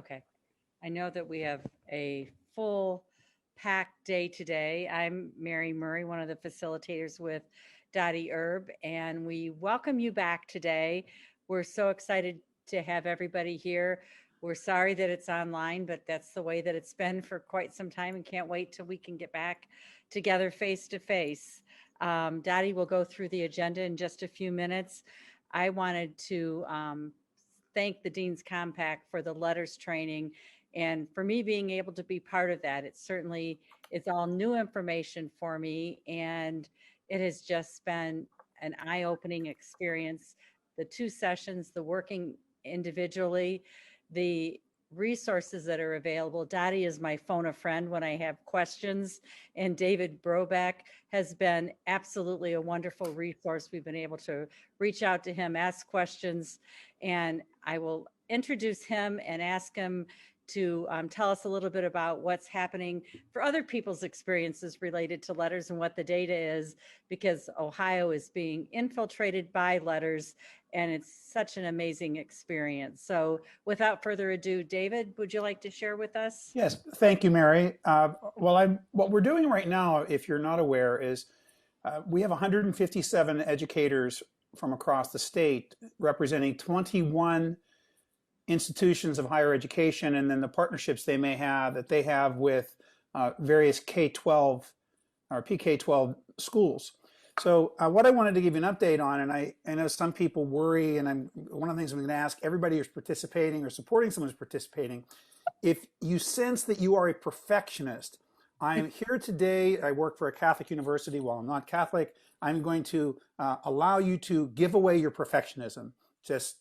Okay. I know that we have a full packed day today. I'm Mary Murray, one of the facilitators with Dottie Herb, and we welcome you back today. We're so excited to have everybody here. We're sorry that it's online, but that's the way that it's been for quite some time and can't wait till we can get back together face to face. Dottie will go through the agenda in just a few minutes. I wanted to thank the Dean's Compact for the letters training and for me being able to be part of that. It's all new information for me, and it has just been an eye-opening experience. The two sessions, the working individually, the resources that are available. Dottie is my phone a friend when I have questions, and David Brobeck has been absolutely a wonderful resource. We've been able to reach out to him, ask questions, and I will introduce him and ask him to tell us a little bit about what's happening for other people's experiences related to letters and what the data is, because Ohio is being infiltrated by letters, and it's such an amazing experience. So without further ado, David, would you like to share with us? Yes, thank you, Mary. What we're doing right now, if you're not aware, is we have 157 educators from across the state representing 21 institutions of higher education, and then the partnerships they have with various K-12 or PK-12 schools. So what I wanted to give you an update on, and I know some people worry, and one of the things I'm going to ask everybody who's participating or supporting someone who's participating, if you sense that you are a perfectionist, I'm here today. I work for a Catholic university. While I'm not Catholic, I'm going to allow you to give away your perfectionism. Just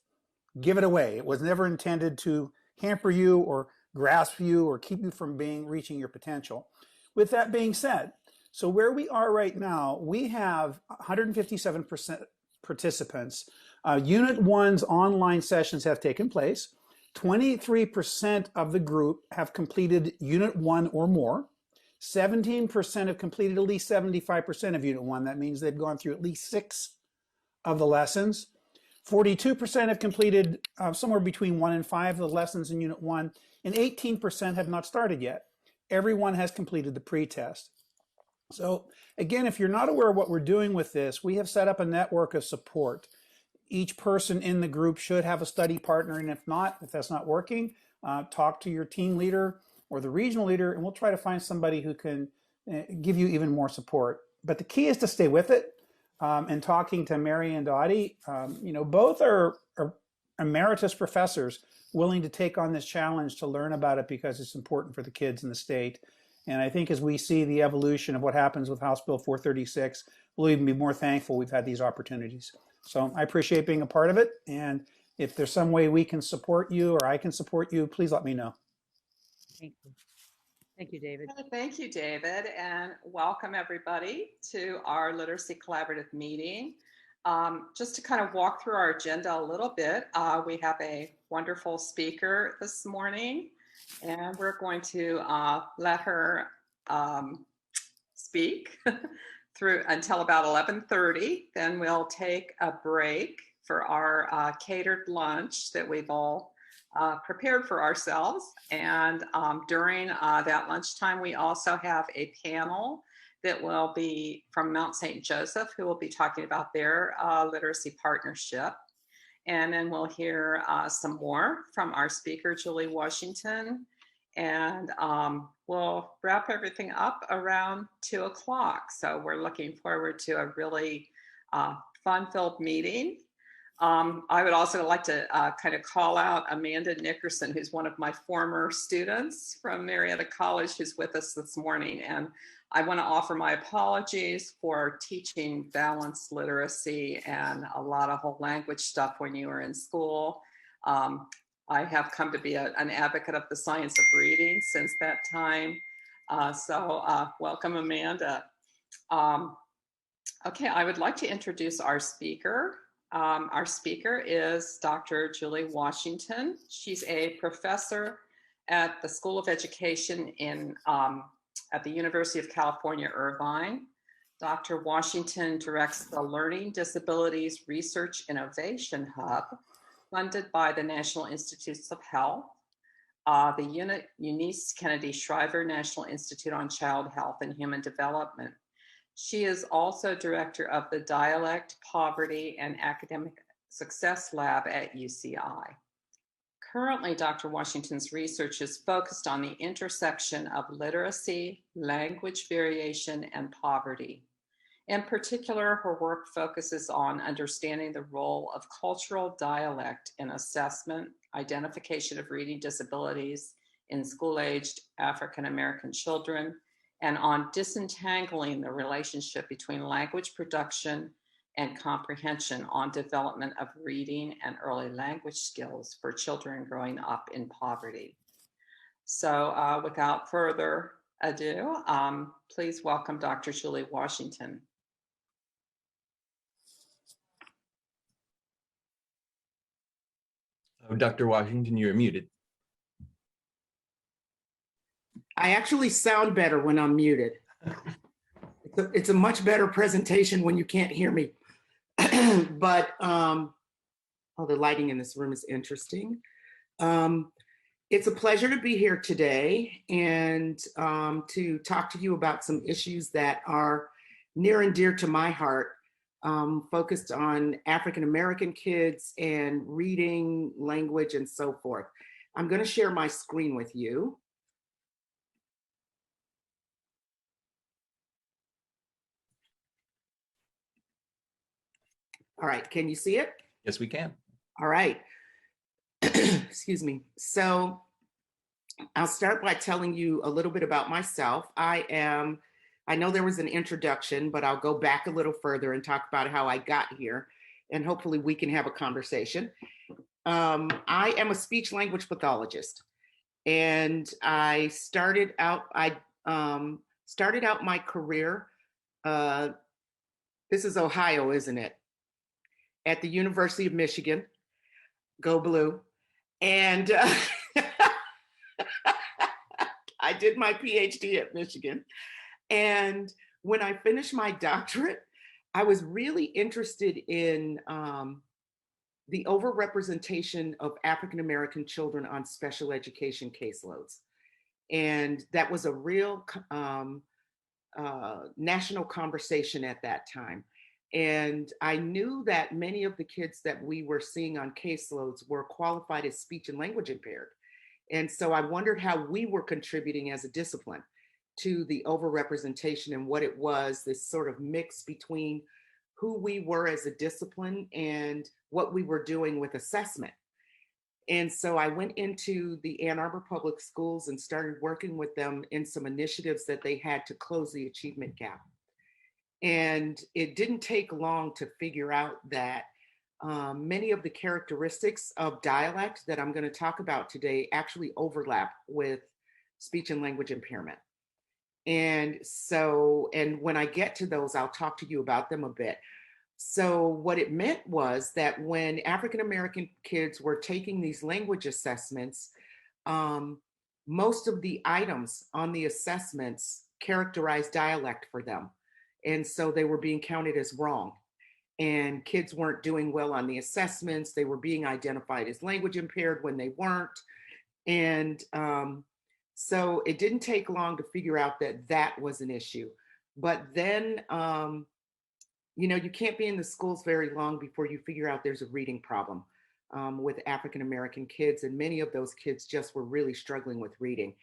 give it away. It was never intended to hamper you or grasp you or keep you from reaching your potential. With that being said, so where we are right now, we have 157 participants. Unit 1's online sessions have taken place. 23% of the group have completed Unit 1 or more. 17% have completed at least 75% of Unit 1. That means they've gone through at least 6 of the lessons. 42% have completed somewhere between 1 and 5 of the lessons in Unit 1, and 18% have not started yet. Everyone has completed the pre-test. So again, if you're not aware of what we're doing with this, we have set up a network of support. Each person in the group should have a study partner, and if that's not working, talk to your team leader or the regional leader, and we'll try to find somebody who can give you even more support. But the key is to stay with it. And talking to Mary and Dottie, both are emeritus professors willing to take on this challenge to learn about it because it's important for the kids in the state. And I think as we see the evolution of what happens with House Bill 436, we'll even be more thankful we've had these opportunities. So I appreciate being a part of it. And if there's some way we can support you or I can support you, please let me know. Thank you. Thank you, David. Thank you, David, and welcome everybody to our Literacy Collaborative meeting. Just to kind of walk through our agenda a little bit, we have a wonderful speaker this morning, and we're going to let her speak through until about 11:30. Then we'll take a break for our catered lunch that we've all prepared for ourselves. And during that lunchtime, we also have a panel that will be from Mount St. Joseph, who will be talking about their literacy partnership. And then we'll hear some more from our speaker, Julie Washington. And we'll wrap everything up around 2 o'clock. So we're looking forward to a really fun-filled meeting. I would also like to kind of call out Amanda Nickerson, who's one of my former students from Marietta College, who's with us this morning. And I want to offer my apologies for teaching balanced literacy and a lot of whole language stuff when you were in school. I have come to be an advocate of the science of reading since that time. So welcome, Amanda. Okay, I would like to introduce our speaker. Our speaker is Dr. Julie Washington. She's a professor at the School of Education at the University of California, Irvine. Dr. Washington directs the Learning Disabilities Research Innovation Hub, funded by the National Institutes of Health. the Eunice Kennedy Shriver National Institute on Child Health and Human Development. She is also director of the Dialect, Poverty, and Academic Success Lab at UCI. Currently, Dr. Washington's research is focused on the intersection of literacy, language variation, and poverty. In particular, her work focuses on understanding the role of cultural dialect in assessment, identification of reading disabilities in school-aged African American children, and on disentangling the relationship between language production and comprehension on development of reading and early language skills for children growing up in poverty. So without further ado, please welcome Dr. Julie Washington. Oh, Dr. Washington, you're muted. I actually sound better when I'm muted. It's a much better presentation when you can't hear me. But, oh, the lighting in this room is interesting. It's a pleasure to be here today and to talk to you about some issues that are near and dear to my heart, focused on African American kids and reading, language, and so forth. I'm going to share my screen with you. All right, can you see it? Yes, we can. All right. Excuse me. So I'll start by telling you a little bit about myself. I know there was an introduction, but I'll go back a little further and talk about how I got here, and hopefully we can have a conversation. I am a speech language pathologist, and I started out my career, this is Ohio, isn't it? At the University of Michigan, go blue. And I did my PhD at Michigan. And when I finished my doctorate, I was really interested in the overrepresentation of African American children on special education caseloads. And that was a real national conversation at that time. And I knew that many of the kids that we were seeing on caseloads were qualified as speech and language impaired. And so I wondered how we were contributing as a discipline to the overrepresentation and what it was, this sort of mix between who we were as a discipline and what we were doing with assessment. And so I went into the Ann Arbor Public Schools and started working with them in some initiatives that they had to close the achievement gap. And it didn't take long to figure out that many of the characteristics of dialect that I'm going to talk about today actually overlap with speech and language impairment. And so, and when I get to those, I'll talk to you about them a bit. So what it meant was that when African American kids were taking these language assessments, most of the items on the assessments characterized dialect for them. And so they were being counted as wrong. And kids weren't doing well on the assessments. They were being identified as language impaired when they weren't. And so it didn't take long to figure out that that was an issue. But then, you can't be in the schools very long before you figure out there's a reading problem with African American kids. And many of those kids just were really struggling with reading.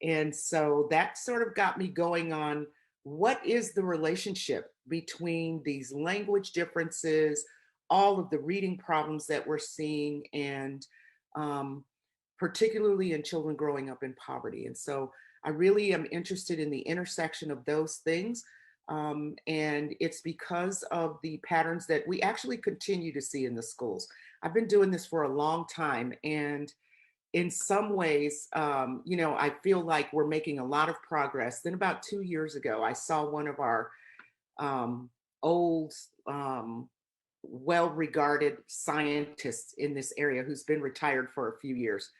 And so that sort of got me going on, what is the relationship between these language differences, all of the reading problems that we're seeing, and particularly in children growing up in poverty. And so I really am interested in the intersection of those things. And it's because of the patterns that we actually continue to see in the schools. I've been doing this for a long time. And in some ways, I feel like we're making a lot of progress. Then about 2 years ago, I saw one of our old, well-regarded scientists in this area who's been retired for a few years.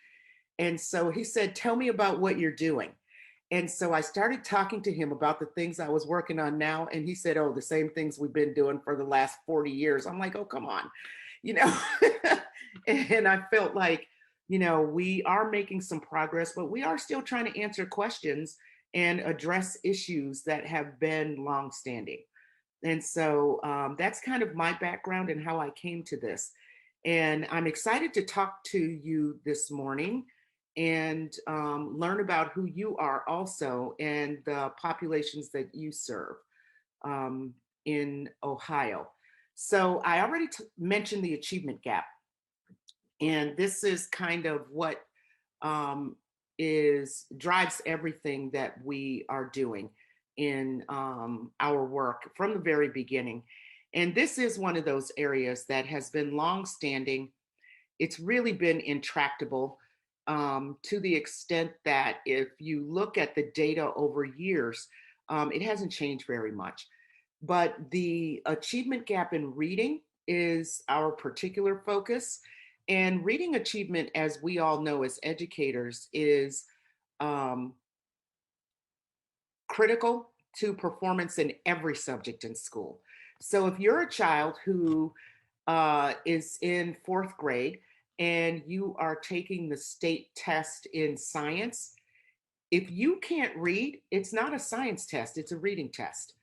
And so he said, tell me about what you're doing. And so I started talking to him about the things I was working on now. And he said, oh, the same things we've been doing for the last 40 years. I'm like, oh, come on, And I felt like we are making some progress, but we are still trying to answer questions and address issues that have been longstanding. And so that's kind of my background and how I came to this. And I'm excited to talk to you this morning and learn about who you are also and the populations that you serve in Ohio. So I already mentioned the achievement gap. And this is kind of what drives everything that we are doing in our work from the very beginning. And this is one of those areas that has been long-standing. It's really been intractable to the extent that if you look at the data over years, it hasn't changed very much. But the achievement gap in reading is our particular focus. And reading achievement, as we all know as educators, is critical to performance in every subject in school. So if you're a child who is in fourth grade and you are taking the state test in science, if you can't read, it's not a science test, it's a reading test.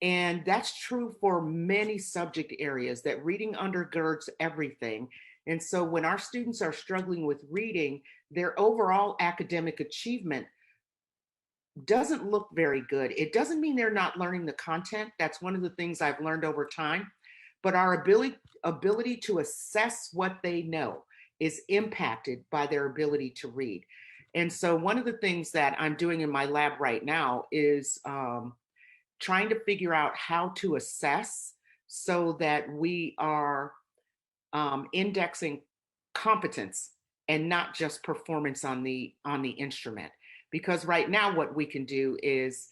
And that's true for many subject areas, that reading undergirds everything. And so when our students are struggling with reading, their overall academic achievement doesn't look very good. It doesn't mean they're not learning the content. That's one of the things I've learned over time. But our ability to assess what they know is impacted by their ability to read. And so one of the things that I'm doing in my lab right now is trying to figure out how to assess so that we are indexing competence and not just performance on the instrument. Because right now what we can do is,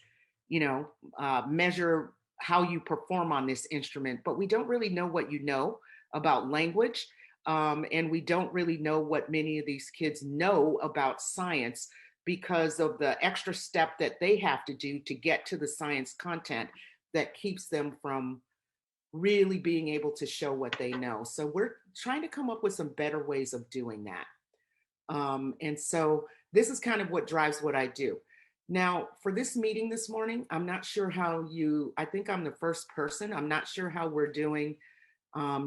measure how you perform on this instrument, but we don't really know what you know about language. And we don't really know what many of these kids know about science because of the extra step that they have to do to get to the science content that keeps them from really being able to show what they know. So we're trying to come up with some better ways of doing that. And so this is kind of what drives what I do. Now, for this meeting this morning, I'm not sure how I think I'm the first person. I'm not sure how we're doing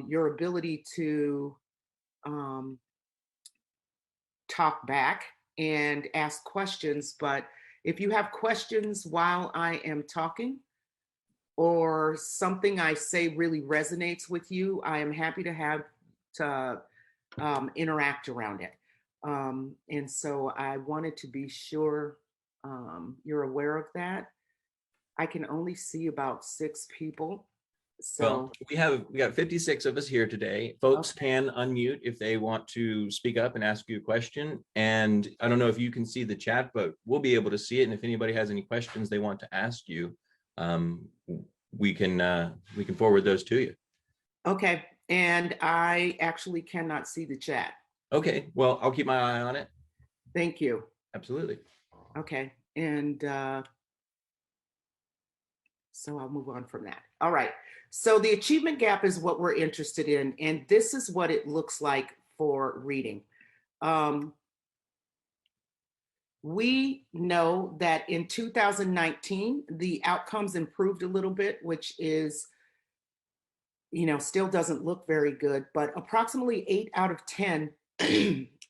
your ability to talk back and ask questions. But if you have questions while I am talking, or something I say really resonates with you, I am happy to interact around it. And so I wanted to be sure you're aware of that. I can only see about 6 people. So Well, we got 56 of us here today. Folks can unmute if they want to speak up and ask you a question. And I don't know if you can see the chat, but we'll be able to see it. And if anybody has any questions they want to ask you, we can forward those to you. Okay. And I actually cannot see the chat. Okay. Well, I'll keep my eye on it. Thank you. Absolutely. Okay. And so I'll move on from that. All right. So the achievement gap is what we're interested in. And this is what it looks like for reading. We know that in 2019, the outcomes improved a little bit, which is, still doesn't look very good, but approximately 8 out of 10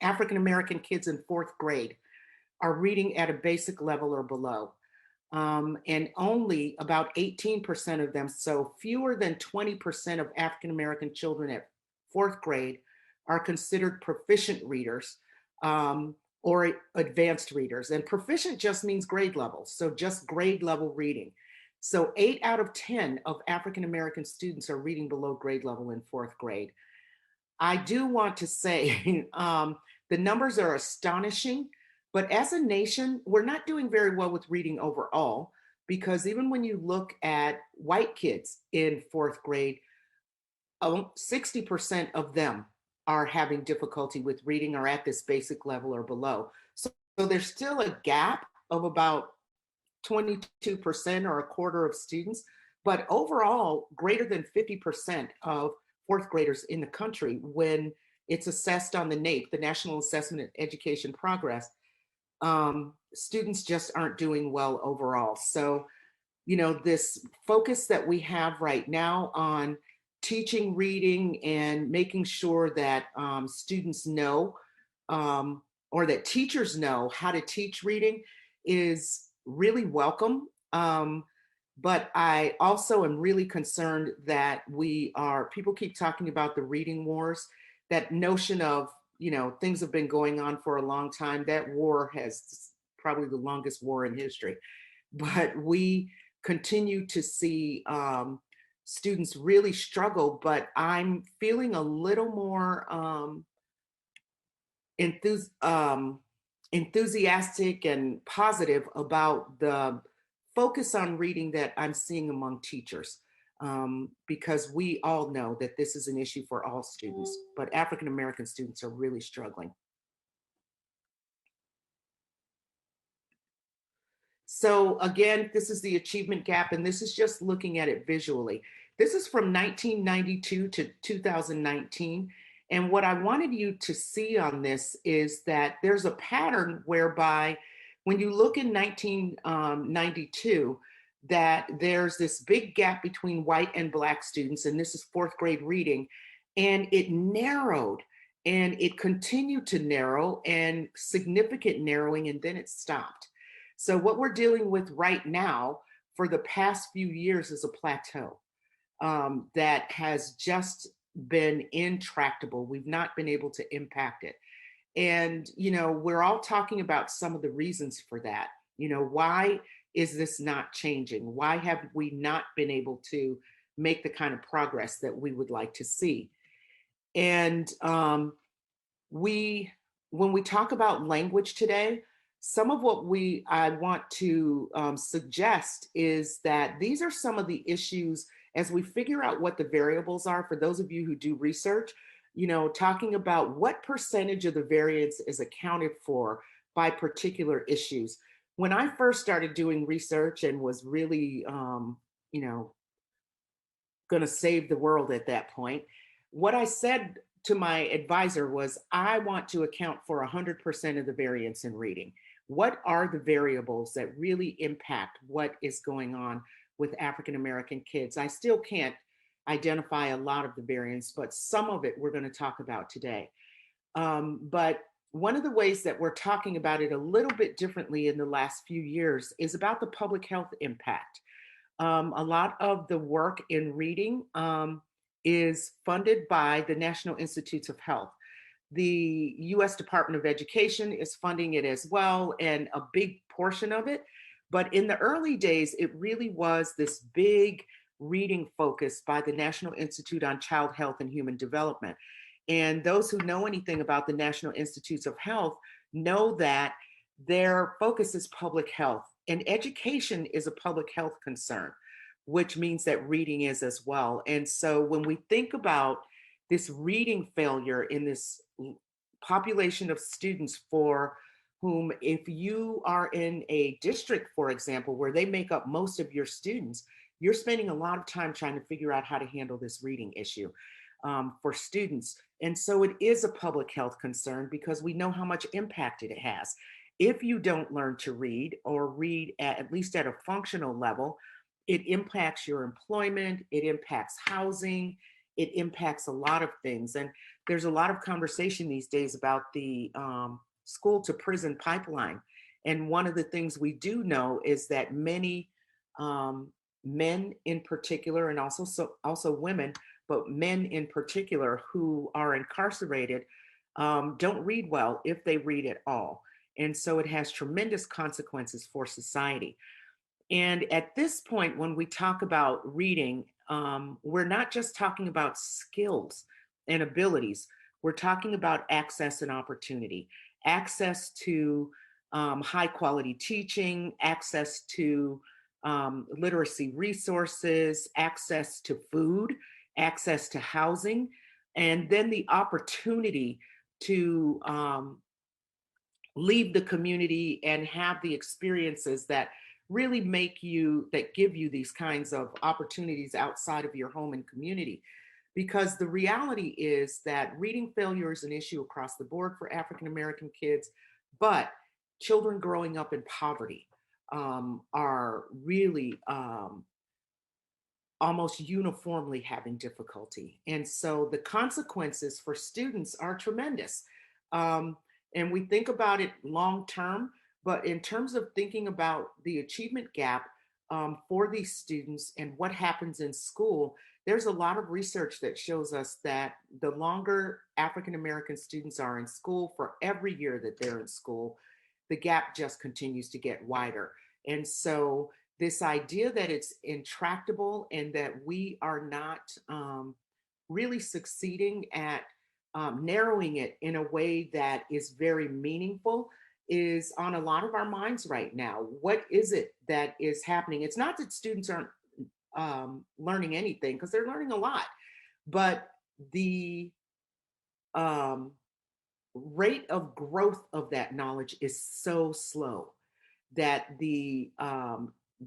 African-American kids in fourth grade are reading at a basic level or below. And only about 18% of them, so fewer than 20% of African-American children at fourth grade are considered proficient readers or advanced readers. And proficient just means grade level, so just grade level reading. So 8 out of 10 of African-American students are reading below grade level in fourth grade. I do want to say the numbers are astonishing. But as a nation, we're not doing very well with reading overall, because even when you look at white kids in fourth grade, 60% of them are having difficulty with reading or at this basic level or below. So there's still a gap of about 22% or a quarter of students, but overall, greater than 50% of fourth graders in the country, when it's assessed on the NAEP, the National Assessment of Education Progress, students just aren't doing well overall. So, you know, this focus that we have right now on teaching reading and making sure that students know or that teachers know how to teach reading is really welcome. But I also am really concerned that people keep talking about the reading wars, that notion of, you know, things have been going on for a long time. That war has probably the longest war in history. But we continue to see students really struggle, but I'm feeling a little more enthusiastic and positive about the focus on reading that I'm seeing among teachers, because we all know that this is an issue for all students, but African American students are really struggling. So again, this is the achievement gap, and this is just looking at it visually. This is from 1992 to 2019. And what I wanted you to see on this is that there's a pattern whereby when you look in 1992, that there's this big gap between white and Black students, and this is fourth grade reading, and it narrowed and it continued to narrow and significant narrowing, and then it stopped. So what we're dealing with right now for the past few years is a plateau that has just been intractable. We've not been able to impact it. And, you know, we're all talking about some of the reasons for that. You know, why is this not changing? Why have we not been able to make the kind of progress that we would like to see? And when we talk about language today, some of what I want to suggest is that these are some of the issues as we figure out what the variables are. For those of you who do research, you know, talking about what percentage of the variance is accounted for by particular issues. When I first started doing research and was really, you know, going to save the world at that point, what I said to my advisor was, I want to account for 100% of the variance in reading. What are the variables that really impact what is going on with African American kids? I still can't identify a lot of the variance, but some of it we're going to talk about today. But one of the ways that we're talking about it a little bit differently in the last few years is about the public health impact. A lot of the work in reading is funded by the National Institutes of Health. The US Department of Education is funding it as well, and a big portion of it. But in the early days, it really was this big reading focus by the National Institute on Child Health and Human Development. And those who know anything about the National Institutes of Health know that their focus is public health, and education is a public health concern, which means that reading is as well. And so when we think about this reading failure in this population of students for whom, if you are in a district, for example, where they make up most of your students, you're spending a lot of time trying to figure out how to handle this reading issue for students. And so it is a public health concern because we know how much impact it has. If you don't learn to read or read at least at a functional level, it impacts your employment, it impacts housing, it impacts a lot of things. And there's a lot of conversation these days about the school to prison pipeline. And one of the things we do know is that many men in particular, and also women, but men in particular who are incarcerated don't read well if they read at all. And so it has tremendous consequences for society. And at this point, when we talk about reading, we're not just talking about skills and abilities. We're talking about access and opportunity, access to high quality teaching, access to literacy resources, access to food, access to housing, and then the opportunity to leave the community and have the experiences that really give you these kinds of opportunities outside of your home and community. because the reality is that reading failure is an issue across the board for African American kids, but children growing up in poverty are really almost uniformly having difficulty. And so the consequences for students are tremendous. Um, and we think about it long term, but in terms of thinking about the achievement gap for these students and what happens in school, there's a lot of research that shows us that the longer African American students are in school, for every year that they're in school, the gap just continues to get wider. And so this idea that it's intractable and that we are not really succeeding at narrowing it in a way that is very meaningful is on a lot of our minds right now. What is it that is happening? It's not that students aren't learning anything, because they're learning a lot, but the um, rate of growth of that knowledge is so slow that the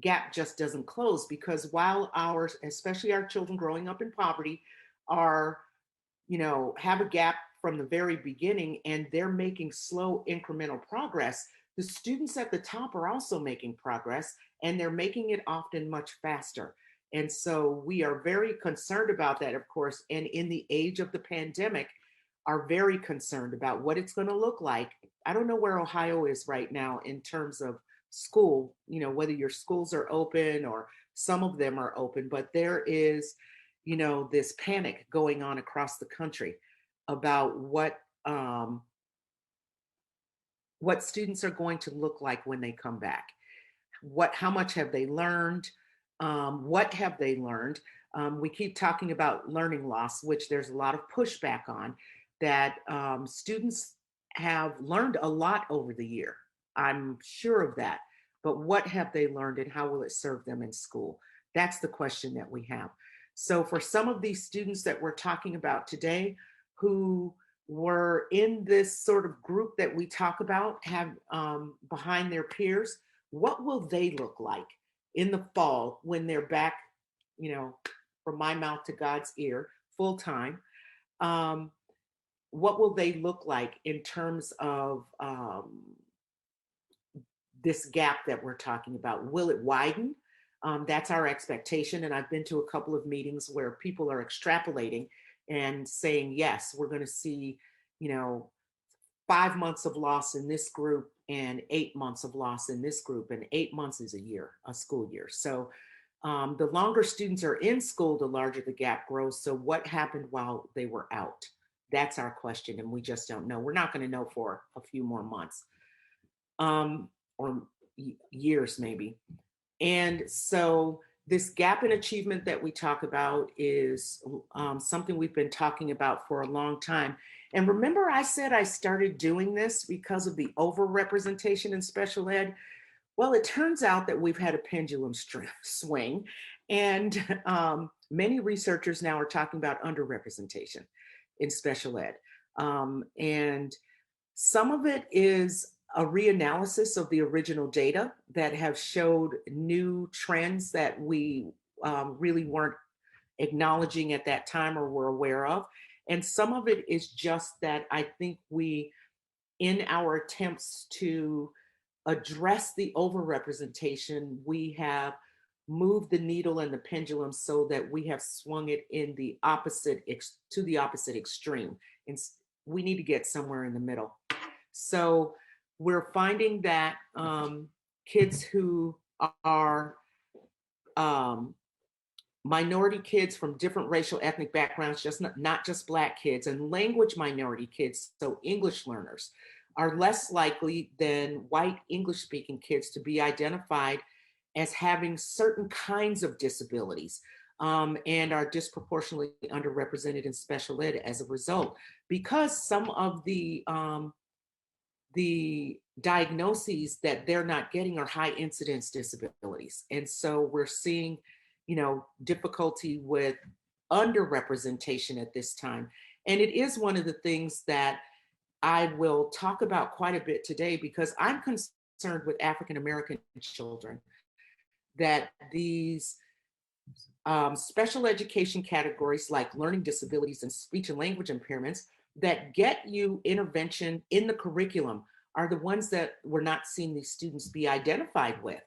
gap just doesn't close, because while ours, especially our children growing up in poverty, are, have a gap from the very beginning and they're making slow incremental progress, the students at the top are also making progress, and they're making it often much faster. And so we are very concerned about that, of course, and in the age of the pandemic, are very concerned about what it's going to look like. I don't know where Ohio is right now in terms of school, whether your schools are open or some of them are open, but there is, this panic going on across the country about what students are going to look like when they come back. How much have they learned? What have they learned? We keep talking about learning loss, which there's a lot of pushback on, that students have learned a lot over the year. I'm sure of that. But what have they learned and how will it serve them in school? That's the question that we have. So for some of these students that we're talking about today who were in this sort of group that we talk about, have behind their peers, what will they look like in the fall when they're back, from my mouth to God's ear, full time? What will they look like in terms of this gap that we're talking about? Will it widen? That's our expectation. And I've been to a couple of meetings where people are extrapolating and saying, yes, we're going to see, 5 months of loss in this group and 8 months of loss in this group. And 8 months is a year, a school year. So the longer students are in school, the larger the gap grows. So what happened while they were out? That's our question. And we just don't know. We're not going to know for a few more months or years maybe. And so this gap in achievement that we talk about is something we've been talking about for a long time. And remember, I said I started doing this because of the overrepresentation in special ed. Well, it turns out that we've had a pendulum swing, and many researchers now are talking about underrepresentation in special ed. And some of it is a reanalysis of the original data that have showed new trends that we really weren't acknowledging at that time or were aware of. And some of it is just that I think we, in our attempts to address the overrepresentation, we have moved the needle and the pendulum so that we have swung it in the opposite to the opposite extreme. And we need to get somewhere in the middle. So we're finding that kids who are minority kids from different racial ethnic backgrounds, just not just Black kids, and language minority kids, so English learners, are less likely than white English speaking kids to be identified as having certain kinds of disabilities, and are disproportionately underrepresented in special ed as a result, because some of the diagnoses that they're not getting are high incidence disabilities. And so we're seeing, difficulty with underrepresentation at this time. And it is one of the things that I will talk about quite a bit today, because I'm concerned with African American children, that these special education categories like learning disabilities and speech and language impairments that get you intervention in the curriculum are the ones that we're not seeing these students be identified with.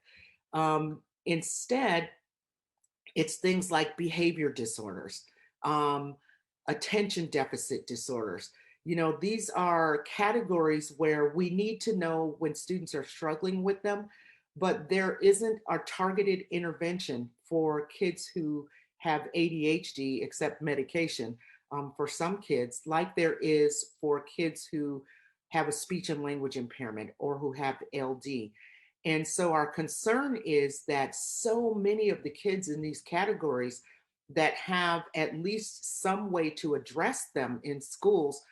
Instead, it's things like behavior disorders, um, attention deficit disorders. You know, these are categories where we need to know when students are struggling with them, but there isn't a targeted intervention for kids who have ADHD except medication for some kids, like there is for kids who have a speech and language impairment or who have LD. And so our concern is that so many of the kids in these categories that have at least some way to address them in schools,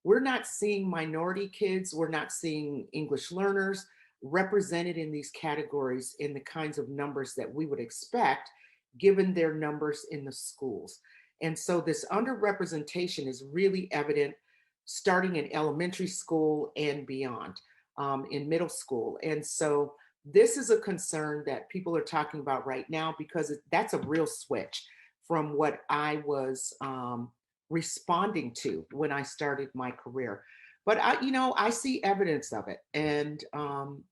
we're not seeing minority kids, we're not seeing English learners represented in these categories in the kinds of numbers that we would expect given their numbers in the schools. And so this underrepresentation is really evident starting in elementary school and beyond, in middle school. And so this is a concern that people are talking about right now because that's a real switch from what I was responding to when I started my career. But I see evidence of it. And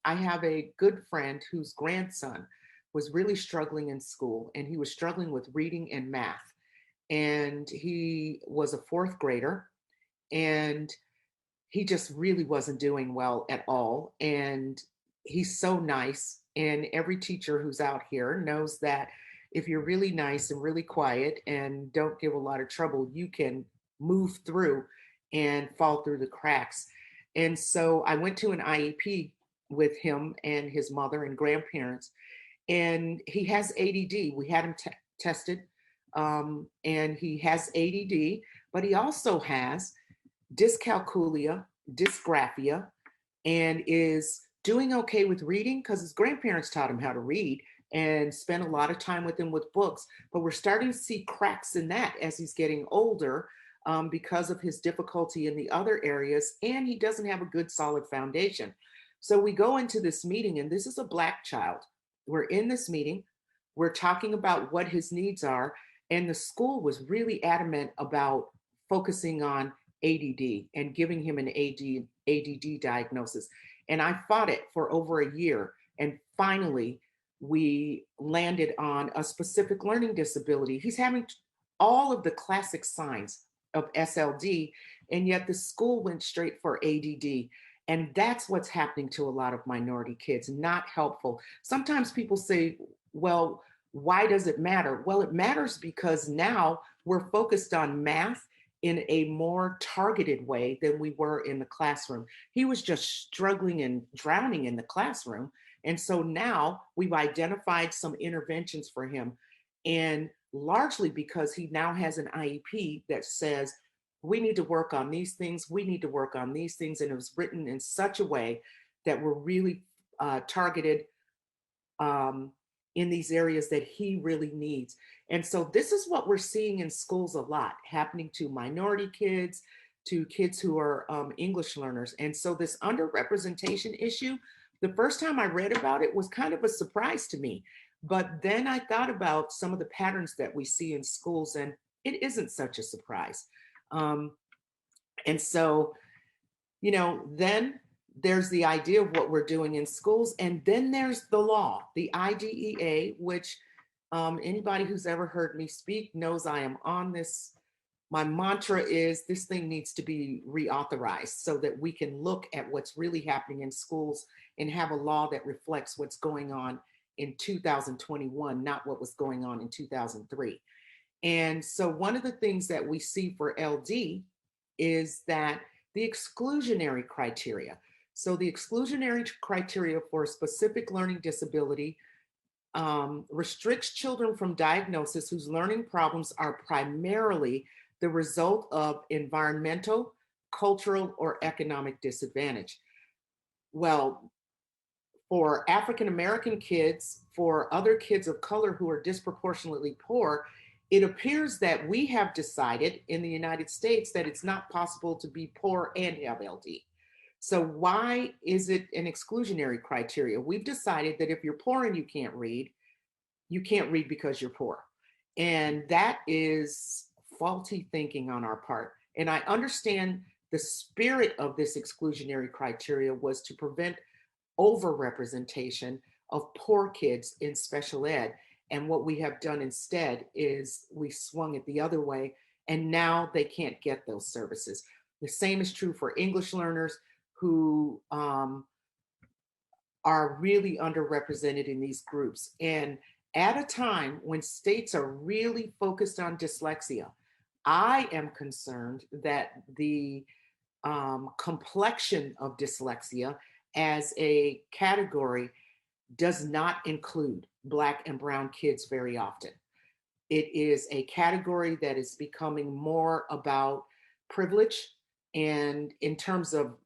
I have a good friend whose grandson was really struggling in school, and he was struggling with reading and math. And he was a fourth grader, and he just really wasn't doing well at all. And he's so nice. And every teacher who's out here knows that if you're really nice and really quiet and don't give a lot of trouble, you can move through and fall through the cracks. And so I went to an IEP with him and his mother and grandparents, and he has ADD. We had him tested, and he has ADD, but he also has dyscalculia, dysgraphia, and is doing okay with reading because his grandparents taught him how to read and spent a lot of time with him with books. But we're starting to see cracks in that as he's getting older because of his difficulty in the other areas, and he doesn't have a good solid foundation. So we go into this meeting, and this is a Black child. We're in this meeting, we're talking about what his needs are, and the school was really adamant about focusing on ADD and giving him an ADD diagnosis. And I fought it for over a year. And finally, we landed on a specific learning disability. He's having all of the classic signs of SLD, and yet the school went straight for ADD. And that's what's happening to a lot of minority kids, not helpful. Sometimes people say, well, why does it matter? Well, it matters because now we're focused on math in a more targeted way than we were in the classroom. He was just struggling and drowning in the classroom. And so now we've identified some interventions for him. And largely because he now has an IEP that says, we need to work on these things, we need to work on these things. And it was written in such a way that we're really targeted in these areas that he really needs. And so this is what we're seeing in schools a lot, happening to minority kids, to kids who are English learners. And so this underrepresentation issue, the first time I read about it was kind of a surprise to me. But then I thought about some of the patterns that we see in schools, and it isn't such a surprise. And so, then there's the idea of what we're doing in schools. And then there's the law, the IDEA, which anybody who's ever heard me speak knows I am on this. My mantra is this thing needs to be reauthorized so that we can look at what's really happening in schools and have a law that reflects what's going on in 2021, not what was going on in 2003. And so one of the things that we see for LD is that the exclusionary criteria. So the exclusionary criteria for a specific learning disability restricts children from diagnosis whose learning problems are primarily the result of environmental, cultural, or economic disadvantage. Well, for African American kids, for other kids of color who are disproportionately poor, it appears that we have decided in the United States that it's not possible to be poor and have LD. So why is it an exclusionary criteria? We've decided that if you're poor and you can't read because you're poor. And that is faulty thinking on our part. And I understand the spirit of this exclusionary criteria was to prevent overrepresentation of poor kids in special ed. And what we have done instead is we swung it the other way, and now they can't get those services. The same is true for English learners who are really underrepresented in these groups. And at a time when states are really focused on dyslexia, I am concerned that the complexion of dyslexia as a category does not include Black and Brown kids very often. It is a category that is becoming more about privilege, and in terms of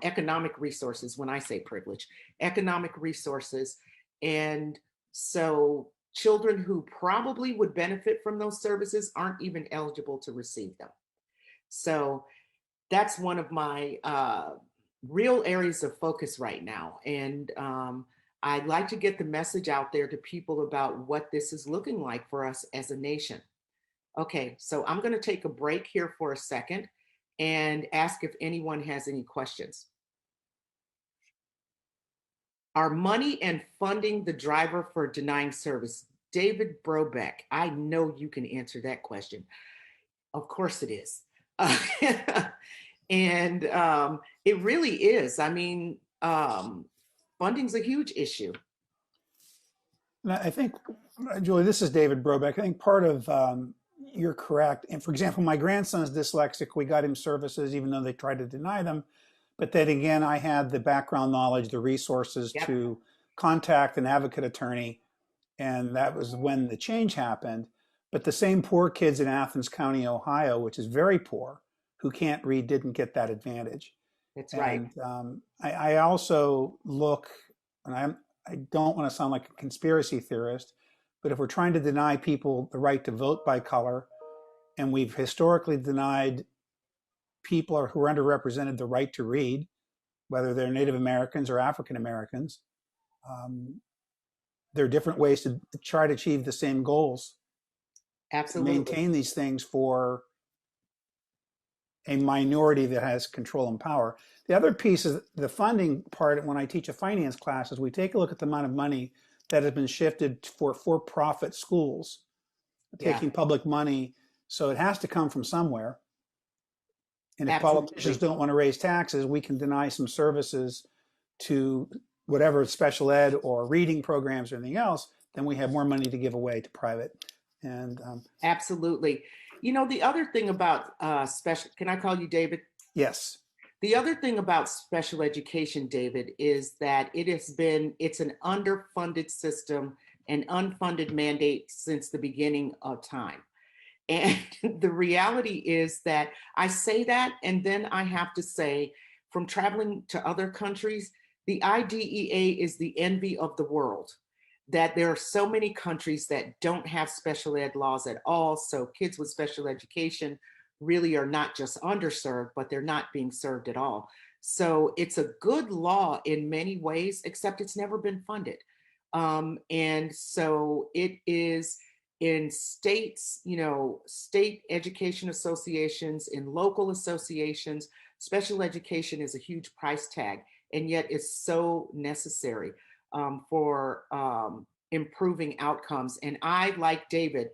economic resources, when I say privilege, economic resources. And so children who probably would benefit from those services aren't even eligible to receive them. So that's one of my real areas of focus right now. And I'd like to get the message out there to people about what this is looking like for us as a nation. Okay, so I'm going to take a break here for a second and ask if anyone has any questions. Are money and funding the driver for denying service? David Brobeck, I know you can answer that question. Of course it is. And it really is. I mean, funding's a huge issue. And I think, Julie, this is David Brobeck. I think part of, you're correct. And for example, my grandson's dyslexic. We got him services even though they tried to deny them. But then again, I had the background knowledge, the resources Yep. to contact an advocate attorney. And that was when the change happened. But the same poor kids in Athens County, Ohio, which is very poor, who can't read, didn't get that advantage. That's right. And I also look, and I don't want to sound like a conspiracy theorist, but if we're trying to deny people the right to vote by color, and we've historically denied people who are underrepresented the right to read, whether they're Native Americans or African Americans, there are different ways to try to achieve the same goals. Absolutely. Maintain these things for a minority that has control and power. The other piece is the funding part. When I teach a finance class, is we take a look at the amount of money that has been shifted for-profit schools, taking public money. So it has to come from somewhere. And if politicians don't want to raise taxes, we can deny some services to whatever special ed or reading programs or anything else, then we have more money to give away to private. And absolutely. You know, the other thing about special, can I call you David? Yes. The other thing about special education, David, is that it's an underfunded system, an unfunded mandate since the beginning of time. And the reality is that I say that, and then I have to say, from traveling to other countries, the IDEA is the envy of the world, that there are so many countries that don't have special ed laws at all. So kids with special education really are not just underserved, but they're not being served at all. So it's a good law in many ways, except it's never been funded. And so it is in states, you know, state education associations, in local associations, special education is a huge price tag, and yet it's so necessary for improving outcomes. And I, like David,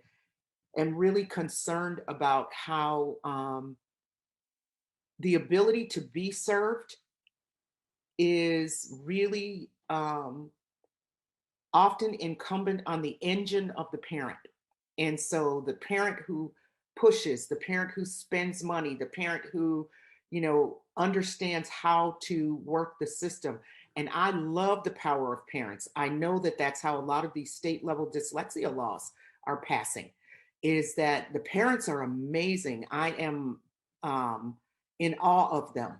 am really concerned about how the ability to be served is really often incumbent on the engine of the parent. And so the parent who pushes, the parent who spends money, the parent who, you know, understands how to work the system. And I love the power of parents. I know that that's how a lot of these state level dyslexia laws are passing, is that the parents are amazing. I am in awe of them,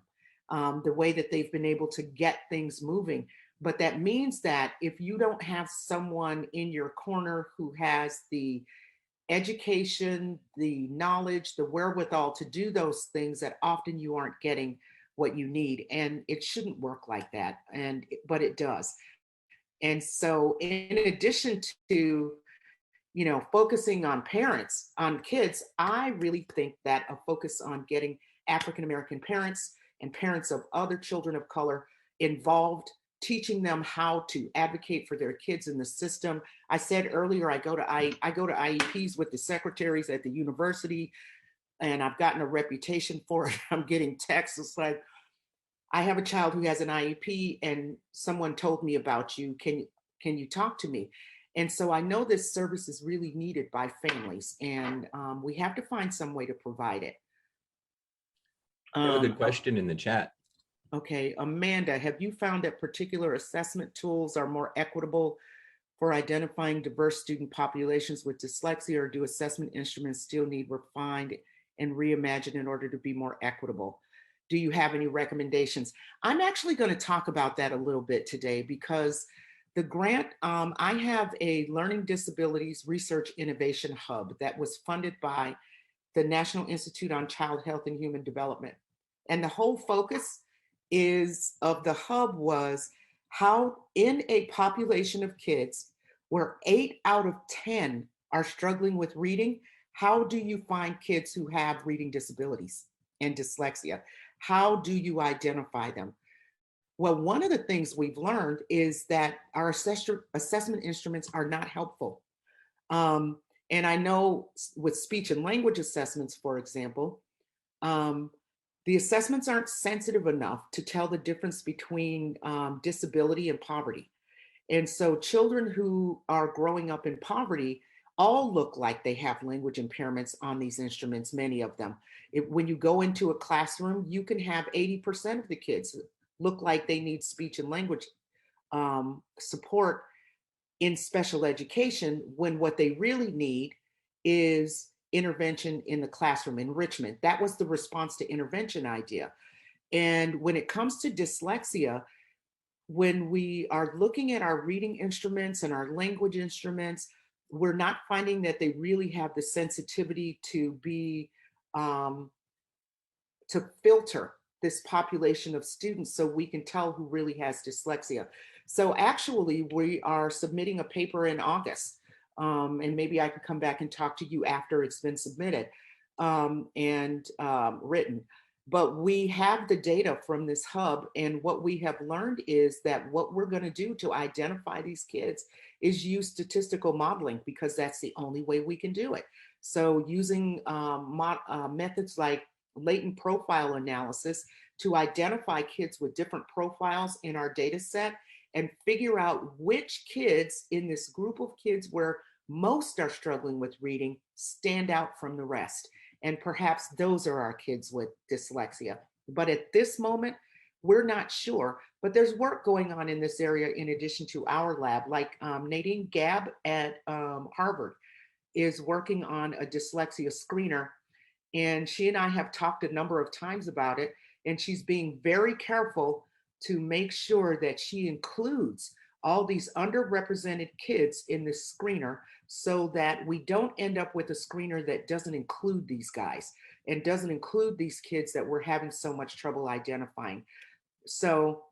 the way that they've been able to get things moving. But that means that if you don't have someone in your corner who has the education, the knowledge, the wherewithal to do those things, that often you aren't getting what you need. And it shouldn't work like that. But it does. And so in addition to, focusing on parents, on kids, I really think that a focus on getting African American parents and parents of other children of color involved, teaching them how to advocate for their kids in the system. I said earlier, I go to IEPs with the secretaries at the university, and I've gotten a reputation for it. I'm getting texts. It's like, I have a child who has an IEP, and someone told me about you. Can you talk to me? And so I know this service is really needed by families, and we have to find some way to provide it. We have a good question in the chat. Okay, Amanda, have you found that particular assessment tools are more equitable for identifying diverse student populations with dyslexia, or do assessment instruments still need refined and reimagined in order to be more equitable? Do you have any recommendations? I'm actually going to talk about that a little bit today, because the grant, I have a Learning Disabilities Research Innovation Hub that was funded by the National Institute on Child Health and Human Development. And the whole focus of the hub was how, in a population of kids where 8 out of 10 are struggling with reading, how do you find kids who have reading disabilities and dyslexia? How do you identify them? Well, one of the things we've learned is that our assessment instruments are not helpful. And I know with speech and language assessments, for example, the assessments aren't sensitive enough to tell the difference between disability and poverty. And so children who are growing up in poverty all look like they have language impairments on these instruments, many of them. When you go into a classroom, you can have 80% of the kids look like they need speech and language support in special education, when what they really need is intervention in the classroom, enrichment. That was the response to intervention idea. And when it comes to dyslexia, when we are looking at our reading instruments and our language instruments, we're not finding that they really have the sensitivity to be to filter this population of students so we can tell who really has dyslexia. So actually, we are submitting a paper in August, and maybe I could come back and talk to you after it's been submitted and written. But we have the data from this hub, and what we have learned is that what we're going to do to identify these kids is use statistical modeling, because that's the only way we can do it. So using methods like latent profile analysis to identify kids with different profiles in our data set and figure out which kids in this group of kids where most are struggling with reading stand out from the rest. And perhaps those are our kids with dyslexia. But at this moment, we're not sure. But there's work going on in this area in addition to our lab, like Nadine Gabb at Harvard is working on a dyslexia screener. And she and I have talked a number of times about it. And she's being very careful to make sure that she includes all these underrepresented kids in this screener, so that we don't end up with a screener that doesn't include these guys and doesn't include these kids that we're having so much trouble identifying. So,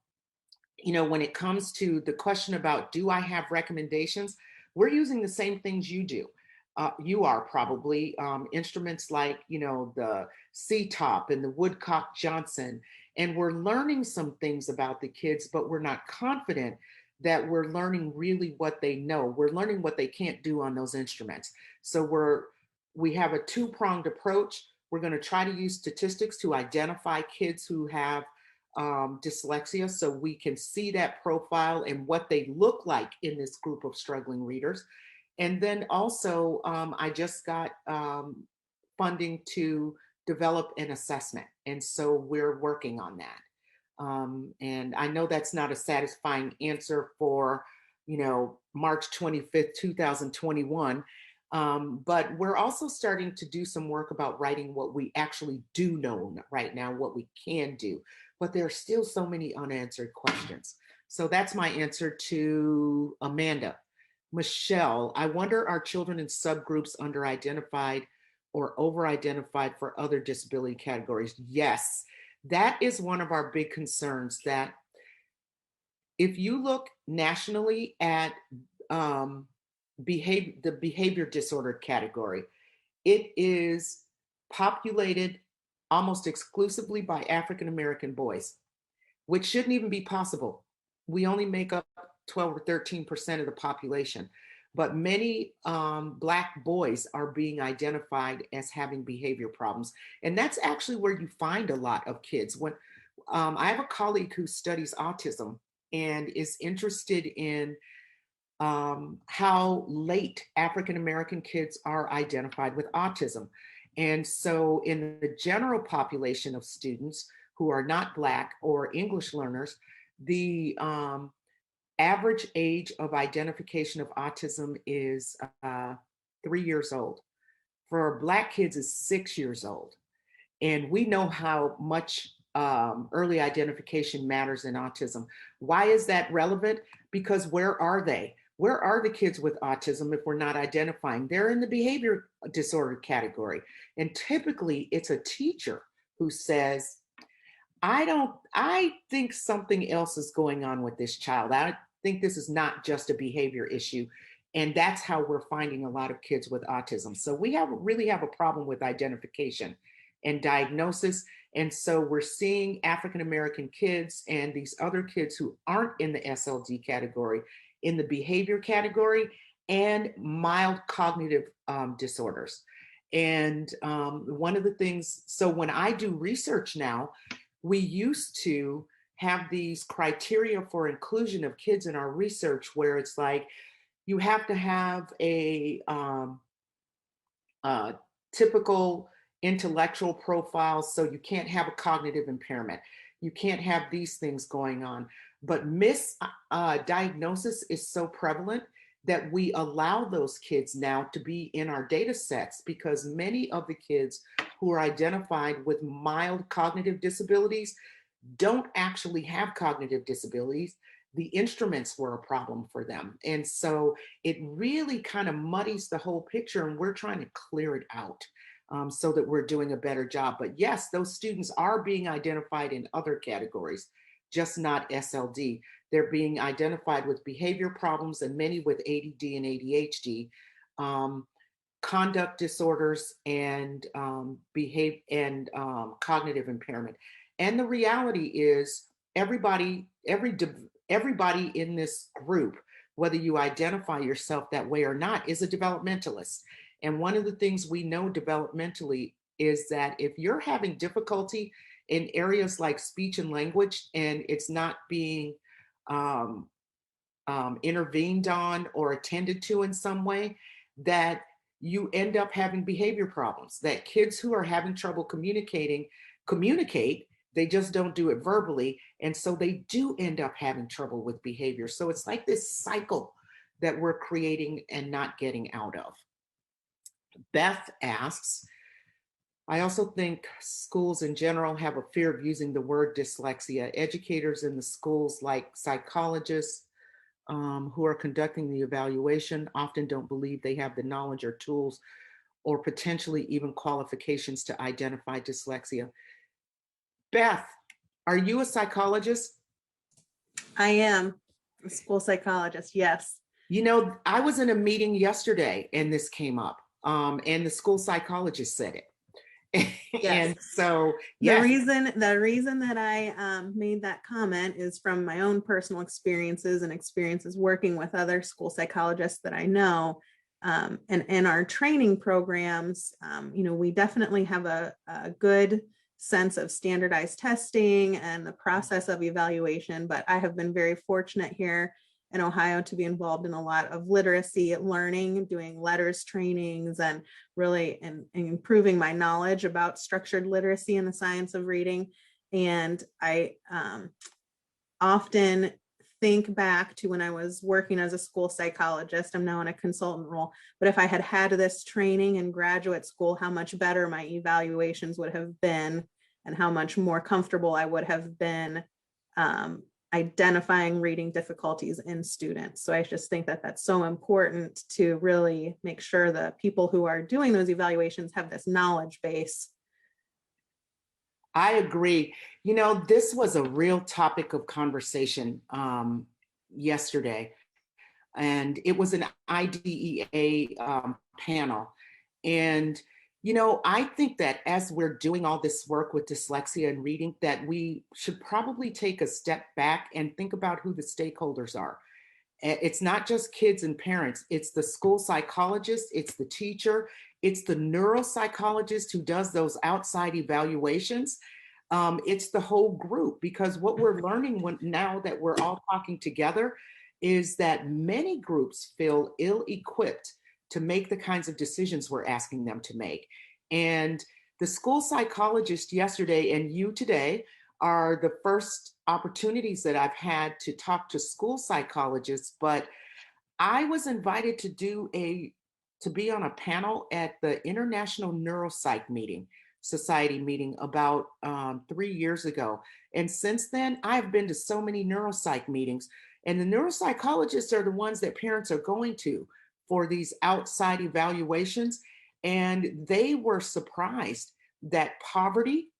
when it comes to the question about, do I have recommendations? We're using the same things you do. You are probably instruments like, the C-top and the Woodcock-Johnson. And we're learning some things about the kids, but we're not confident that we're learning really what they know. We're learning what they can't do on those instruments. So we have a two-pronged approach. We're going to try to use statistics to identify kids who have dyslexia, so we can see that profile and what they look like in this group of struggling readers. And then also, I just got funding to develop an assessment. And so we're working on that. And I know that's not a satisfying answer for, March 25th, 2021. But we're also starting to do some work about writing what we actually do know right now, what we can do. But there are still so many unanswered questions. So that's my answer to Amanda. Michelle, I wonder, are children in subgroups under-identified or over-identified for other disability categories? Yes, that is one of our big concerns, that if you look nationally at the behavior disorder category. It is populated almost exclusively by African American boys, which shouldn't even be possible. We only make up 12 or 13% of the population, but many Black boys are being identified as having behavior problems. And that's actually where you find a lot of kids. When I have a colleague who studies autism and is interested in how late African American kids are identified with autism. And so, in the general population of students who are not Black or English learners, the average age of identification of autism is 3 years old. For Black kids, is 6 years old. And we know how much early identification matters in autism. Why is that relevant? Because where are they? Where are the kids with autism if we're not identifying? They're in the behavior disorder category. And typically it's a teacher who says, I think something else is going on with this child. I think this is not just a behavior issue. And that's how we're finding a lot of kids with autism. So we really have a problem with identification and diagnosis. And so we're seeing African American kids and these other kids who aren't in the SLD category, in the behavior category, and mild cognitive disorders. And one of the things, so when I do research now, we used to have these criteria for inclusion of kids in our research where it's like, you have to have a typical intellectual profile, so you can't have a cognitive impairment. You can't have these things going on. But misdiagnosis is so prevalent that we allow those kids now to be in our data sets, because many of the kids who are identified with mild cognitive disabilities don't actually have cognitive disabilities. The instruments were a problem for them. And so it really kind of muddies the whole picture, and we're trying to clear it out so that we're doing a better job. But yes, those students are being identified in other categories, just not SLD. They're being identified with behavior problems, and many with ADD and ADHD, conduct disorders, and cognitive impairment. And the reality is, everybody in this group, whether you identify yourself that way or not, is a developmentalist. And one of the things we know developmentally is that if you're having difficulty in areas like speech and language, and it's not being intervened on or attended to in some way, that you end up having behavior problems. That kids who are having trouble communicate, they just don't do it verbally. And so they do end up having trouble with behavior. So it's like this cycle that we're creating and not getting out of. Beth asks, I also think schools in general have a fear of using the word dyslexia. Educators in the schools, like psychologists who are conducting the evaluation, often don't believe they have the knowledge or tools or potentially even qualifications to identify dyslexia. Beth, are you a psychologist? I am a school psychologist, yes. You know, I was in a meeting yesterday and this came up, and the school psychologist said it. Yes. And so, yes. The reason that I made that comment is from my own personal experiences and experiences working with other school psychologists that I know. And in our training programs, we definitely have a good sense of standardized testing and the process of evaluation, but I have been very fortunate here in Ohio to be involved in a lot of literacy learning, doing letters trainings, and really improving my knowledge about structured literacy and the science of reading. And I often think back to when I was working as a school psychologist. I'm now in a consultant role, but if I had had this training in graduate school, how much better my evaluations would have been and how much more comfortable I would have been identifying reading difficulties in students. So I just think that that's so important to really make sure the people who are doing those evaluations have this knowledge base. I agree. You know, this was a real topic of conversation yesterday. and it was an IDEA panel. And, I think that as we're doing all this work with dyslexia and reading, that we should probably take a step back and think about who the stakeholders are. It's not just kids and parents, it's the school psychologist, it's the teacher, it's the neuropsychologist who does those outside evaluations. It's the whole group, because what we're learning now that we're all talking together is that many groups feel ill-equipped to make the kinds of decisions we're asking them to make. And the school psychologist yesterday and you today are the first opportunities that I've had to talk to school psychologists, but I was invited to be on a panel at the International Neuropsych Society meeting about 3 years ago. And since then, I've been to so many neuropsych meetings, and the neuropsychologists are the ones that parents are going to for these outside evaluations. And they were surprised that poverty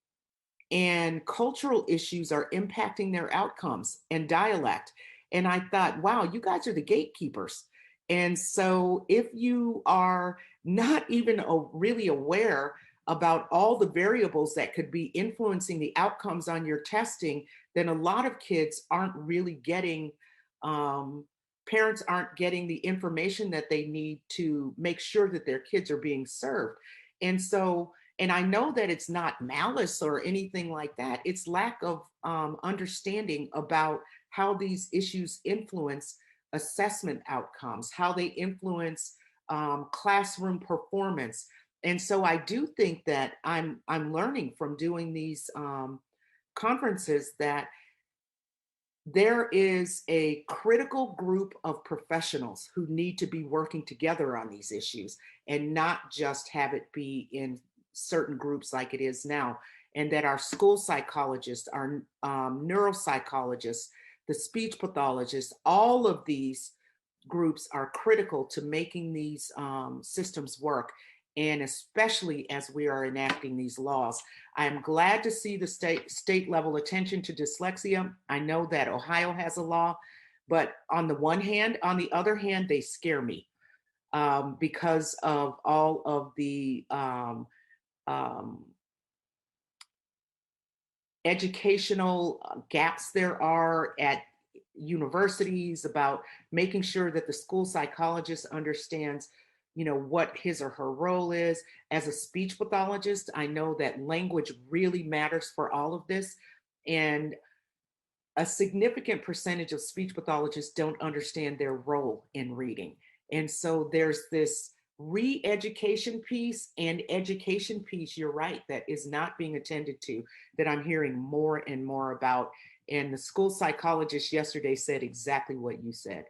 and cultural issues are impacting their outcomes, and dialect. And I thought, wow, you guys are the gatekeepers. And so if you are not even really aware about all the variables that could be influencing the outcomes on your testing, then a lot of kids aren't really getting, parents aren't getting the information that they need to make sure that their kids are being served. And so, and I know that it's not malice or anything like that. It's lack of understanding about how these issues influence assessment outcomes, how they influence classroom performance. And so I do think that I'm learning from doing these conferences that there is a critical group of professionals who need to be working together on these issues, and not just have it be in certain groups like it is now. And that our school psychologists, our neuropsychologists, the speech pathologists, all of these groups are critical to making these systems work. And especially as we are enacting these laws, I am glad to see the state level attention to dyslexia. I know that Ohio has a law, but on the other hand, they scare me because of all of the educational gaps there are at universities, about making sure that the school psychologist understands what his or her role is. As a speech pathologist, I know that language really matters for all of this, and a significant percentage of speech pathologists don't understand their role in reading. And so there's this re-education piece and education piece, you're right, that is not being attended to, that I'm hearing more and more about. And the school psychologist yesterday said exactly what you said.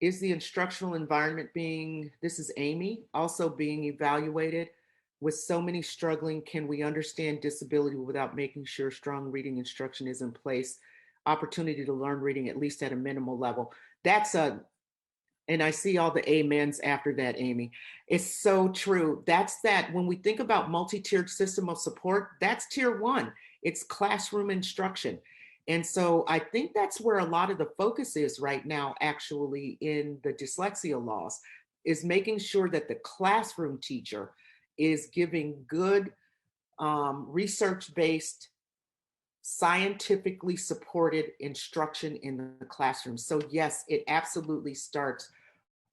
Is the instructional environment this is Amy, also being evaluated? With so many struggling, can we understand disability without making sure strong reading instruction is in place? Opportunity to learn reading, at least at a minimal level. And I see all the amens after that, Amy. It's so true. That when we think about multi-tiered system of support, that's tier one. It's classroom instruction. And so I think that's where a lot of the focus is right now, actually, in the dyslexia laws, is making sure that the classroom teacher is giving good research-based, scientifically supported instruction in the classroom. So yes, it absolutely starts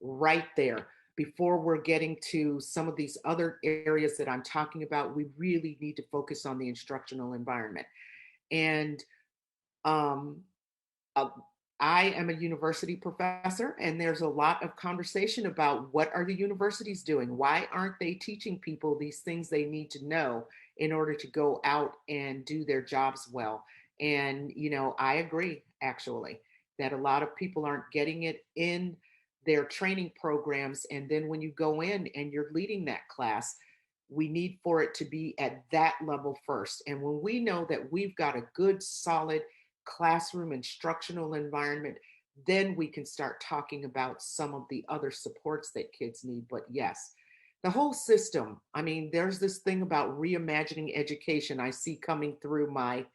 right there. Before we're getting to some of these other areas that I'm talking about, we really need to focus on the instructional environment. And I am a university professor, and there's a lot of conversation about what are the universities doing? Why aren't they teaching people these things they need to know in order to go out and do their jobs well? And, I agree, actually, that a lot of people aren't getting it in their training programs. And then when you go in and you're leading that class, we need for it to be at that level first. And when we know that we've got a good, solid classroom instructional environment, then we can start talking about some of the other supports that kids need. But yes, the whole system, there's this thing about reimagining education I see coming through my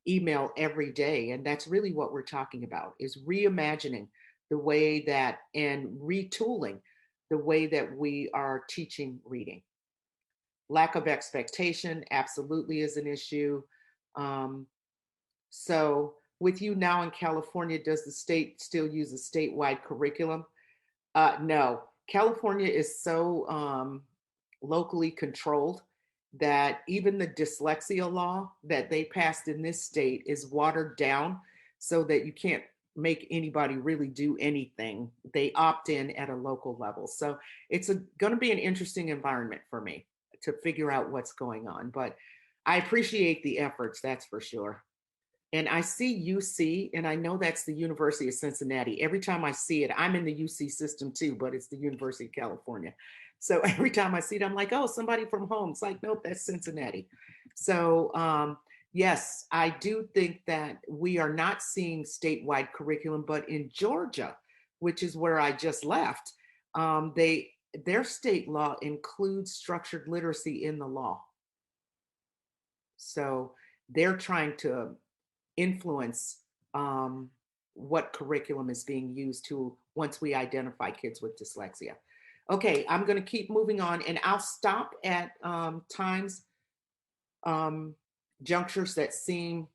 email every day. And that's really what we're talking about, is reimagining the way that and retooling the way that we are teaching reading. Lack of expectation absolutely is an issue. Um, so with you now in California, does the state still use a statewide curriculum? No, California is so locally controlled that even the dyslexia law that they passed in this state is watered down so that you can't make anybody really do anything. They opt in at a local level. So it's going to be an interesting environment for me to figure out what's going on. But I appreciate the efforts, that's for sure. And I see UC, and I know that's the University of Cincinnati. Every time I see it, I'm in the UC system too, but it's the University of California. So every time I see it, I'm like, oh, somebody from home. It's like, nope, that's Cincinnati. So yes, I do think that we are not seeing statewide curriculum, but in Georgia, which is where I just left, their state law includes structured literacy in the law. So they're trying to influence what curriculum is being used to once we identify kids with dyslexia. Okay, I'm going to keep moving on, and I'll stop at times, junctures that seem,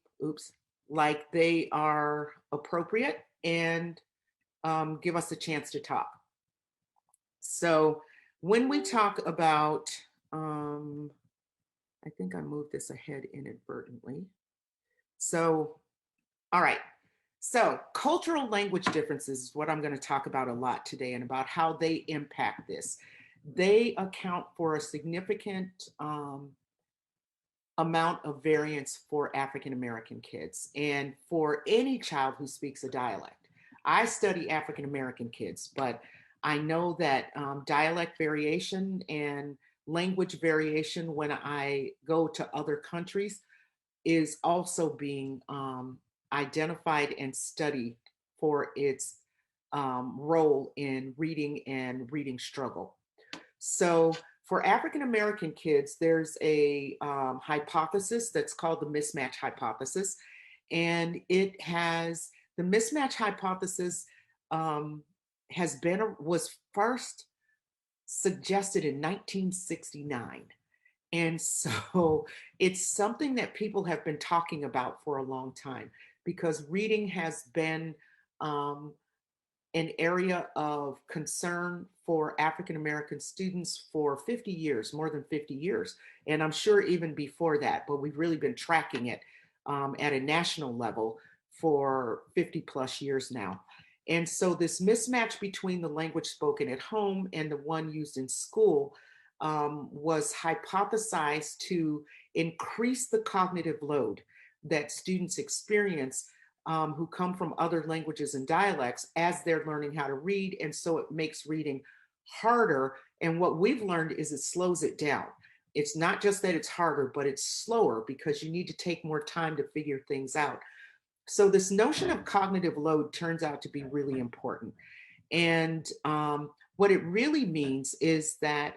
like they are appropriate, and give us a chance to talk. So when we talk about, I think I moved this ahead inadvertently. So, all right. So, cultural language differences is what I'm going to talk about a lot today, and about how they impact this. They account for a significant amount of variance for African American kids and for any child who speaks a dialect. I study African American kids, but I know that dialect variation and language variation when I go to other countries is also being identified and studied for its role in reading and reading struggle. So for African American kids, there's a hypothesis that's called the mismatch hypothesis. And it has, the mismatch hypothesis was first suggested in 1969. And so it's something that people have been talking about for a long time, because reading has been an area of concern for African American students for 50 years, more than 50 years. And I'm sure even before that, but we've really been tracking it at a national level for 50 plus years now. And so this mismatch between the language spoken at home and the one used in school was hypothesized to increase the cognitive load that students experience who come from other languages and dialects as they're learning how to read. And so it makes reading harder. And what we've learned is it slows it down. It's not just that it's harder, but it's slower because you need to take more time to figure things out. So this notion of cognitive load turns out to be really important. And what it really means is that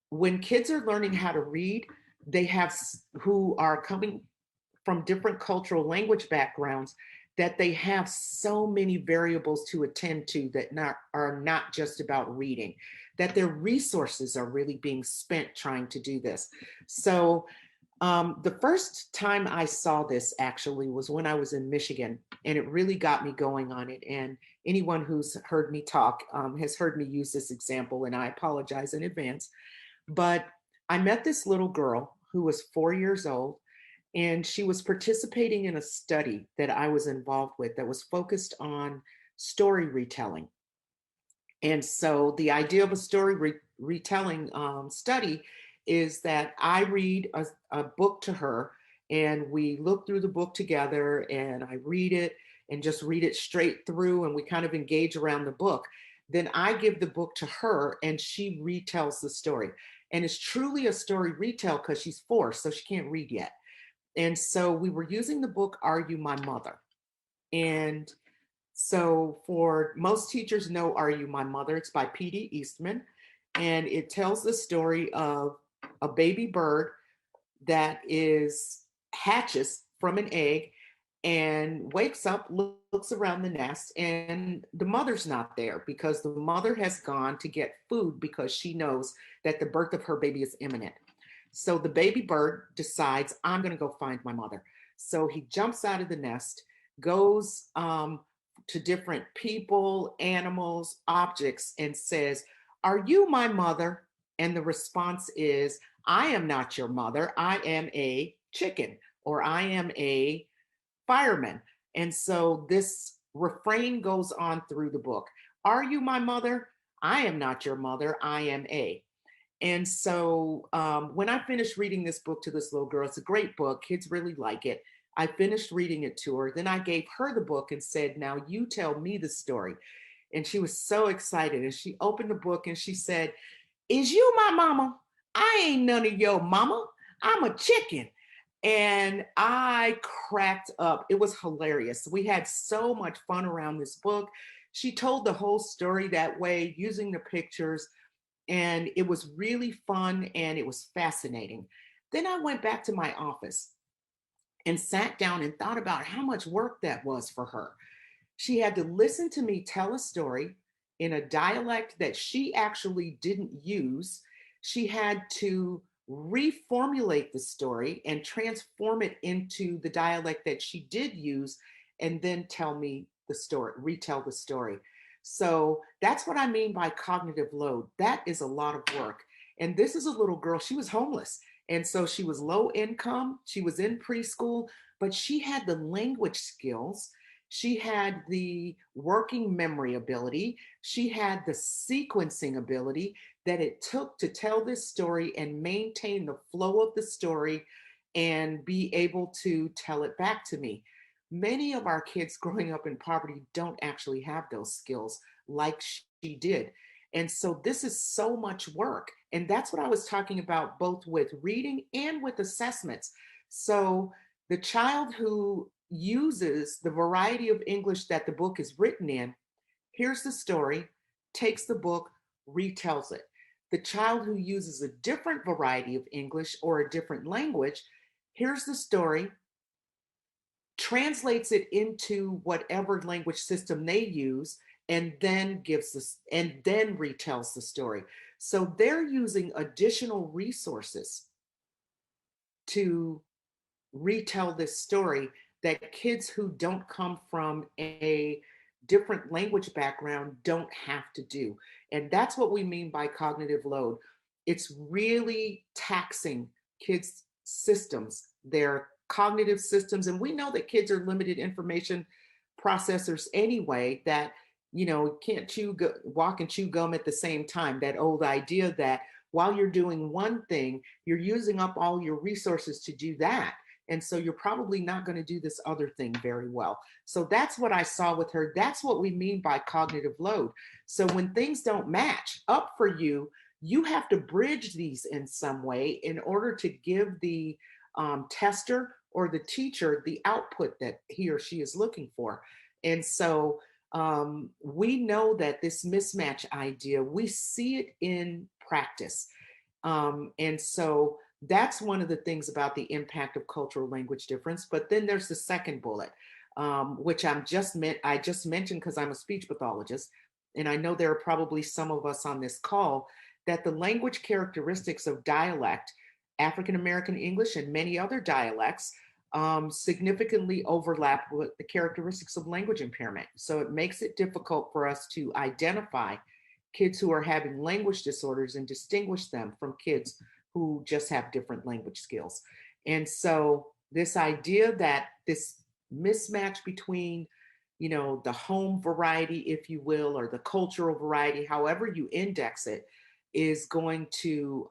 when kids are learning how to read, they have, who are coming from different cultural language backgrounds, that they have so many variables to attend to that are not just about reading, that their resources are really being spent trying to do this. So the first time I saw this actually was when I was in Michigan, and it really got me going on it. And anyone who's heard me talk has heard me use this example, and I apologize in advance. But I met this little girl who was 4 years old, and she was participating in a study that I was involved with that was focused on story retelling. And so the idea of a story retelling study is that I read a book to her, and we look through the book together, and I read it and just read it straight through, and we kind of engage around the book. Then I give the book to her, and she retells the story. And it's truly a story retell because she's 4, so she can't read yet. And so we were using the book, Are You My Mother? And so for most teachers know Are You My Mother? It's by P.D. Eastman. And it tells the story of a baby bird that hatches from an egg and wakes up, looks around the nest, and the mother's not there because the mother has gone to get food because she knows that the birth of her baby is imminent. So the baby bird decides, I'm going to go find my mother. So he jumps out of the nest, goes to different people, animals, objects, and says, "Are you my mother?" And the response is, "I am not your mother. I am a chicken, or I am a fireman." And so this refrain goes on through the book. "Are you my mother? I am not your mother. I am a." And so when I finished reading this book to this little girl, it's a great book. Kids really like it. I finished reading it to her. Then I gave her the book and said, "Now you tell me the story." And she was so excited. And she opened the book and she said, "Is you my mama? I ain't none of your mama. I'm a chicken." And I cracked up. It was hilarious. We had so much fun around this book. She told the whole story that way using the pictures, and it was really fun and it was fascinating. Then I went back to my office and sat down and thought about how much work that was for her. She had to listen to me tell a story in a dialect that she actually didn't use. She had to reformulate the story and transform it into the dialect that she did use, and then tell me the story, retell the story. So that's what I mean by cognitive load. That is a lot of work. And this is a little girl, she was homeless. And so she was low income, she was in preschool, but she had the language skills. She had the working memory ability. She had the sequencing ability that it took to tell this story and maintain the flow of the story and be able to tell it back to me. Many of our kids growing up in poverty don't actually have those skills like she did. And so this is so much work. And that's what I was talking about, both with reading and with assessments. So the child who uses the variety of English that the book is written in, hears the story, takes the book, retells it. The child who uses a different variety of English or a different language, hears the story, translates it into whatever language system they use, and then gives this and then retells the story. So they're using additional resources to retell this story that kids who don't come from a different language background don't have to do. And that's what we mean by cognitive load. It's really taxing kids' systems, their cognitive systems. And we know that kids are limited information processors anyway, that, can't walk and chew gum at the same time. That old idea that while you're doing one thing, you're using up all your resources to do that. And so you're probably not going to do this other thing very well. So that's what I saw with her. That's what we mean by cognitive load. So when things don't match up for you, you have to bridge these in some way in order to give the tester or the teacher the output that he or she is looking for. And so we know that this mismatch idea, we see it in practice. And so that's one of the things about the impact of cultural language difference. But then there's the second bullet, which I just mentioned because I'm a speech pathologist. And I know there are probably some of us on this call that the language characteristics of dialect, African American English, and many other dialects significantly overlap with the characteristics of language impairment. So it makes it difficult for us to identify kids who are having language disorders and distinguish them from kids who just have different language skills. And so this idea that this mismatch between, the home variety, if you will, or the cultural variety, however you index it, is going to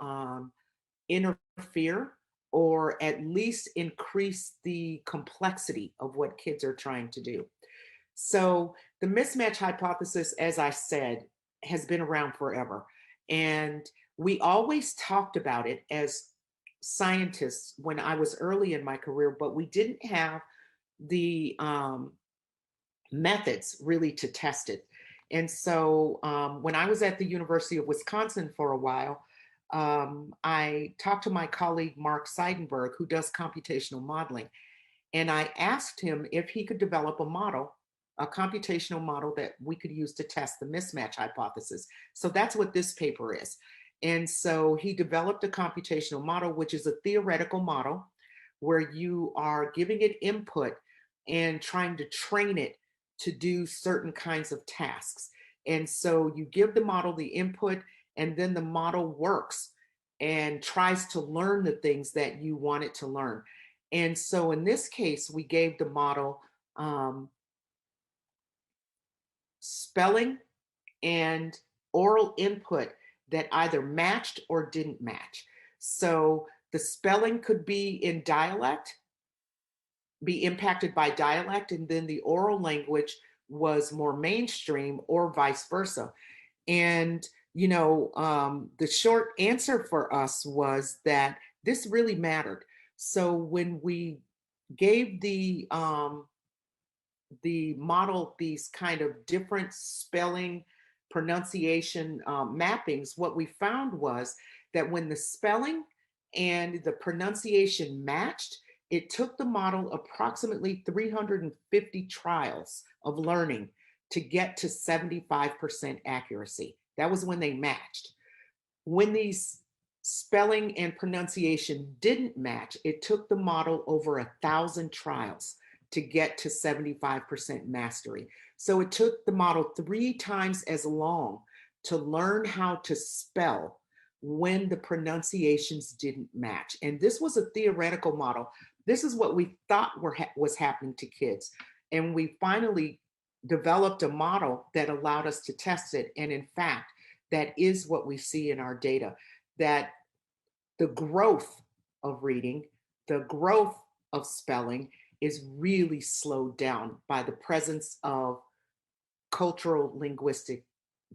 interfere or at least increase the complexity of what kids are trying to do. So the mismatch hypothesis, as I said, has been around forever. And we always talked about it as scientists when I was early in my career, but we didn't have the methods really to test it. And so when I was at the University of Wisconsin for a while, I talked to my colleague, Mark Seidenberg, who does computational modeling. And I asked him if he could develop a model, a computational model that we could use to test the mismatch hypothesis. So that's what this paper is. And so he developed a computational model, which is a theoretical model where you are giving it input and trying to train it to do certain kinds of tasks. And so you give the model the input, and then the model works and tries to learn the things that you want it to learn. And so in this case, we gave the model spelling and oral input that either matched or didn't match. So the spelling could be in dialect, be impacted by dialect, and then the oral language was more mainstream or vice versa. And, the short answer for us was that this really mattered. So when we gave the model these kind of different spelling pronunciation mappings, what we found was that when the spelling and the pronunciation matched, it took the model approximately 350 trials of learning to get to 75% accuracy. That was when they matched. When these spelling and pronunciation didn't match, it took the model over 1,000 trials to get to 75% mastery. So it took the model 3 times as long to learn how to spell when the pronunciations didn't match. And this was a theoretical model. This is what we thought was happening to kids. And we finally developed a model that allowed us to test it. And in fact, that is what we see in our data, that the growth of reading, the growth of spelling is really slowed down by the presence of cultural linguistic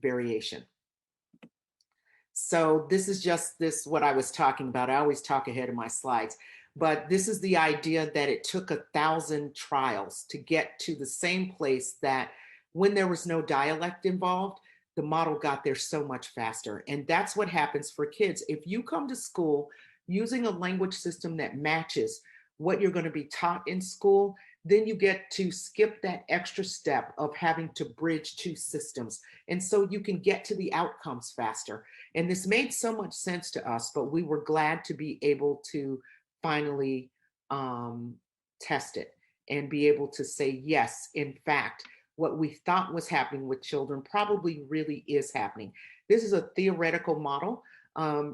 variation. So this is just what I was talking about. I always talk ahead of my slides, but this is the idea that it took 1,000 trials to get to the same place that when there was no dialect involved, the model got there so much faster. And that's what happens for kids. If you come to school using a language system that matches what you're going to be taught in school, then you get to skip that extra step of having to bridge 2 systems. And so you can get to the outcomes faster. And this made so much sense to us, but we were glad to be able to finally test it and be able to say, yes, in fact, what we thought was happening with children probably really is happening. This is a theoretical model.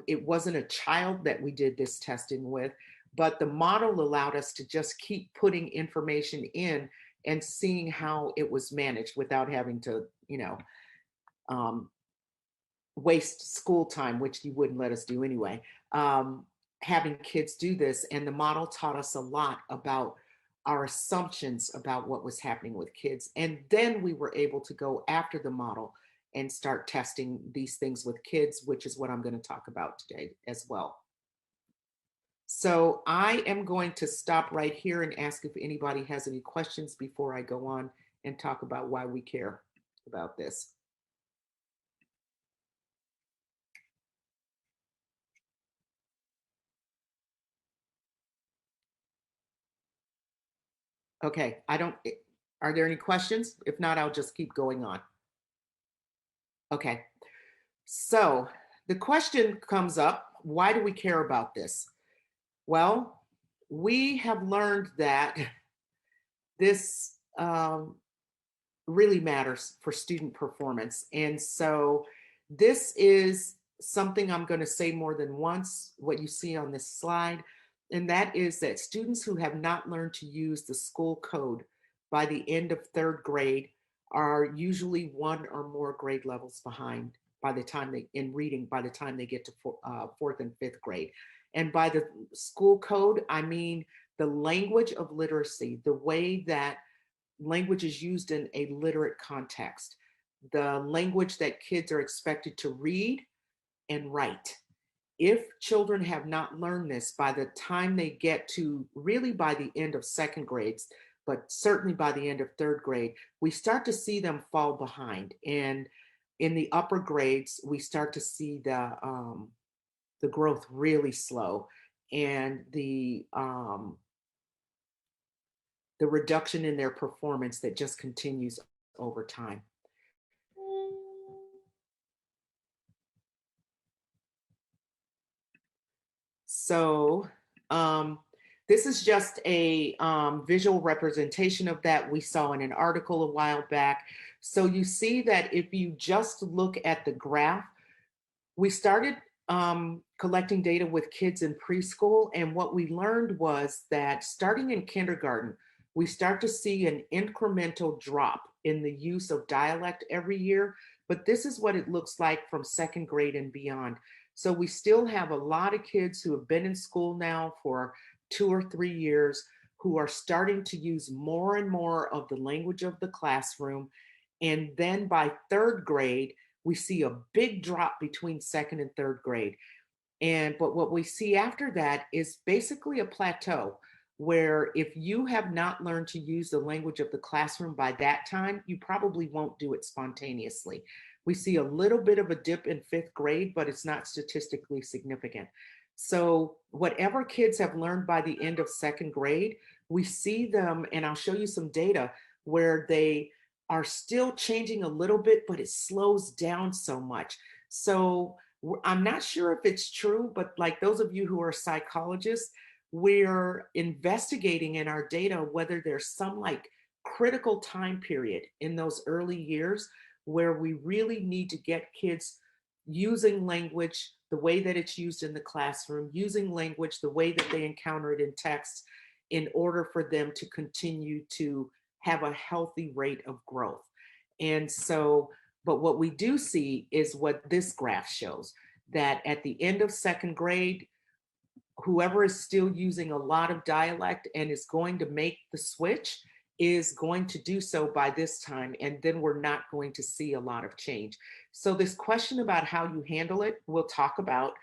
It wasn't a child that we did this testing with, but the model allowed us to just keep putting information in and seeing how it was managed without having to, waste school time, which you wouldn't let us do anyway. Having kids do this, and the model taught us a lot about our assumptions about what was happening with kids. And then we were able to go after the model and start testing these things with kids, which is what I'm going to talk about today as well. So I am going to stop right here and ask if anybody has any questions before I go on and talk about why we care about this. Okay, are there any questions? If not, I'll just keep going on. Okay, so the question comes up, why do we care about this? Well, we have learned that this really matters for student performance. And so this is something I'm going to say more than once, what you see on this slide, and that is that students who have not learned to use the school code by the end of 3rd grade are usually 1 or more grade levels behind by the time by the time they get to 4th and 5th grade. And by the school code, I mean the language of literacy, the way that language is used in a literate context, the language that kids are expected to read and write. If children have not learned this by the time they get to really by the end of 2nd grades, but certainly by the end of 3rd grade, we start to see them fall behind. And in the upper grades, we start to see the growth really slow, and the the reduction in their performance that just continues over time. So this is just a visual representation of that we saw in an article a while back. So you see that if you just look at the graph, we started collecting data with kids in preschool. And what we learned was that starting in kindergarten, we start to see an incremental drop in the use of dialect every year. But this is what it looks like from second grade and beyond. So we still have a lot of kids who have been in school now for 2 or 3 years who are starting to use more and more of the language of the classroom. And then by third grade, we see a big drop between second and third grade. But what we see after that is basically a plateau where if you have not learned to use the language of the classroom by that time, you probably won't do it spontaneously. We see a little bit of a dip in fifth grade, but it's not statistically significant. So whatever kids have learned by the end of second grade, we see them, and I'll show you some data where they are still changing a little bit, but it slows down so much. So I'm not sure if it's true, but like those of you who are psychologists, we're investigating in our data whether there's some like critical time period in those early years where we really need to get kids using language the way that it's used in the classroom, using language the way that they encounter it in text in order for them to continue to have a healthy rate of growth. And so, but what we do see is what this graph shows, that at the end of second grade, whoever is still using a lot of dialect and is going to make the switch is going to do so by this time, and then we're not going to see a lot of change. So this question about how you handle it, we'll talk about,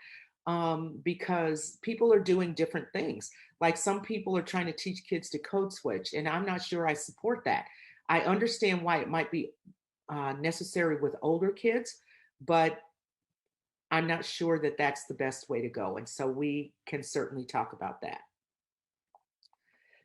because people are doing different things. Like some people are trying to teach kids to code switch, and I'm not sure I support that. I understand why it might be necessary with older kids, but I'm not sure that that's the best way to go. And so we can certainly talk about that.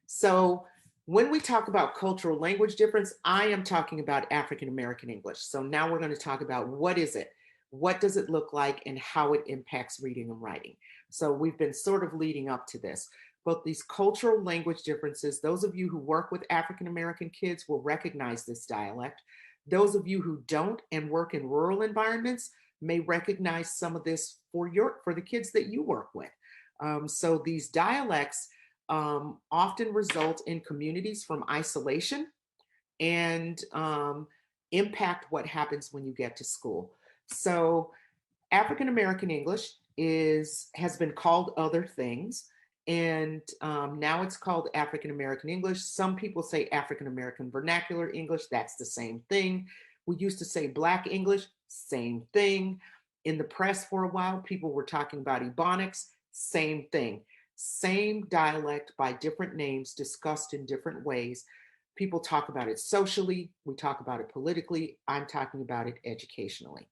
So when we talk about cultural language difference, I am talking about African American English. So now we're going to talk about what is it? What does it look like and how it impacts reading and writing? So we've been sort of leading up to this. But these cultural language differences, those of you who work with African American kids will recognize this dialect. Those of you who don't and work in rural environments may recognize some of this for the kids that you work with. So these dialects often result in communities from isolation and impact what happens when you get to school. So African American English has been called other things, and now it's called African American English. Some people say African American Vernacular English. That's the same thing. We used to say Black English, same thing. In the press for a while, people were talking about Ebonics, same thing. Same dialect by different names discussed in different ways. People talk about it socially, we talk about it politically, I'm talking about it educationally.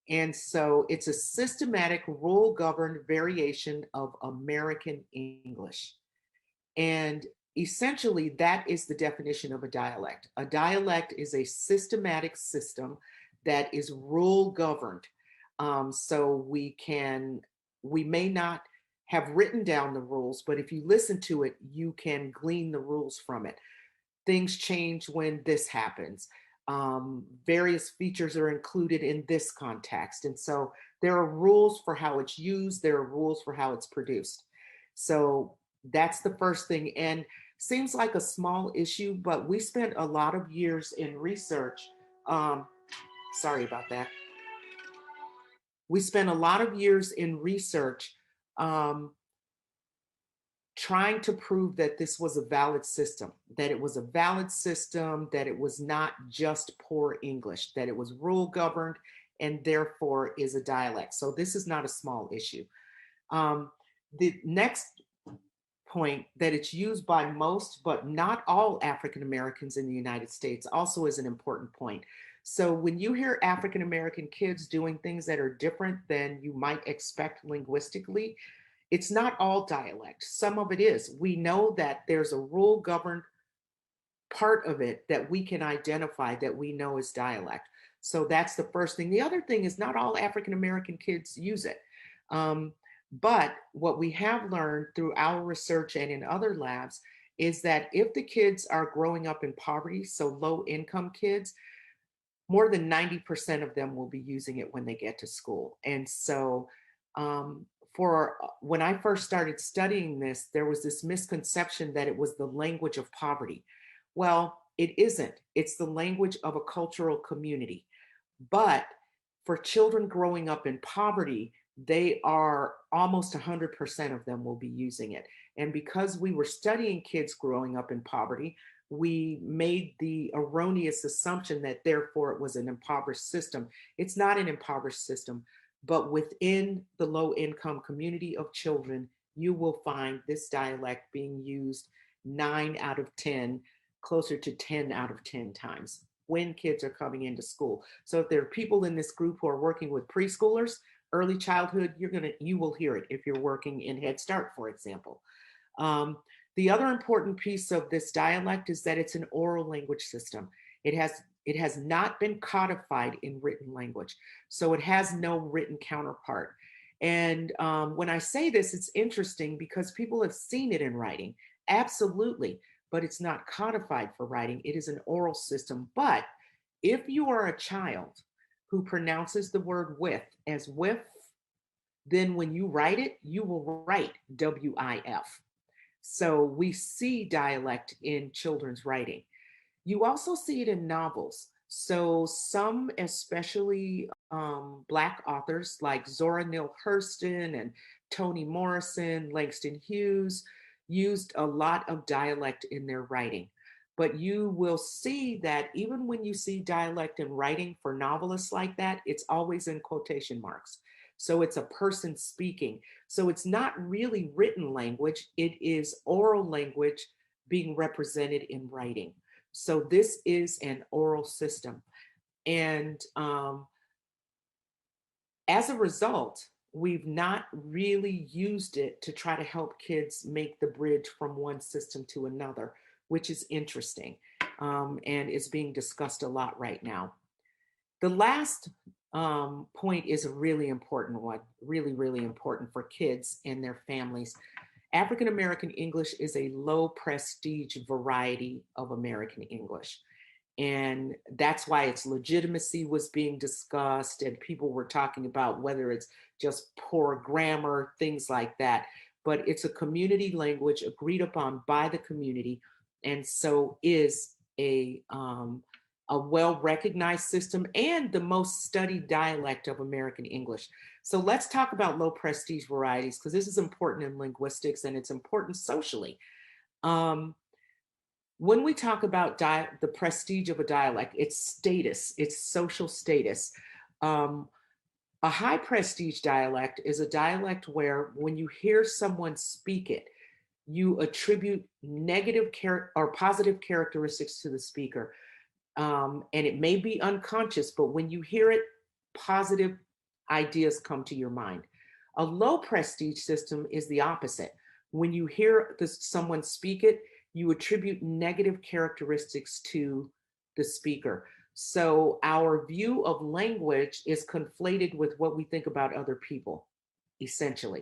And so it's a systematic, rule-governed variation of American English. And essentially, that is the definition of a dialect. A dialect is a systematic system that is rule-governed. So we may not have written down the rules, but if you listen to it, you can glean the rules from it. Things change when this happens. Various features are included in this context. And so there are rules for how it's used. There are rules for how it's produced. So that's the first thing. And seems like a small issue, but we spent a lot of years in research. Sorry about that. We spent a lot of years in research trying to prove that this was a valid system, that it was a valid system, that it was not just poor English, that it was rule governed and therefore is a dialect. So this is not a small issue. The next point, that it's used by most, but not all African Americans in the United States, also is an important point. So when you hear African American kids doing things that are different than you might expect linguistically, it's not all dialect. Some of it is. We know that there's a rule governed part of it that we can identify that we know is dialect. So that's the first thing. The other thing is not all African American kids use it. But what we have learned through our research and in other labs is that if the kids are growing up in poverty, so low income kids, more than 90% of them will be using it when they get to school. And so for when I first started studying this, there was this misconception that it was the language of poverty. Well, it isn't. It's the language of a cultural community. But for children growing up in poverty, they are almost 100% of them will be using it. And because we were studying kids growing up in poverty, we made the erroneous assumption that therefore it was an impoverished system. It's not an impoverished system, but within the low income community of children, you will find this dialect being used 9 out of 10, closer to 10 out of 10 times when kids are coming into school. So if there are people in this group who are working with preschoolers, early childhood, you will hear it if you're working in Head Start, for example. The other important piece of this dialect is that it's an oral language system. It has not been codified in written language, so it has no written counterpart. And when I say this, it's interesting because people have seen it in writing, absolutely, but it's not codified for writing. It is an oral system. But if you are a child who pronounces the word with as whiff, then when you write it, you will write W-I-F. So we see dialect in children's writing. You also see it in novels. So some, especially Black authors like Zora Neale Hurston and Toni Morrison, Langston Hughes, used a lot of dialect in their writing. But you will see that even when you see dialect in writing for novelists like that, it's always in quotation marks. So it's a person speaking. So it's not really written language, it is oral language being represented in writing. So this is an oral system. And as a result, we've not really used it to try to help kids make the bridge from one system to another, which is interesting and is being discussed a lot right now. The last point is a really important one, really, really important for kids and their families. African American English is a low prestige variety of American English. And that's why its legitimacy was being discussed, and people were talking about whether it's just poor grammar, things like that. But it's a community language agreed upon by the community, and so is a well-recognized system and the most studied dialect of American English. So let's talk about low prestige varieties, because this is important in linguistics and it's important socially. When we talk about the prestige of a dialect, its status, its social status, a high prestige dialect is a dialect where when you hear someone speak it, you attribute negative or positive characteristics to the speaker. And it may be unconscious, but when you hear it, positive ideas come to your mind. A low prestige system is the opposite. When you hear someone speak it, you attribute negative characteristics to the speaker. So our view of language is conflated with what we think about other people, essentially.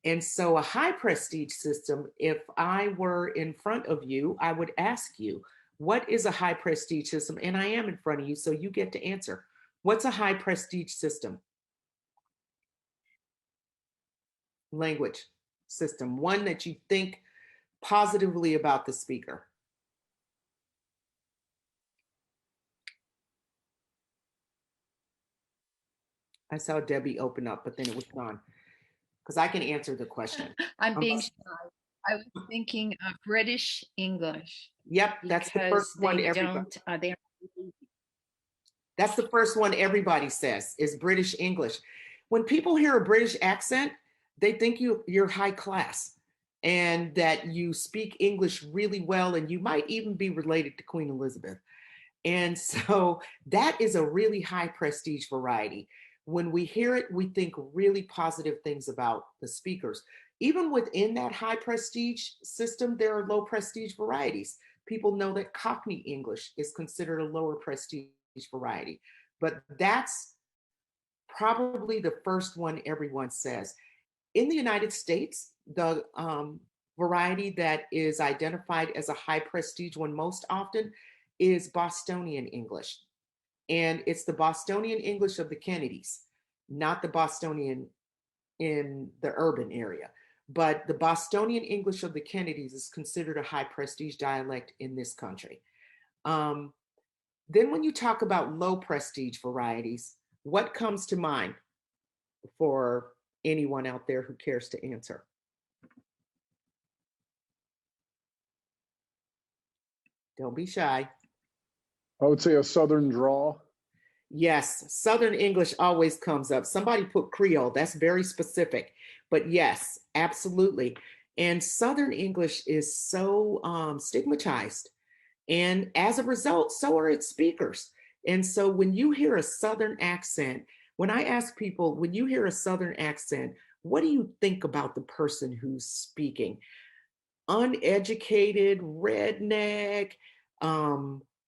And so a high prestige system, if I were in front of you, I would ask you, what is a high prestige system? And I am in front of you, so you get to answer. What's a high prestige system? Language system, one that you think positively about the speaker. I saw Debbie open up, but then it was gone because I can answer the question. I'm being shy. I was thinking of British English. Yep, that's the first one everybody. That's the first one everybody says is British English. When people hear a British accent, they think you're high class and that you speak English really well, and you might even be related to Queen Elizabeth. And so that is a really high prestige variety. When we hear it, we think really positive things about the speakers. Even within that high prestige system, there are low prestige varieties. People know that Cockney English is considered a lower prestige variety, but that's probably the first one everyone says. In the United States, the variety that is identified as a high prestige one most often is Bostonian English. And it's the Bostonian English of the Kennedys, not the Bostonian in the urban area. But the Bostonian English of the Kennedys is considered a high prestige dialect in this country. Um, then, when you talk about low prestige varieties, what comes to mind for anyone out there who cares to answer? Don't be shy. I would say a Southern draw. Yes, Southern English always comes up. Somebody put Creole, that's very specific. But yes, absolutely. And Southern English is so stigmatized. And as a result, so are its speakers. And so when you hear a Southern accent, when I ask people, when you hear a Southern accent, what do you think about the person who's speaking? Uneducated, redneck,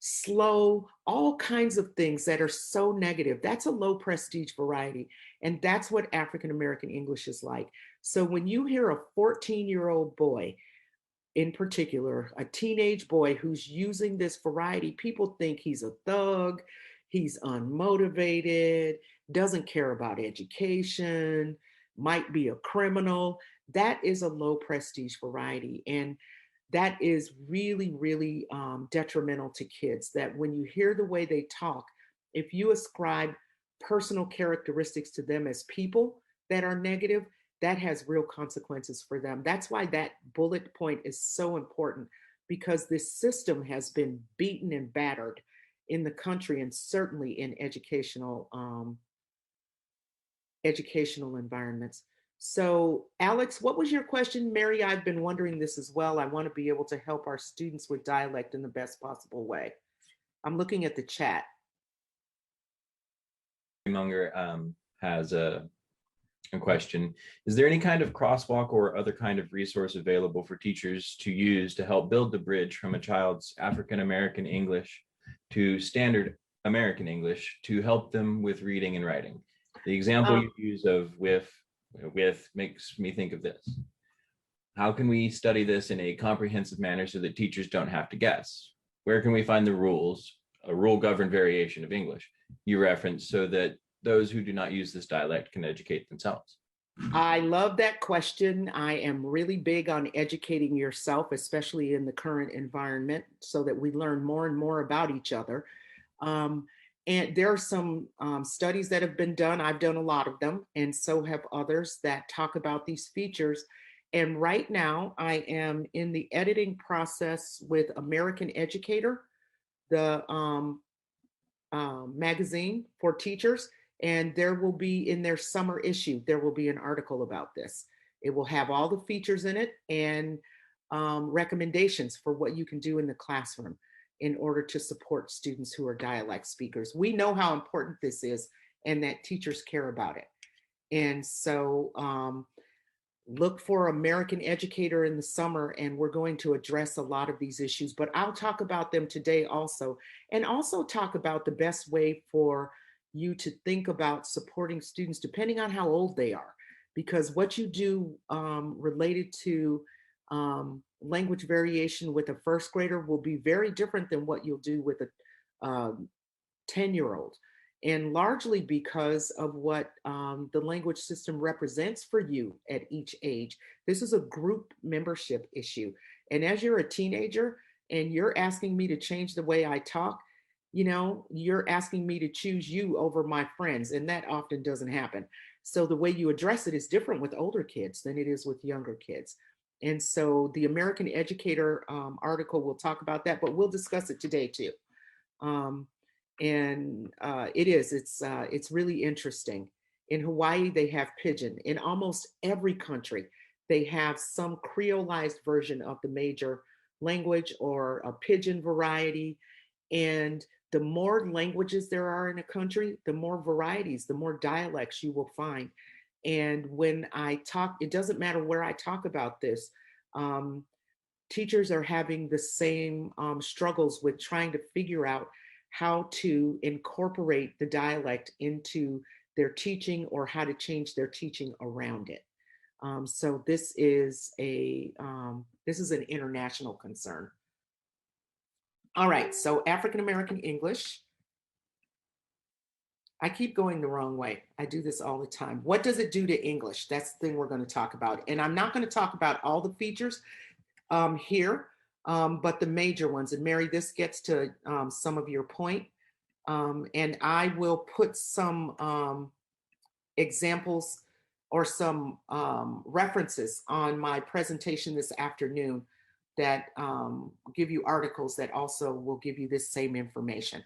slow, all kinds of things that are so negative. That's a low prestige variety. And that's what African American English is like. So when you hear a 14-year-old boy, in particular, a teenage boy who's using this variety, people think he's a thug, he's unmotivated, doesn't care about education, might be a criminal. That is a low prestige variety. And that is really, really detrimental to kids. That when you hear the way they talk, if you ascribe personal characteristics to them as people that are negative, that has real consequences for them. That's why that bullet point is so important, because this system has been beaten and battered in the country, and certainly in educational environments. So, Alex, what was your question? Mary, I've been wondering this as well. I want to be able to help our students with dialect in the best possible way. I'm looking at the chat. Munger has a question. Is there any kind of crosswalk or other kind of resource available for teachers to use to help build the bridge from a child's African American English to standard American English to help them with reading and writing? The example you use of with makes me think of this. How can we study this in a comprehensive manner so that teachers don't have to guess? Where can we find the rules, a rule governed variation of English you referenced, so that those who do not use this dialect can educate themselves? I love that question. I am really big on educating yourself, especially in the current environment, so that we learn more and more about each other. And there are some studies that have been done. I've done a lot of them, and so have others, that talk about these features. And right now, I am in the editing process with American Educator, the magazine for teachers. And there will be, in their summer issue, there will be an article about this. It will have all the features in it and recommendations for what you can do in the classroom in order to support students who are dialect speakers. We know how important this is and that teachers care about it. And so look for American Educator in the summer, and we're going to address a lot of these issues, but I'll talk about them today also, and also talk about the best way for you to think about supporting students depending on how old they are, because what you do related to language variation with a first grader will be very different than what you'll do with a 10-year-old. And largely because of what the language system represents for you at each age. This is a group membership issue. And as you're a teenager and you're asking me to change the way I talk, you know, you're asking me to choose you over my friends, and that often doesn't happen. So the way you address it is different with older kids than it is with younger kids. And so the American Educator article will talk about that, but we'll discuss it today too. It's really interesting. In Hawaii, they have pidgin. In almost every country, they have some creolized version of the major language or a pidgin variety. And the more languages there are in a country, the more varieties, the more dialects you will find. And when I talk, it doesn't matter where I talk about this. teachers are having the same struggles with trying to figure out how to incorporate the dialect into their teaching or how to change their teaching around it. So this is an international concern. All right, so African American English. I keep going the wrong way. I do this all the time. What does it do to English? That's the thing we're going to talk about. And I'm not going to talk about all the features here, but the major ones. And Mary, this gets to some of your point. And I will put some examples or some references on my presentation this afternoon that give you articles that also will give you this same information.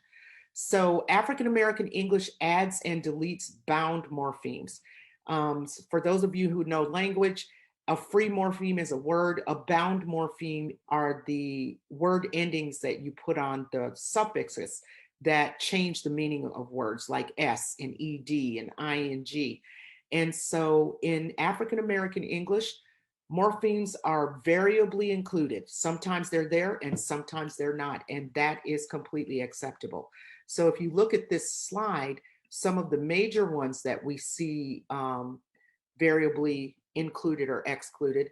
So African American English adds and deletes bound morphemes. For those of you who know language, a free morpheme is a word. A bound morpheme are the word endings that you put on the suffixes that change the meaning of words, like S and ED and ING. And so in African American English, morphemes are variably included. Sometimes they're there and sometimes they're not, and that is completely acceptable. So if you look at this slide, some of the major ones that we see variably included or excluded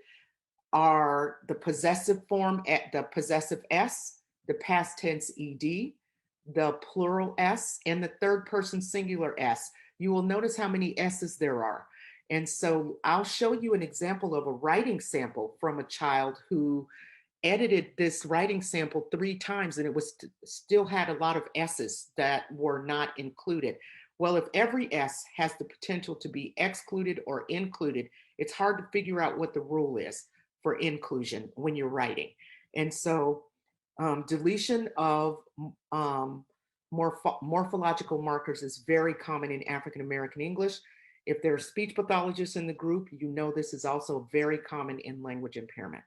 are the possessive form, the possessive S, the past tense ED, the plural S, and the third person singular S. You will notice how many S's there are. And so I'll show you an example of a writing sample from a child who edited this writing sample 3 times, and it was still had a lot of S's that were not included. Well, if every S has the potential to be excluded or included, it's hard to figure out what the rule is for inclusion when you're writing. And so deletion of morphological markers is very common in African American English. If there are speech pathologists in the group, you know this is also very common in language impairment.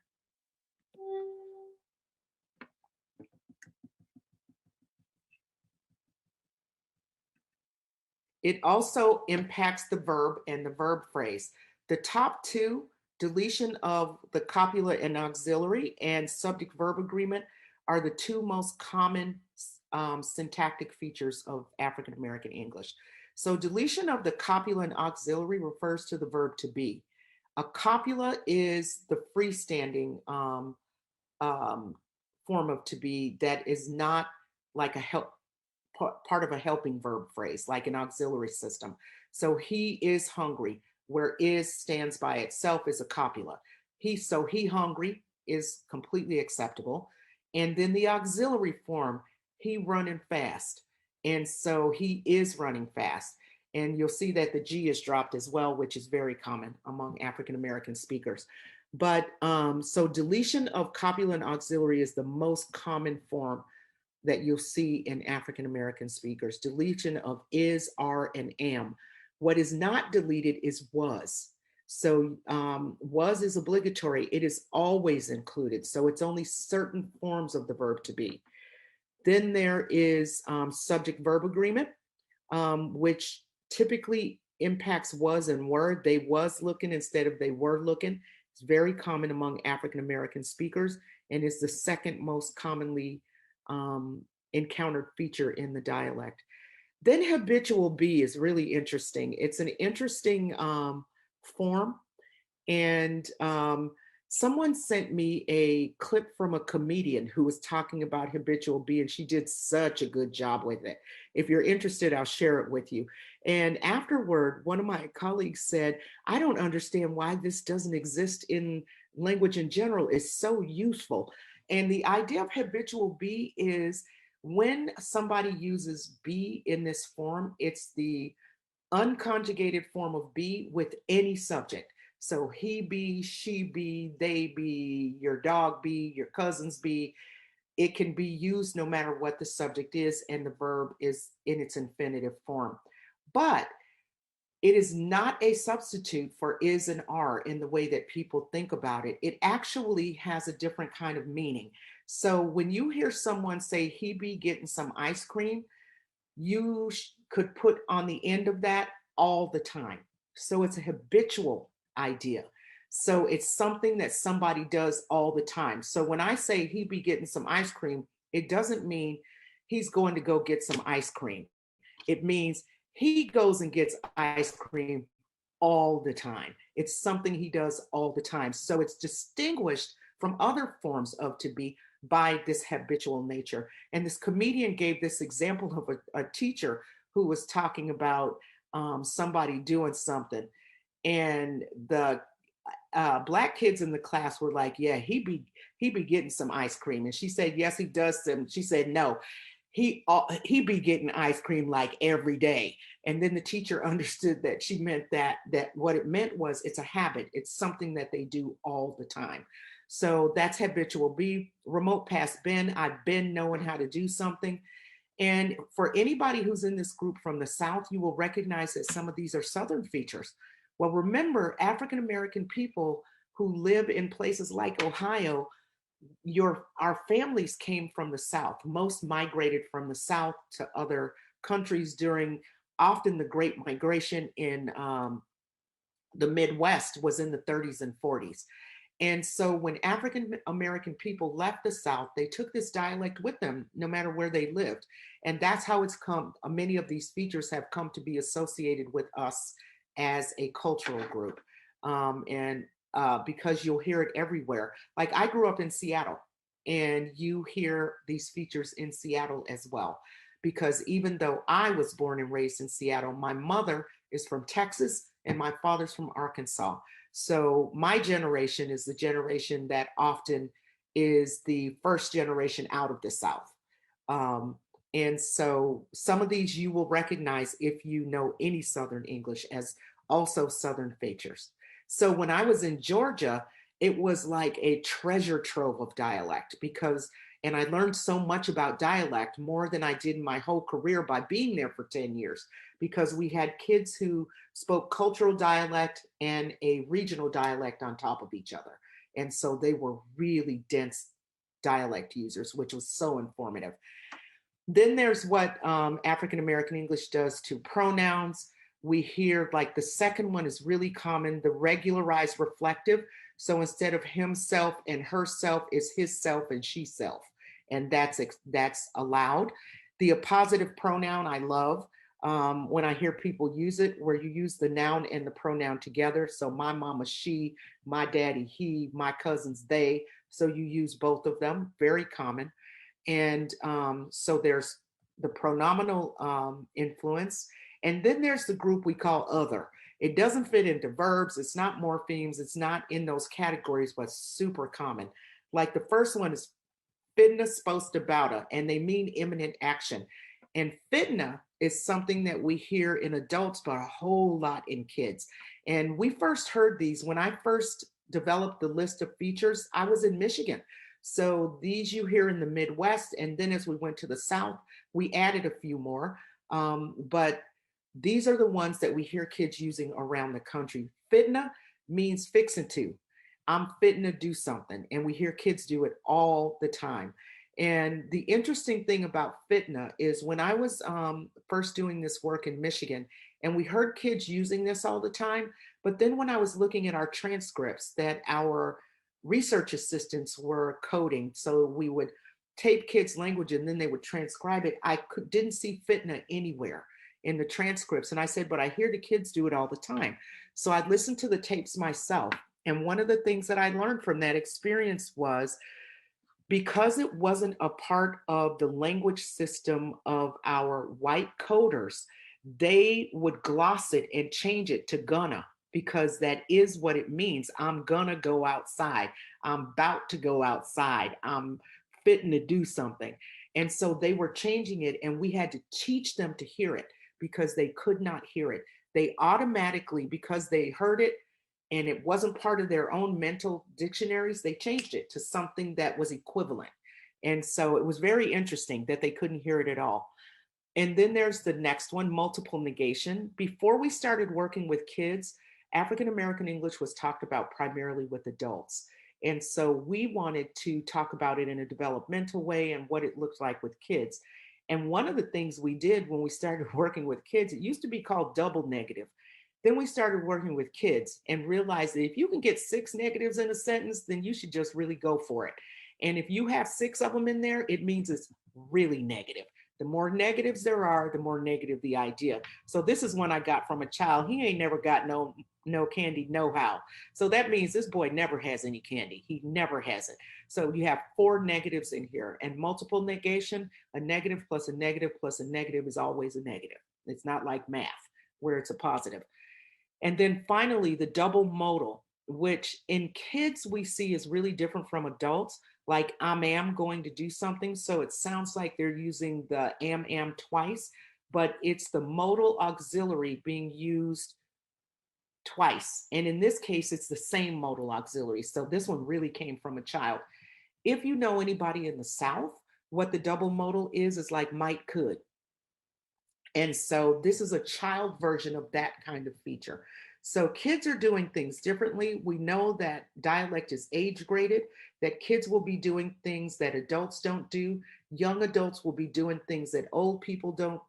It also impacts the verb and the verb phrase. The top 2, deletion of the copula and auxiliary and subject verb agreement, are the 2 most common syntactic features of African American English. So deletion of the copula and auxiliary refers to the verb to be. A copula is the freestanding form of to be that is not like a part of a helping verb phrase, like an auxiliary system. So he is hungry, where is stands by itself as a copula. He hungry is completely acceptable. And then the auxiliary form, he running fast. And so he is running fast. And you'll see that the G is dropped as well, which is very common among African American speakers. But so deletion of copula and auxiliary is the most common form that you'll see in African American speakers. Deletion of is, are, and am. What is not deleted is was. So was is obligatory. It is always included. So it's only certain forms of the verb to be. Then there is subject verb agreement, which typically impacts was and were. They was looking instead of they were looking. It's very common among African American speakers and is the second most commonly encountered feature in the dialect. Then habitual be is really interesting. It's an interesting form. And someone sent me a clip from a comedian who was talking about habitual be, and she did such a good job with it. If you're interested, I'll share it with you. And afterward, one of my colleagues said, I don't understand why this doesn't exist in language in general. It's so useful. And the idea of habitual be is when somebody uses be in this form, it's the unconjugated form of be with any subject. So he be, she be, they be, your dog be, your cousins be. It can be used no matter what the subject is, and the verb is in its infinitive form. But it is not a substitute for is and are in the way that people think about it. It actually has a different kind of meaning. So when you hear someone say he be getting some ice cream, you could put on the end of that all the time. So it's a habitual idea. So it's something that somebody does all the time. So when I say he be getting some ice cream, it doesn't mean he's going to go get some ice cream. It means he goes and gets ice cream all the time. It's something he does all the time. So it's distinguished from other forms of to be by this habitual nature. And this comedian gave this example of a teacher who was talking about somebody doing something. And the Black kids in the class were like, "Yeah, he be getting some ice cream." And she said, "Yes, he does." And she said, "No, he be getting ice cream like every day." And then the teacher understood that she meant that what it meant was it's a habit. It's something that they do all the time. So that's habitual. Be remote past been. I've been knowing how to do something. And for anybody who's in this group from the South, you will recognize that some of these are Southern features. Well, remember, African American people who live in places like Ohio, our families came from the South. Most migrated from the South to other countries during often the Great Migration in the Midwest was in the 30s and 40s. And so when African American people left the South, they took this dialect with them no matter where they lived. And that's how it's come. Many of these features have come to be associated with us as a cultural group. And because you'll hear it everywhere. Like I grew up in Seattle, and you hear these features in Seattle as well. Because even though I was born and raised in Seattle, my mother is from Texas and my father's from Arkansas. So my generation is the generation that often is the first generation out of the South. Um, and so some of these you will recognize if you know any Southern English as also Southern features. So when I was in Georgia, it was like a treasure trove of dialect because, and I learned so much about dialect more than I did in my whole career by being there for 10 years, because we had kids who spoke cultural dialect and a regional dialect on top of each other. And so they were really dense dialect users, which was so informative. Then there's what African American English does to pronouns. We hear like the second one is really common, the regularized reflective. So instead of himself and herself, is his self and she self. And that's allowed. The appositive pronoun I love when I hear people use it, where you use the noun and the pronoun together. So my mama, she, my daddy, he, my cousins, they. So you use both of them, very common. And so there's the pronominal influence. And then there's the group we call other. It doesn't fit into verbs. It's not morphemes. It's not in those categories, but super common. Like the first one is fitna supposed about, and they mean imminent action. And fitna is something that we hear in adults, but a whole lot in kids. And we first heard these when I first developed the list of features. I was in Michigan. So these you hear in the Midwest. And then as we went to the South, we added a few more. But these are the ones that we hear kids using around the country. Fitna means fixing to. I'm fitting to do something. And we hear kids do it all the time. And the interesting thing about fitna is when I was first doing this work in Michigan, and we heard kids using this all the time, but then when I was looking at our transcripts that our research assistants were coding, so we would tape kids' language and then they would transcribe it, didn't see fitna anywhere in the transcripts. And I said, but I hear the kids do it all the time. So I listened to the tapes myself. And one of the things that I learned from that experience was because it wasn't a part of the language system of our white coders, they would gloss it and change it to gonna, because that is what it means. I'm gonna go outside. I'm about to go outside. I'm fitting to do something. And so they were changing it, and we had to teach them to hear it because they could not hear it. They automatically, because they heard it, and it wasn't part of their own mental dictionaries, they changed it to something that was equivalent. And so it was very interesting that they couldn't hear it at all. And then there's the next one, multiple negation. Before we started working with kids, African American English was talked about primarily with adults. And so we wanted to talk about it in a developmental way and what it looked like with kids. And one of the things we did when we started working with kids, it used to be called double negative. Then we started working with kids and realized that if you can get 6 negatives in a sentence, then you should just really go for it. And if you have 6 of them in there, it means it's really negative. The more negatives there are, the more negative the idea. So this is one I got from a child. He ain't never got no candy, no how. So that means this boy never has any candy. He never has it. So you have 4 negatives in here, and multiple negation, a negative plus a negative plus a negative is always a negative. It's not like math where it's a positive. And then finally, the double modal, which in kids we see is really different from adults. Like am going to do something. So it sounds like they're using the am twice, but it's the modal auxiliary being used twice. And in this case, it's the same modal auxiliary. So this one really came from a child. If you know anybody in the South, what the double modal is like might could. And so this is a child version of that kind of feature. So kids are doing things differently. We know that dialect is age graded, that kids will be doing things that adults don't do. Young adults will be doing things that old people don't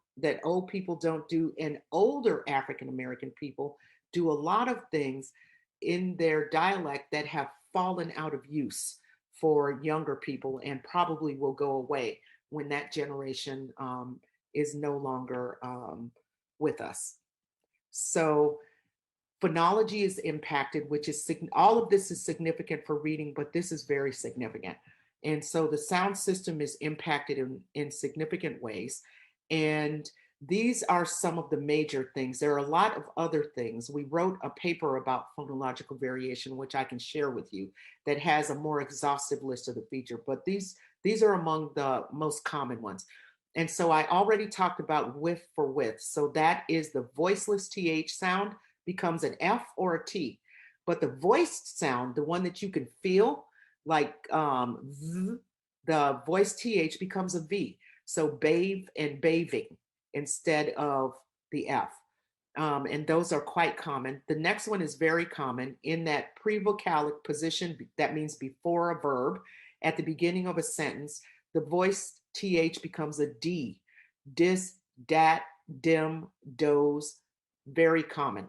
do. And older African American people do a lot of things in their dialect that have fallen out of use for younger people and probably will go away when that generation is no longer with us. So phonology is impacted, which is all of this is significant for reading, but this is very significant. And so the sound system is impacted in significant ways. And these are some of the major things. There are a lot of other things. We wrote a paper about phonological variation, which I can share with you, that has a more exhaustive list of the feature, but these are among the most common ones. And so I already talked about with for with. So that is the voiceless TH sound becomes an F or a T. But the voiced sound, the one that you can feel, like the voiced TH becomes a V. So bathe and bathing instead of the F. And those are quite common. The next one is very common in that prevocalic position. That means before a verb. At the beginning of a sentence, the voiced TH becomes a D. Dis, dat, dim, doze, very common.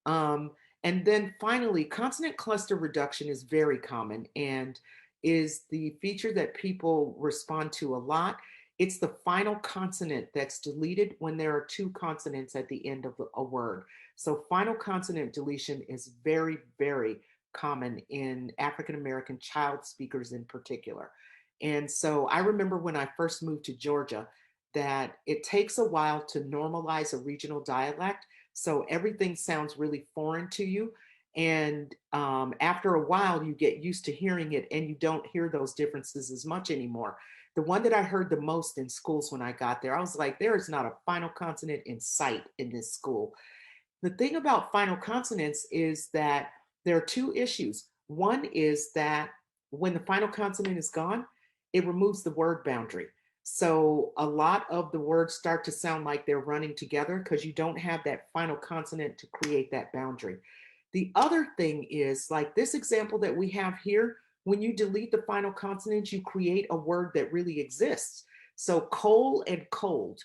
And then finally, consonant cluster reduction is very common and is the feature that people respond to a lot. It's the final consonant that's deleted when there are 2 consonants at the end of a word. So final consonant deletion is very, very common in African American child speakers in particular. And so I remember when I first moved to Georgia that it takes a while to normalize a regional dialect. So everything sounds really foreign to you. And after a while, you get used to hearing it and you don't hear those differences as much anymore. The one that I heard the most in schools when I got there, I was like, there is not a final consonant in sight in this school. The thing about final consonants is that there are 2 issues. One is that when the final consonant is gone, it removes the word boundary. So a lot of the words start to sound like they're running together because you don't have that final consonant to create that boundary. The other thing is, like this example that we have here, when you delete the final consonant, you create a word that really exists. So coal and cold.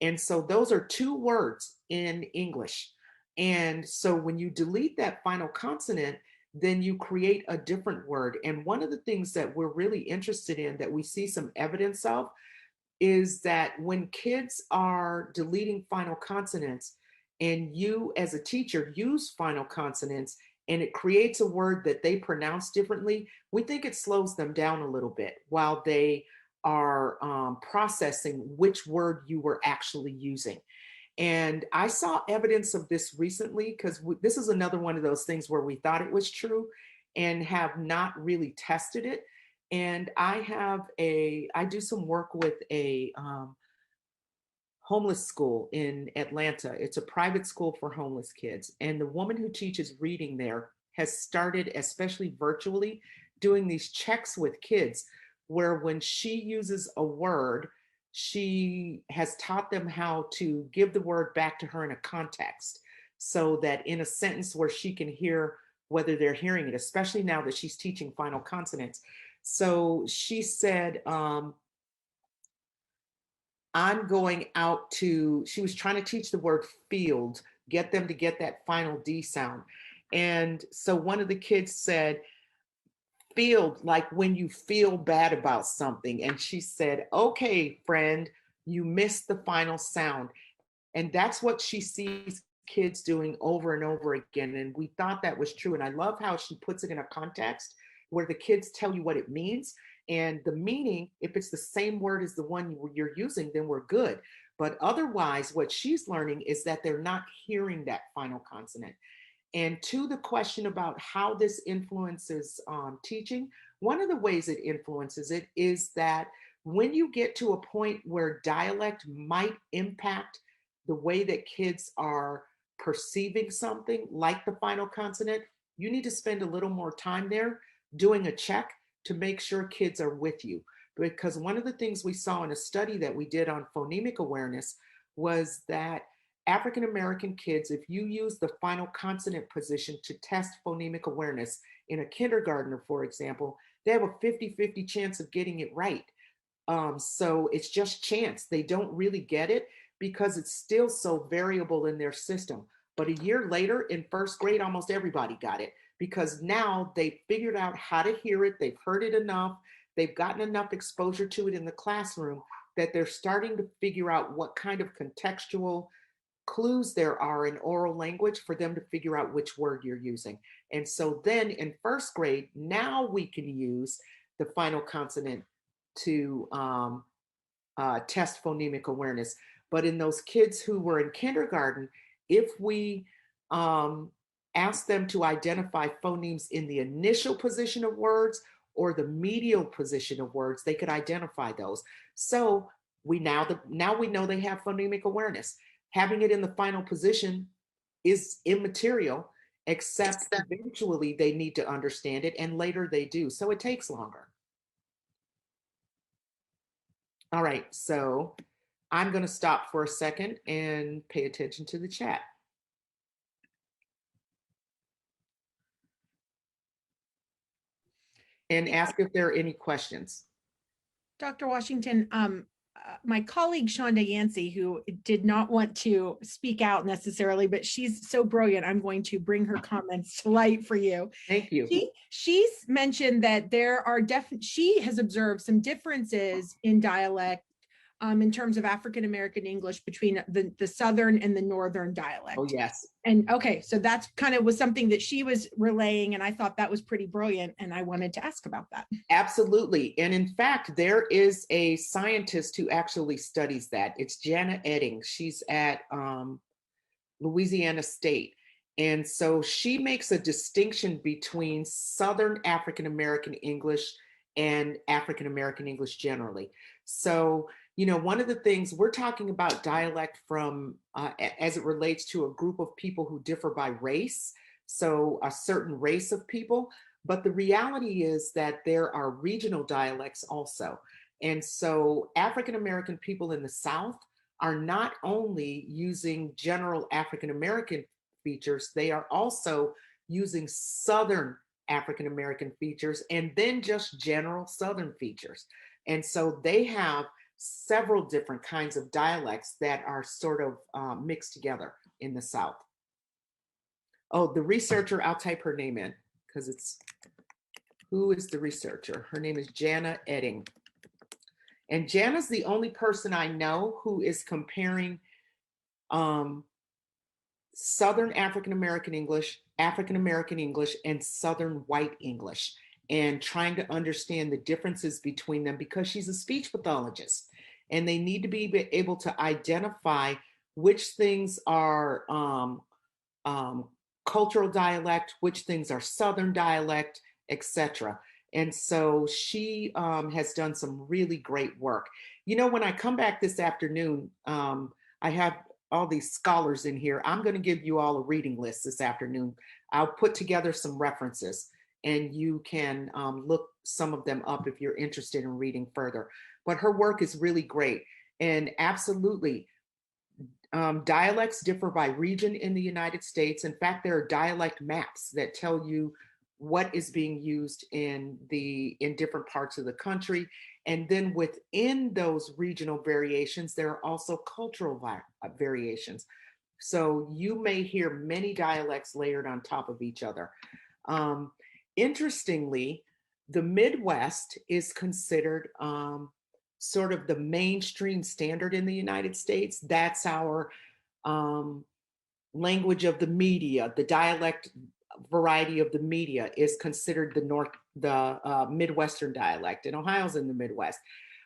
And so those are 2 words in English. And so when you delete that final consonant, then you create a different word. And one of the things that we're really interested in that we see some evidence of is that when kids are deleting final consonants and you as a teacher use final consonants and it creates a word that they pronounce differently, we think it slows them down a little bit while they are processing which word you were actually using. And I saw evidence of this recently because this is another one of those things where we thought it was true and have not really tested it. And I do some work with a homeless school in Atlanta. It's a private school for homeless kids. And the woman who teaches reading there has started, especially virtually, doing these checks with kids where when she uses a word, she has taught them how to give the word back to her in a context so that in a sentence where she can hear whether they're hearing it, especially now that she's teaching final consonants. So she said, she was trying to teach the word field get them to get that final D sound. And so one of the kids said, feel like when you feel bad about something. And she said, okay, friend, you missed the final sound. And that's what she sees kids doing over and over again. And we thought that was true. And I love how she puts it in a context where the kids tell you what it means. And the meaning, if it's the same word as the one you're using, then we're good. But otherwise, what she's learning is that they're not hearing that final consonant. And to the question about how this influences teaching, one of the ways it influences it is that when you get to a point where dialect might impact the way that kids are perceiving something like the final consonant, you need to spend a little more time there doing a check to make sure kids are with you. Because one of the things we saw in a study that we did on phonemic awareness was that African American kids, if you use the final consonant position to test phonemic awareness in a kindergartner, for example, they have a 50-50 chance of getting it right. So it's just chance. They don't really get it because it's still so variable in their system. But a year later in first grade, almost everybody got it because now they figured out how to hear it. They've heard it enough. They've gotten enough exposure to it in the classroom that they're starting to figure out what kind of contextual clues there are in oral language for them to figure out which word you're using. And so then in first grade, now we can use the final consonant to test phonemic awareness. But in those kids who were in kindergarten, if we ask them to identify phonemes in the initial position of words or the medial position of words, they could identify those. So now we know they have phonemic awareness. Having it in the final position is immaterial, except eventually they need to understand it, and later they do. So it takes longer. All right, so I'm going to stop for a second and pay attention to the chat. And ask if there are any questions. Dr. Washington, my colleague Shonda Yancey, who did not want to speak out necessarily, but she's so brilliant, I'm going to bring her comments to light for you. Thank you. She's mentioned that there are she has observed some differences in dialect in terms of African American English between the Southern and the Northern dialect. Oh, yes. And okay, so that's kind of was something that she was relaying, and I thought that was pretty brilliant, and I wanted to ask about that. Absolutely. And in fact, there is a scientist who actually studies that. It's Jana Edding. She's at Louisiana State. And so she makes a distinction between Southern African American English and African American English generally. So, you know, one of the things we're talking about dialect from as it relates to a group of people who differ by race, so a certain race of people, but the reality is that there are regional dialects also. And so African American people in the South are not only using general African American features, they are also using Southern African American features and then just general Southern features. And so they have several different kinds of dialects that are sort of mixed together in the South. Oh, the researcher, I'll type her name in because it's, who is the researcher? Her name is Jana Edding. And Jana's the only person I know who is comparing Southern African American English, and Southern White English, and trying to understand the differences between them because she's a speech pathologist. And they need to be able to identify which things are cultural dialect, which things are Southern dialect, etc. And so she has done some really great work. You know, when I come back this afternoon, I have all these scholars in here. I'm going to give you all a reading list this afternoon. I'll put together some references and you can look some of them up if you're interested in reading further. But her work is really great. And absolutely, dialects differ by region in the United States. In fact, there are dialect maps that tell you what is being used in different parts of the country. And then within those regional variations, there are also cultural variations. So you may hear many dialects layered on top of each other. Interestingly, the Midwest is considered sort of the mainstream standard in the United States. That's our language of the media. The dialect variety of the media is considered the Midwestern dialect, and Ohio's in the Midwest.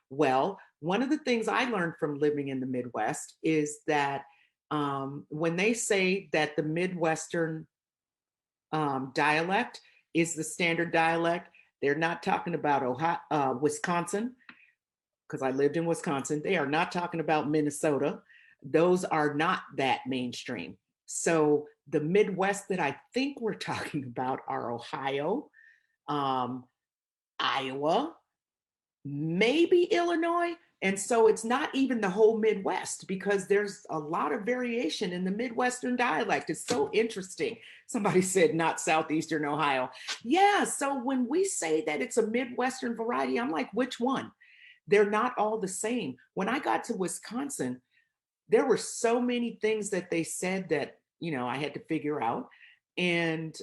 Well, one of the things I learned from living in the Midwest is that when they say that the Midwestern dialect is the standard dialect, they're not talking about Wisconsin, because I lived in Wisconsin. They are not talking about Minnesota. Those are not that mainstream. So the Midwest that I think we're talking about are Ohio, Iowa, maybe Illinois. And so it's not even the whole Midwest, because there's a lot of variation in the Midwestern dialect. It's so interesting. Somebody said not Southeastern Ohio. Yeah, so when we say that it's a Midwestern variety, I'm like, which one? They're not all the same. When I got to Wisconsin, there were so many things that they said that, I had to figure out. And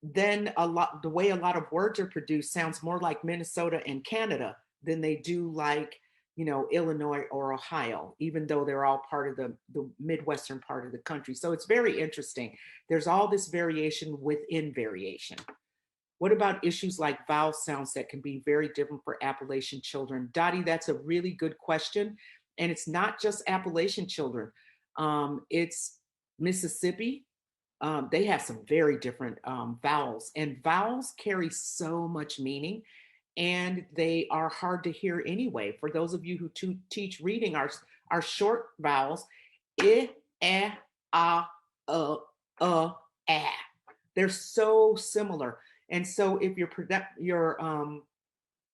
then the way a lot of words are produced sounds more like Minnesota and Canada than they do like, Illinois or Ohio, even though they're all part of the Midwestern part of the country. So it's very interesting. There's all this variation within variation. What about issues like vowel sounds that can be very different for Appalachian children? Dottie, that's a really good question. And it's not just Appalachian children. It's Mississippi. They have some very different vowels, and vowels carry so much meaning, and they are hard to hear anyway. For those of you who teach reading, our short vowels, I, a, they're so similar. And so if you're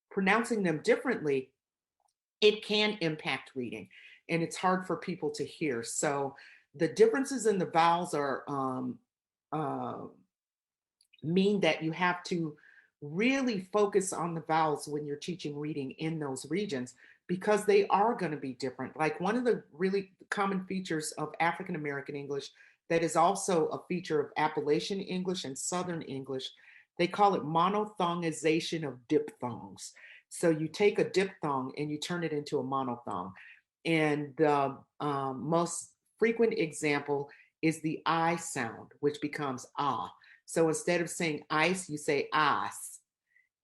pronouncing them differently, it can impact reading, and it's hard for people to hear. So the differences in the vowels are mean that you have to really focus on the vowels when you're teaching reading in those regions, because they are going to be different. Like, one of the really common features of African American English that is also a feature of Appalachian English and Southern English, they call it monophthongization of diphthongs. So you take a diphthong and you turn it into a monophthong. And the most frequent example is the I sound, which becomes ah. So instead of saying ice, you say as.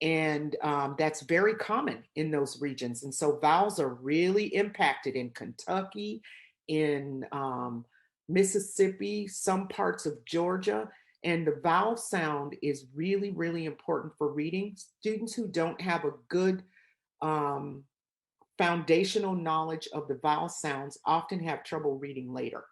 And that's very common in those regions. And so vowels are really impacted in Kentucky, in Mississippi, some parts of Georgia. And the vowel sound is really, really important for reading. Students who don't have a good foundational knowledge of the vowel sounds often have trouble reading later.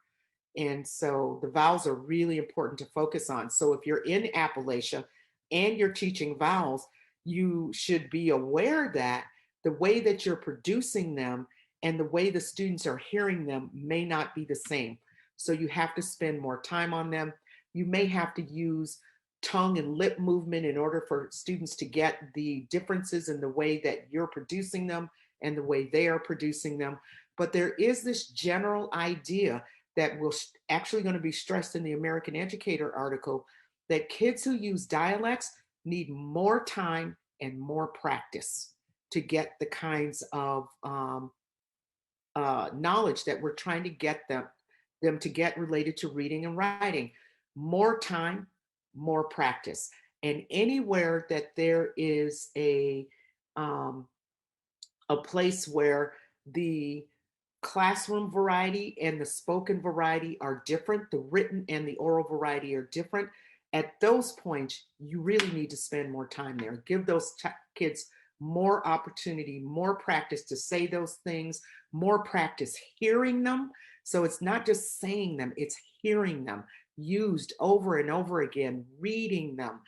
And so the vowels are really important to focus on. So if you're in Appalachia and you're teaching vowels, you should be aware that the way that you're producing them and the way the students are hearing them may not be the same. So you have to spend more time on them. You may have to use tongue and lip movement in order for students to get the differences in the way that you're producing them and the way they are producing them. But there is this general idea that will actually going to be stressed in the American Educator article, that kids who use dialects need more time and more practice to get the kinds of knowledge that we're trying to get them to get related to reading and writing. More time, more practice. And anywhere that there is a place where the classroom variety and the spoken variety are different, the written and the oral variety are different, at those points, you really need to spend more time there. Give those kids more opportunity, more practice to say those things, more practice hearing them. So it's not just saying them, it's hearing them used over and over again, reading them.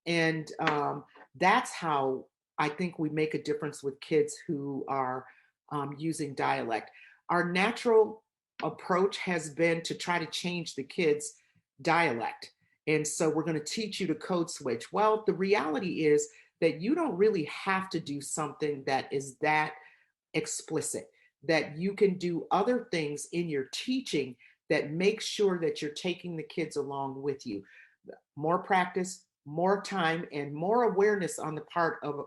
And that's how I think we make a difference with kids who are using dialect. Our natural approach has been to try to change the kids' dialect. And so we're going to teach you to code switch. Well, the reality is that you don't really have to do something that is that explicit. that you can do other things in your teaching that make sure that you're taking the kids along with you. More practice, more time, and more awareness on the part of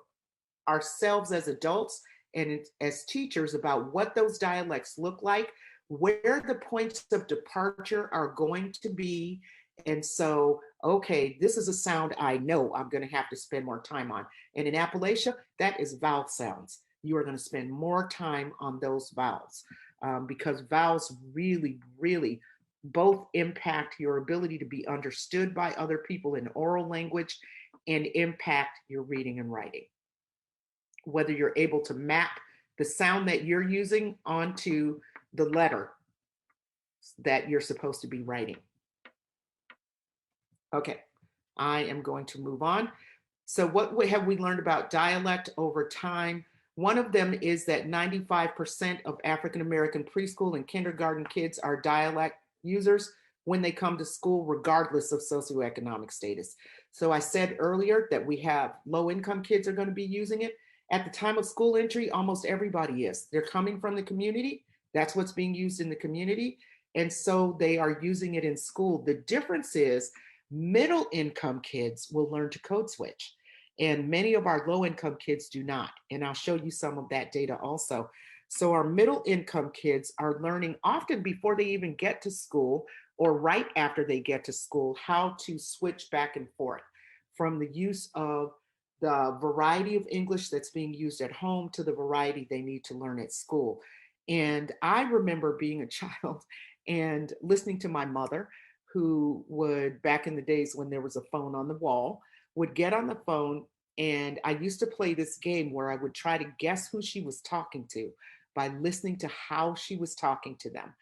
ourselves as adults and as teachers about what those dialects look like, where the points of departure are going to be. And so, okay, this is a sound I know I'm going to have to spend more time on. And in Appalachia, that is vowel sounds. You are going to spend more time on those vowels because vowels really, really both impact your ability to be understood by other people in oral language and impact your reading and writing. Whether you're able to map the sound that you're using onto the letter that you're supposed to be writing. Okay, I am going to move on. So what have we learned about dialect over time? One of them is that 95% of African-American preschool and kindergarten kids are dialect users when they come to school, regardless of socioeconomic status. So I said earlier that we have low-income kids are going to be using it. At the time of school entry, almost everybody is. They're coming from the community. That's what's being used in the community. And so they are using it in school. The difference is middle income kids will learn to code switch. And many of our low income kids do not. And I'll show you some of that data also. So our middle income kids are learning often before they even get to school or right after they get to school how to switch back and forth from the use of the variety of English that's being used at home to the variety they need to learn at school. And I remember being a child and listening to my mother, who would, back in the days when there was a phone on the wall, would get on the phone. And I used to play this game where I would try to guess who she was talking to by listening to how she was talking to them.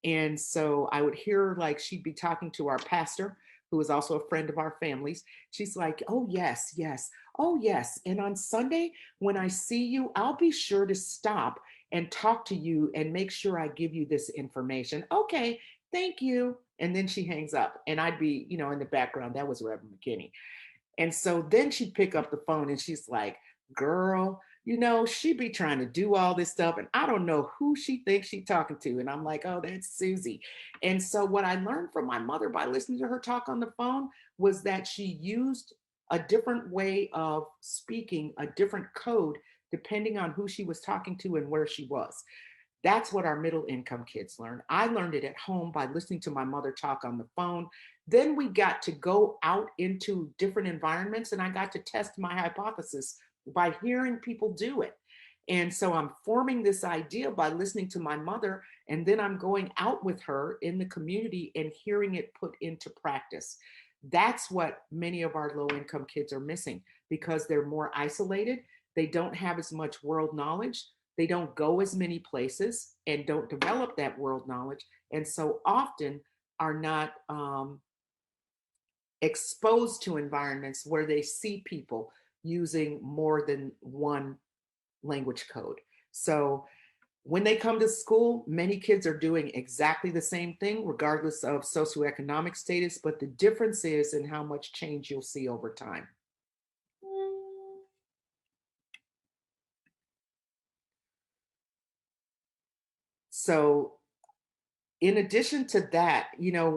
And so I would hear like she'd be talking to our pastor, who was also a friend of our family's. She's like, oh, yes, yes. Oh, yes. And on Sunday, when I see you, I'll be sure to stop and talk to you and make sure I give you this information. Okay, thank you. And then she hangs up and I'd be, in the background, that was Reverend McKinney. And so then she'd pick up the phone and she's like, girl, she be trying to do all this stuff and I don't know who she thinks she's talking to. And I'm like, oh, that's Susie. And so what I learned from my mother by listening to her talk on the phone was that she used a different way of speaking, a different code, depending on who she was talking to and where she was. That's what our middle income kids learn. I learned it at home by listening to my mother talk on the phone. Then we got to go out into different environments and I got to test my hypothesis by hearing people do it. And so I'm forming this idea by listening to my mother, and then I'm going out with her in the community and hearing it put into practice. That's what many of our low income kids are missing because they're more isolated. They don't have as much world knowledge. They don't go as many places and don't develop that world knowledge. And so often are not exposed to environments where they see people using more than one language code. So when they come to school, many kids are doing exactly the same thing, regardless of socioeconomic status, but the difference is in how much change you'll see over time. So in addition to that,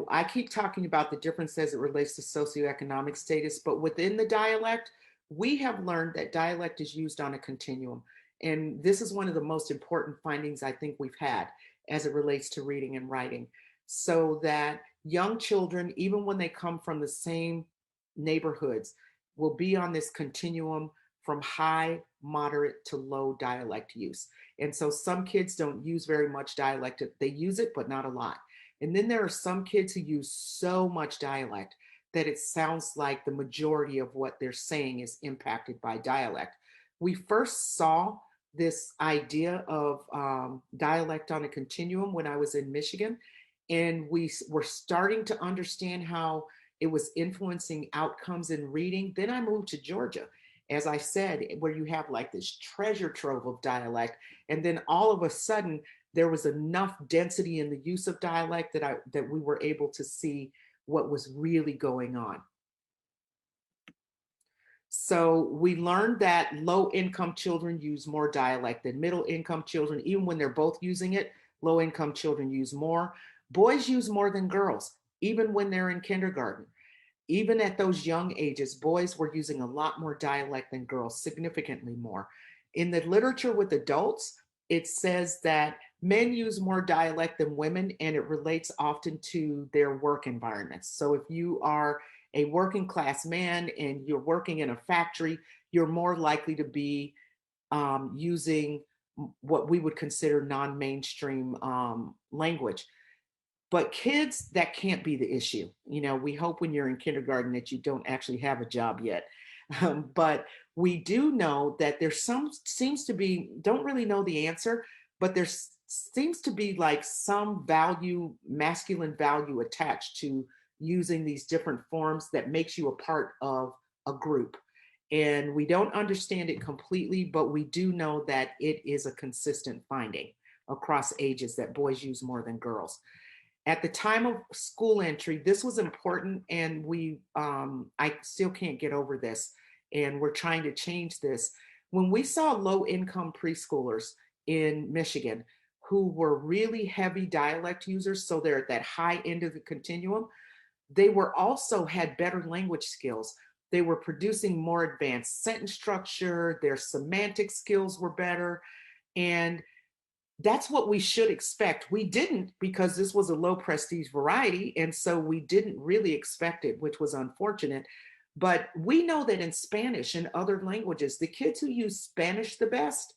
I keep talking about the difference as it relates to socioeconomic status, but within the dialect, we have learned that dialect is used on a continuum. And this is one of the most important findings I think we've had as it relates to reading and writing. So that young children, even when they come from the same neighborhoods, will be on this continuum from high, moderate to low dialect use. And so some kids don't use very much dialect. They use it, but not a lot. And then there are some kids who use so much dialect that it sounds like the majority of what they're saying is impacted by dialect. We first saw this idea of dialect on a continuum when I was in Michigan, and we were starting to understand how it was influencing outcomes in reading. Then I moved to Georgia, as I said, where you have like this treasure trove of dialect. And then all of a sudden, there was enough density in the use of dialect that we were able to see what was really going on. So we learned that low income children use more dialect than middle income children. Even when they're both using it, low income children use more. Boys use more than girls, even when they're in kindergarten. Even at those young ages, boys were using a lot more dialect than girls, significantly more. In the literature with adults, it says that men use more dialect than women, and it relates often to their work environments. So if you are a working class man and you're working in a factory, you're more likely to be using what we would consider non-mainstream language. But kids, that can't be the issue. You know, we hope when you're in kindergarten that you don't actually have a job yet. But we do know that there's some, seems to be, don't really know the answer, but there seems to be like some value, masculine value attached to using these different forms that makes you a part of a group. And we don't understand it completely, but we do know that it is a consistent finding across ages that boys use more than girls. At the time of school entry, this was important, and I still can't get over this, and we're trying to change this. When we saw low income preschoolers in Michigan who were really heavy dialect users, so they're at that high end of the continuum, they were also had better language skills. They were producing more advanced sentence structure, their semantic skills were better, and that's what we should expect. We didn't, because this was a low prestige variety, and so we didn't really expect it, which was unfortunate. But we know that in Spanish and other languages, the kids who use Spanish the best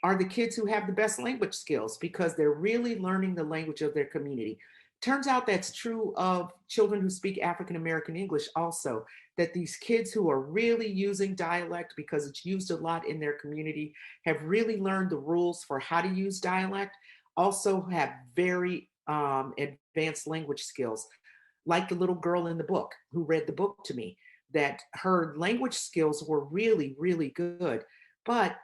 are the kids who have the best language skills, because they're really learning the language of their community. Turns out that's true of children who speak African American English also, that these kids who are really using dialect because it's used a lot in their community have really learned the rules for how to use dialect, also have very advanced language skills. Like the little girl in the book who read the book to me, that her language skills were really, really good, but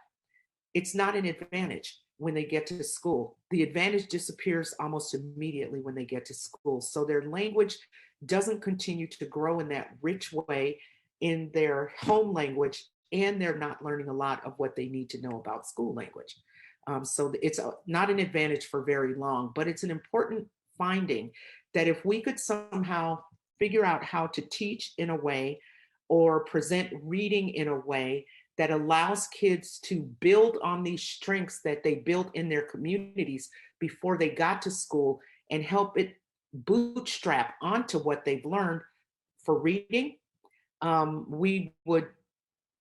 it's not an advantage when they get to school. The advantage disappears almost immediately when they get to school. So their language doesn't continue to grow in that rich way in their home language, and they're not learning a lot of what they need to know about school language. So it's not an advantage for very long, but it's an important finding that if we could somehow figure out how to teach in a way or present reading in a way that allows kids to build on these strengths that they built in their communities before they got to school, and help it bootstrap onto what they've learned for reading, we would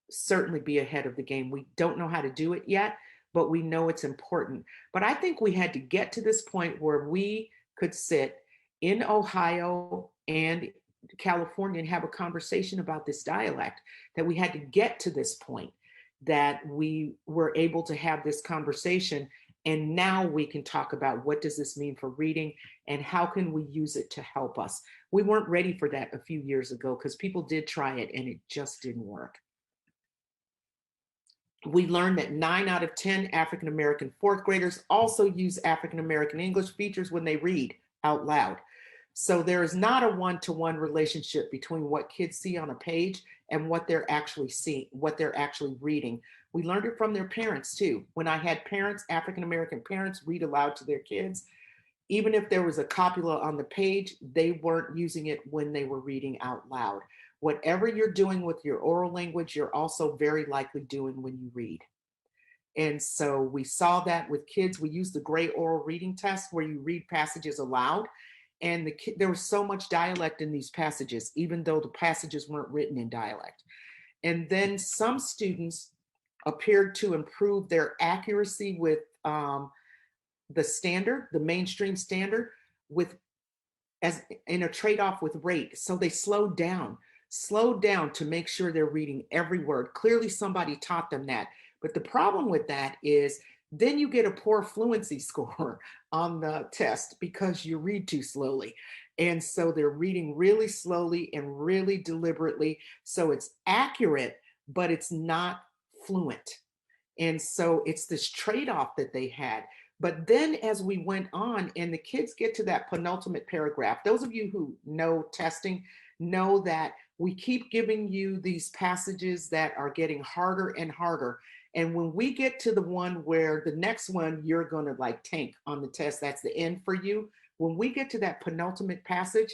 certainly be ahead of the game. We don't know how to do it yet, but we know it's important. But I think we had to get to this point where we could sit in Ohio and California and have a conversation about this dialect, that we had to get to this point that we were able to have this conversation. And now we can talk about what does this mean for reading and how can we use it to help us. We weren't ready for that a few years ago because people did try it and it just didn't work. We learned that 9 out of 10 African American fourth graders also use African American English features when they read out loud. So there is not a one-to-one relationship between what kids see on a page and what they're actually seeing, what they're actually reading. We learned it from their parents too. When I had parents, African American parents, read aloud to their kids, even if there was a copula on the page, they weren't using it when they were reading out loud. Whatever you're doing with your oral language, you're also very likely doing when you read. And so we saw that with kids. We used the gray oral reading test where you read passages aloud. And there was so much dialect in these passages, even though the passages weren't written in dialect. And then some students appeared to improve their accuracy with the standard, the mainstream standard, with as in a trade-off with rate. So they slowed down to make sure they're reading every word. Clearly somebody taught them that. But the problem with that is then you get a poor fluency score on the test because you read too slowly. And so they're reading really slowly and really deliberately. So it's accurate, but it's not fluent. And so it's this trade-off that they had. But then as we went on and the kids get to that penultimate paragraph, those of you who know testing know that We keep giving you these passages that are getting harder and harder. And when we get to the one where the next one you're going to like tank on the test, that's the end for you. When we get to that penultimate passage,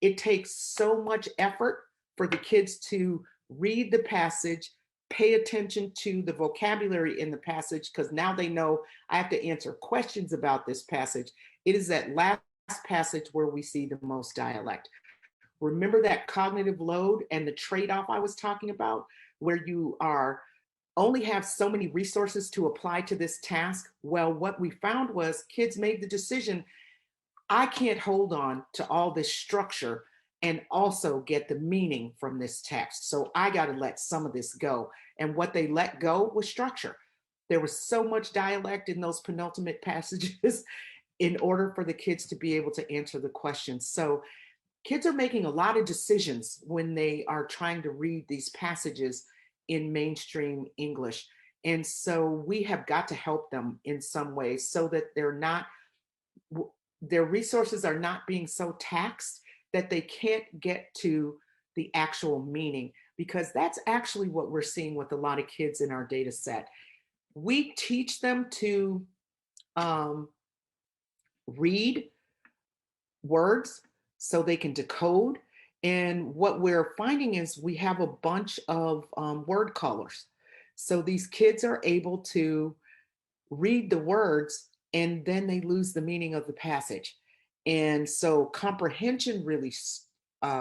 it takes so much effort for the kids to read the passage, pay attention to the vocabulary in the passage, because now they know I have to answer questions about this passage. It is that last passage where we see the most dialect. Remember that cognitive load and the trade-off I was talking about, where you are only have so many resources to apply to this task? Well, what we found was kids made the decision, I can't hold on to all this structure and also get the meaning from this text. So I got to let some of this go. And what they let go was structure. There was so much dialect in those penultimate passages in order for the kids to be able to answer the questions. So kids are making a lot of decisions when they are trying to read these passages in mainstream English. And so we have got to help them in some ways so that their resources are not being so taxed that they can't get to the actual meaning, because that's actually what we're seeing with a lot of kids in our data set. We teach them to read words so they can decode. And what we're finding is we have a bunch of word colors. So these kids are able to read the words and then they lose the meaning of the passage. And so comprehension really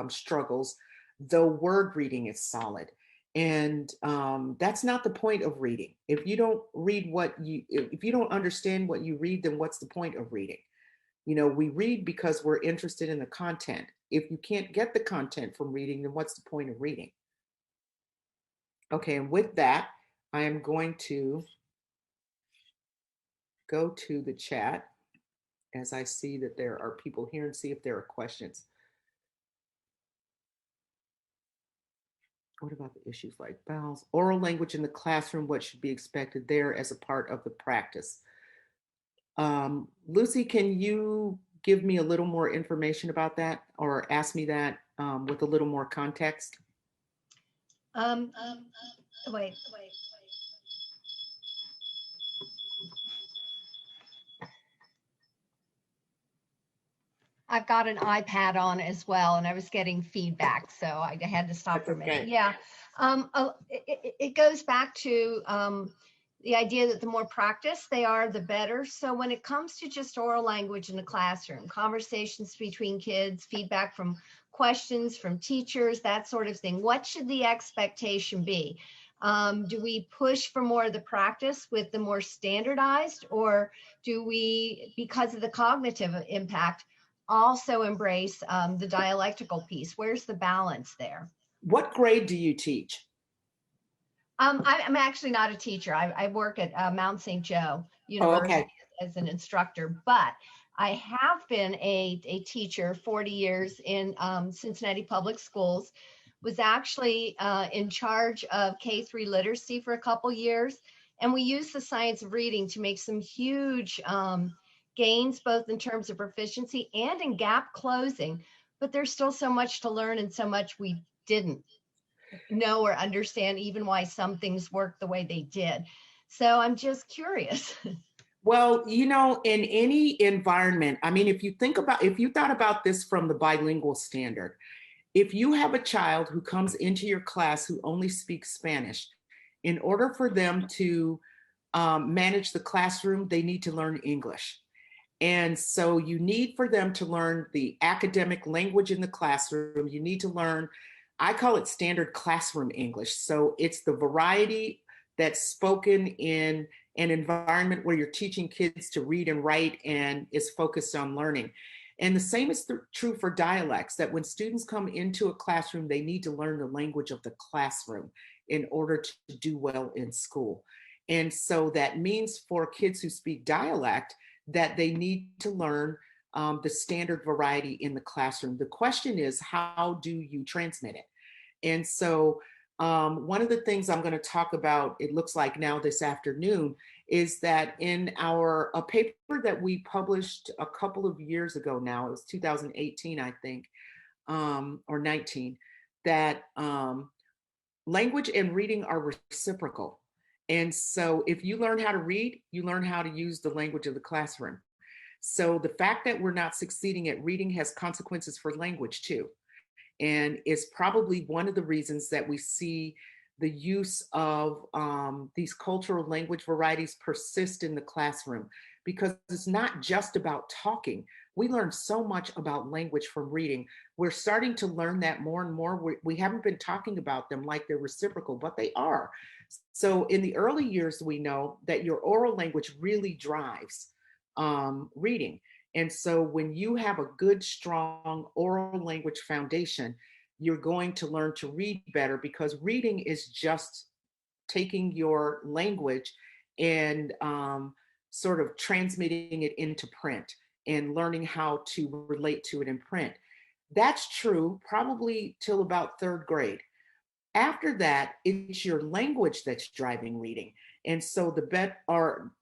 struggles, though word reading is solid. And that's not the point of reading. If you don't if you don't understand what you read, then what's the point of reading? You know, we read because we're interested in the content. If you can't get the content from reading, then what's the point of reading? Okay, and with that, I am going to go to the chat as I see that there are people here and see if there are questions. What about the issues like vowels? Oral language in the classroom, what should be expected there as a part of the practice? Lucy, can you give me a little more information about that, or ask me that with a little more context? Wait. I've got an iPad on as well, and I was getting feedback, so I had to stop for a minute. Okay. Yeah, it goes back to the idea that the more practice they are, the better. So when it comes to just oral language in the classroom, conversations between kids, feedback from questions from teachers, that sort of thing, what should the expectation be? Do we push for more of the practice with the more standardized, or do we, because of the cognitive impact, also embrace the dialectical piece? Where's the balance there? What grade do you teach? I'm actually not a teacher. I work at Mount St. Joe University as an instructor, but I have been a teacher 40 years in Cincinnati Public Schools, was actually in charge of K-3 literacy for a couple years. And we used the science of reading to make some huge gains, both in terms of proficiency and in gap closing. But there's still so much to learn and so much we didn't know or understand, even why some things work the way they did. So I'm just curious. Well, you know, in any environment, I mean, if you thought about this from the bilingual standard, if you have a child who comes into your class who only speaks Spanish, in order for them to manage the classroom, they need to learn English. And so you need for them to learn the academic language in the classroom. You need to learn, I call it standard classroom English. So it's the variety that's spoken in an environment where you're teaching kids to read and write and is focused on learning. And the same is true for dialects, that when students come into a classroom, they need to learn the language of the classroom in order to do well in school. And so that means for kids who speak dialect that they need to learn the standard variety in the classroom. The question is, how do you transmit it? And so one of the things I'm going to talk about, it looks like now this afternoon, is that in a paper that we published a couple of years ago now, it was 2018, I think, or 19, that language and reading are reciprocal. And so if you learn how to read, you learn how to use the language of the classroom. So the fact that we're not succeeding at reading has consequences for language too. And it's probably one of the reasons that we see the use of these cultural language varieties persist in the classroom, because it's not just about talking. We learn so much about language from reading. We're starting to learn that more and more. We haven't been talking about them like they're reciprocal, but they are. So in the early years, we know that your oral language really drives reading. And so when you have a good, strong oral language foundation, you're going to learn to read better, because reading is just taking your language and sort of transmitting it into print and learning how to relate to it in print. That's true probably till about third grade. After that, it's your language that's driving reading. And so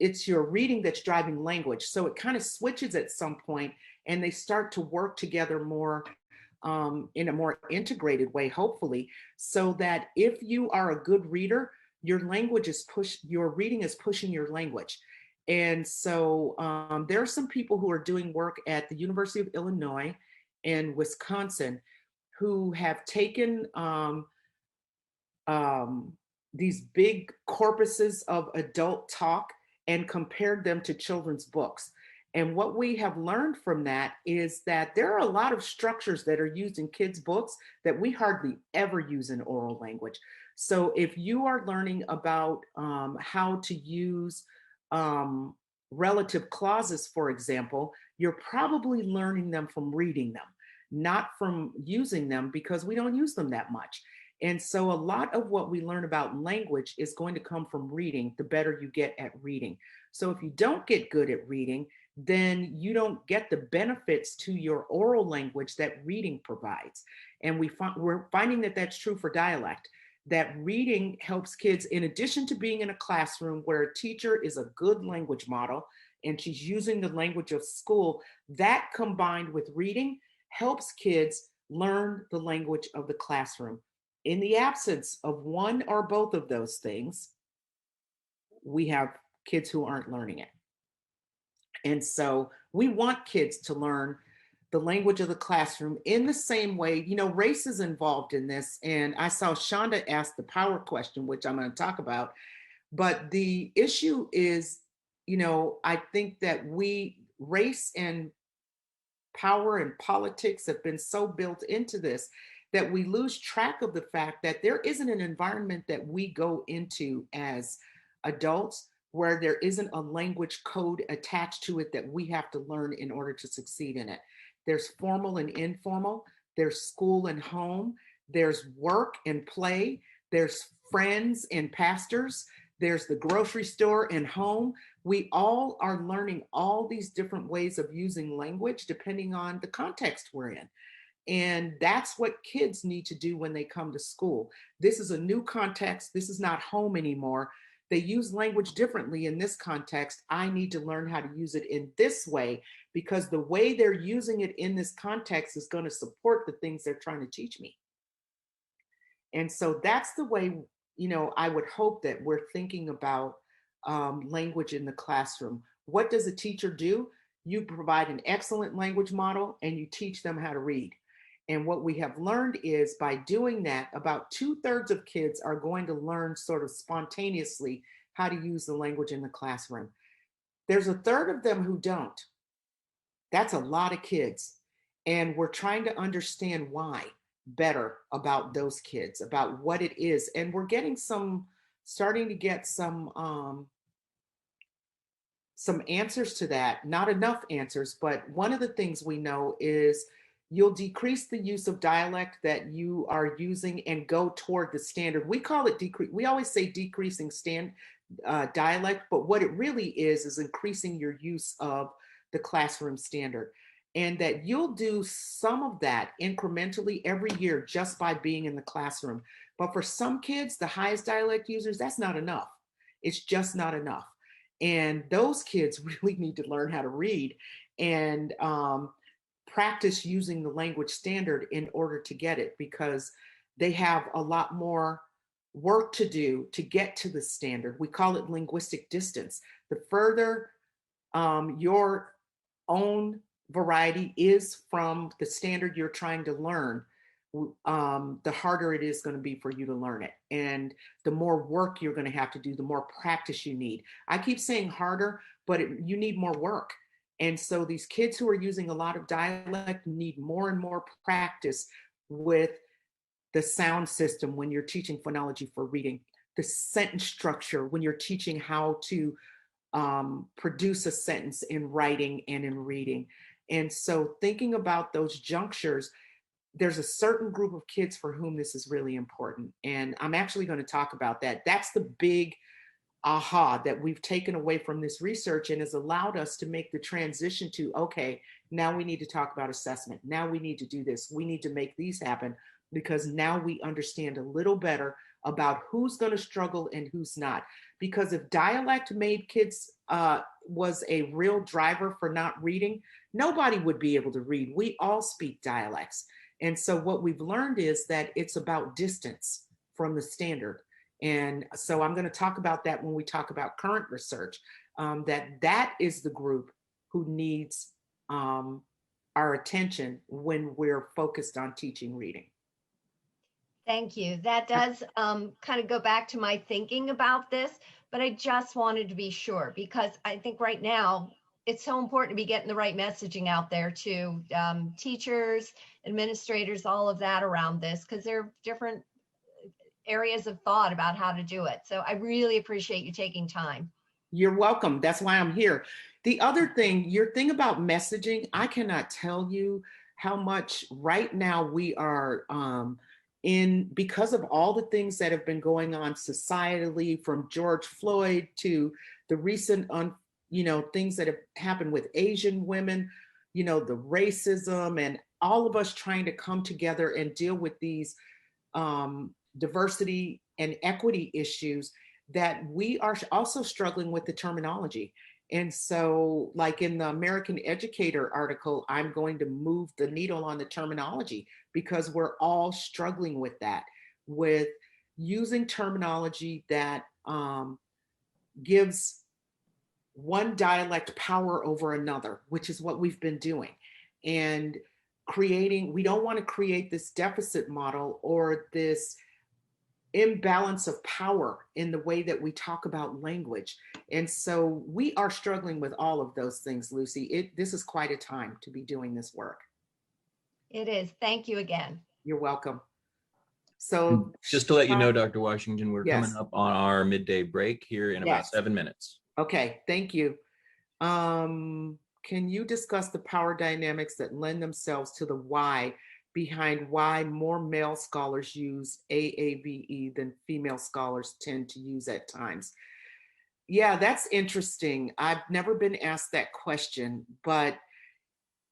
it's your reading that's driving language. So it kind of switches at some point, and they start to work together more in a more integrated way, hopefully, so that if you are a good reader, your reading is pushing your language. And so there are some people who are doing work at the University of Illinois and Wisconsin who have taken these big corpuses of adult talk and compared them to children's books. And what we have learned from that is that there are a lot of structures that are used in kids' books that we hardly ever use in oral language. So if you are learning about how to use relative clauses, for example, you're probably learning them from reading them, not from using them, because we don't use them that much. And so a lot of what we learn about language is going to come from reading, the better you get at reading. So if you don't get good at reading, then you don't get the benefits to your oral language that reading provides. And we're finding that that's true for dialect, that reading helps kids, in addition to being in a classroom where a teacher is a good language model and she's using the language of school, that combined with reading helps kids learn the language of the classroom. In the absence of one or both of those things, we have kids who aren't learning it. And so we want kids to learn the language of the classroom in the same way. Race is involved in this. And I saw Shonda ask the power question, which I'm going to talk about. But the issue is, I think that race and power and politics have been so built into this that we lose track of the fact that there isn't an environment that we go into as adults where there isn't a language code attached to it that we have to learn in order to succeed in it. There's formal and informal, there's school and home, there's work and play, there's friends and pastors, there's the grocery store and home. We all are learning all these different ways of using language depending on the context we're in. And that's what kids need to do when they come to school. This is a new context. This is not home anymore. They use language differently in this context. I need to learn how to use it in this way, because the way they're using it in this context is going to support the things they're trying to teach me. And so that's the way, I would hope that we're thinking about language in the classroom. What does a teacher do? You provide an excellent language model and you teach them how to read. And what we have learned is by doing that, about 2/3 of kids are going to learn sort of spontaneously how to use the language in the classroom. There's 1/3 of them who don't. That's a lot of kids. And we're trying to understand why better about those kids, about what it is. And we're starting to get some answers to that. Not enough answers, but one of the things we know is you'll decrease the use of dialect that you are using and go toward the standard. We call it we always say decreasing dialect, but what it really is increasing your use of the classroom standard. And that you'll do some of that incrementally every year just by being in the classroom. But for some kids, the highest dialect users, that's not enough. It's just not enough. And those kids really need to learn how to read and practice using the language standard in order to get it, because they have a lot more work to do to get to the standard. We call it linguistic distance. The further your own variety is from the standard you're trying to learn, the harder it is going to be for you to learn it. And the more work you're going to have to do, the more practice you need. I keep saying harder, but you need more work. And so these kids who are using a lot of dialect need more and more practice with the sound system when you're teaching phonology for reading, the sentence structure when you're teaching how to produce a sentence in writing and in reading. And so thinking about those junctures, there's a certain group of kids for whom this is really important. And I'm actually going to talk about that. That's the big aha that we've taken away from this research and has allowed us to make the transition to, okay, now we need to talk about assessment. Now we need to do this. We need to make these happen because now we understand a little better about who's going to struggle and who's not. Because if dialect made kids was a real driver for not reading, nobody would be able to read. We all speak dialects. And so what we've learned is that it's about distance from the standard. And so I'm going to talk about that when we talk about current research, that is the group who needs our attention when we're focused on teaching reading. Thank you. That does kind of go back to my thinking about this, but I just wanted to be sure because I think right now it's so important to be getting the right messaging out there to teachers, administrators, all of that around this, because there are different areas of thought about how to do it. So I really appreciate you taking time. You're welcome. That's why I'm here. The other thing, your thing about messaging, I cannot tell you how much right now we are because of all the things that have been going on societally, from George Floyd to the recent things that have happened with Asian women, the racism, and all of us trying to come together and deal with these diversity and equity issues, that we are also struggling with the terminology. And so, like in the American Educator article, I'm going to move the needle on the terminology because we're all struggling with that, with using terminology that gives one dialect power over another, which is what we've been doing. And we don't want to create this deficit model or this imbalance of power in the way that we talk about language. And so we are struggling with all of those things, Lucy. This is quite a time to be doing this work. It is. Thank you again. You're welcome. So just to let you know, Dr. Washington, we're yes. coming up on our midday break here in about 7 minutes. Okay, thank you. Can you discuss the power dynamics that lend themselves to the why behind why more male scholars use AAVE than female scholars tend to use at times? Yeah, that's interesting. I've never been asked that question, but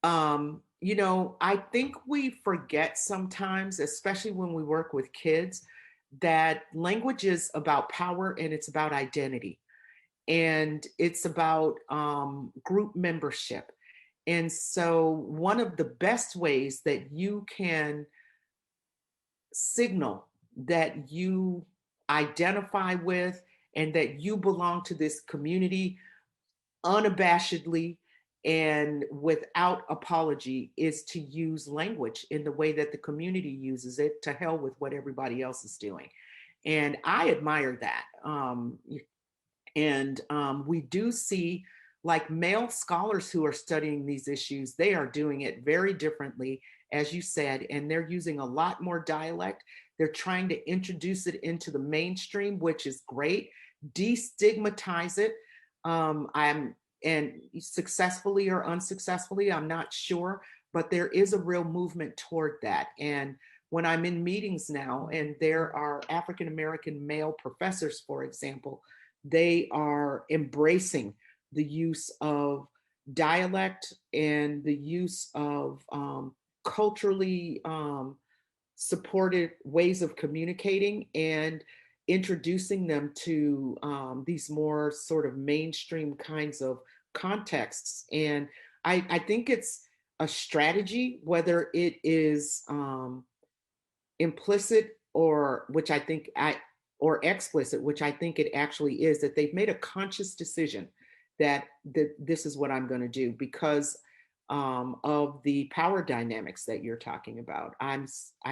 I think we forget sometimes, especially when we work with kids, that language is about power and it's about identity. And it's about group membership. And so one of the best ways that you can signal that you identify with and that you belong to this community unabashedly and without apology is to use language in the way that the community uses it, to hell with what everybody else is doing. And I admire that. And we do see, like, male scholars who are studying these issues, they are doing it very differently, as you said, and they're using a lot more dialect. They're trying to introduce it into the mainstream, which is great, destigmatize it. And successfully or unsuccessfully, I'm not sure, but there is a real movement toward that. And when I'm in meetings now, and there are African-American male professors, for example, they are embracing the use of dialect and the use of culturally supported ways of communicating and introducing them to these more sort of mainstream kinds of contexts. And I think it's a strategy, whether it is implicit or which I think or explicit, which I think it actually is, that they've made a conscious decision that this is what I'm going to do because of the power dynamics that you're talking about. I've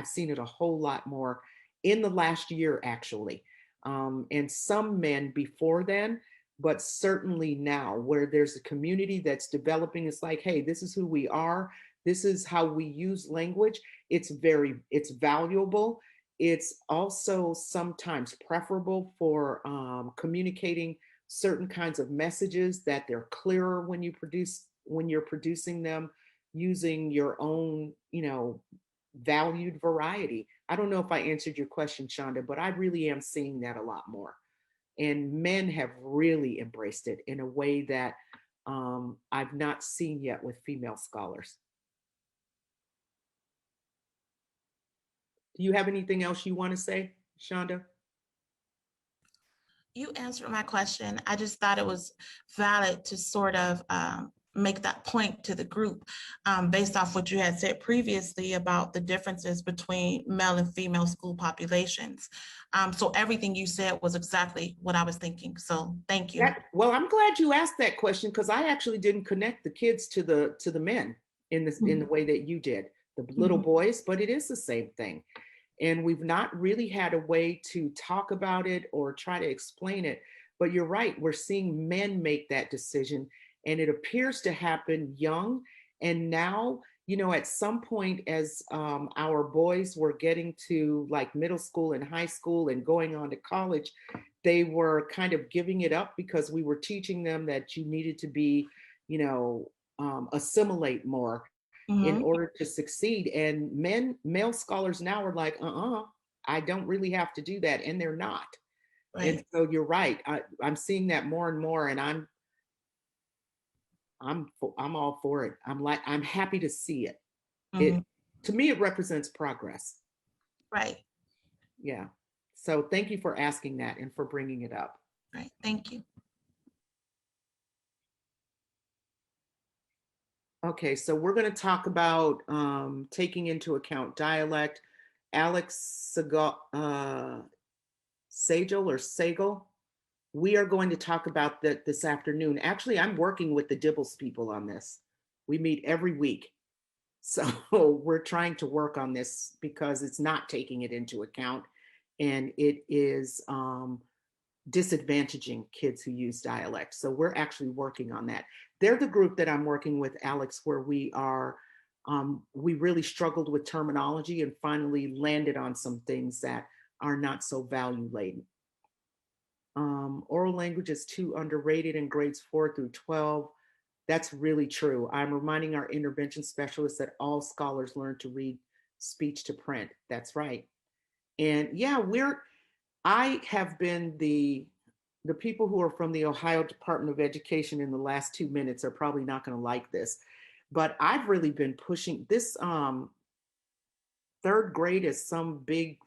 seen it a whole lot more in the last year, actually, and some men before then, but certainly now, where there's a community that's developing. It's like, hey, this is who we are. This is how we use language. It's valuable. It's also sometimes preferable for communicating certain kinds of messages, that they're clearer when you're producing them using your own, valued variety. I don't know if I answered your question, Shonda, but I really am seeing that a lot more. And men have really embraced it in a way that I've not seen yet with female scholars. Do you have anything else you want to say, Shonda? You answered my question. I just thought it was valid to sort of make that point to the group based off what you had said previously about the differences between male and female school populations. So everything you said was exactly what I was thinking. So thank you. Well, I'm glad you asked that question because I actually didn't connect the kids to the men in the way that you did, the little boys, but it is the same thing. And we've not really had a way to talk about it or try to explain it. But you're right, we're seeing men make that decision, and it appears to happen young. And now, at some point, as our boys were getting to like middle school and high school and going on to college, they were kind of giving it up because we were teaching them that you needed to be, assimilate more in order to succeed. And male scholars now are like, I don't really have to do that. And they're not. Right. And so you're right. I'm seeing that more and more, and I'm all for it. I'm happy to see it. To me, it represents progress. Right. Yeah. So thank you for asking that and for bringing it up. Right. Thank you. Okay, so we're going to talk about taking into account dialect. Alex Sagel, we are going to talk about that this afternoon. Actually, I'm working with the Dibbles people on this. We meet every week. So we're trying to work on this because it's not taking it into account, and it is disadvantaging kids who use dialect. So we're actually working on that. They're the group that I'm working with, Alex, where we really struggled with terminology and finally landed on some things that are not so value laden. Oral language is too underrated in grades 4 through 12. That's really true. I'm reminding our intervention specialists that all scholars learn to read speech to print. That's right. And yeah, I have been the people who are from the Ohio Department of Education in the last 2 minutes are probably not going to like this, but I've really been pushing this. Third grade is some big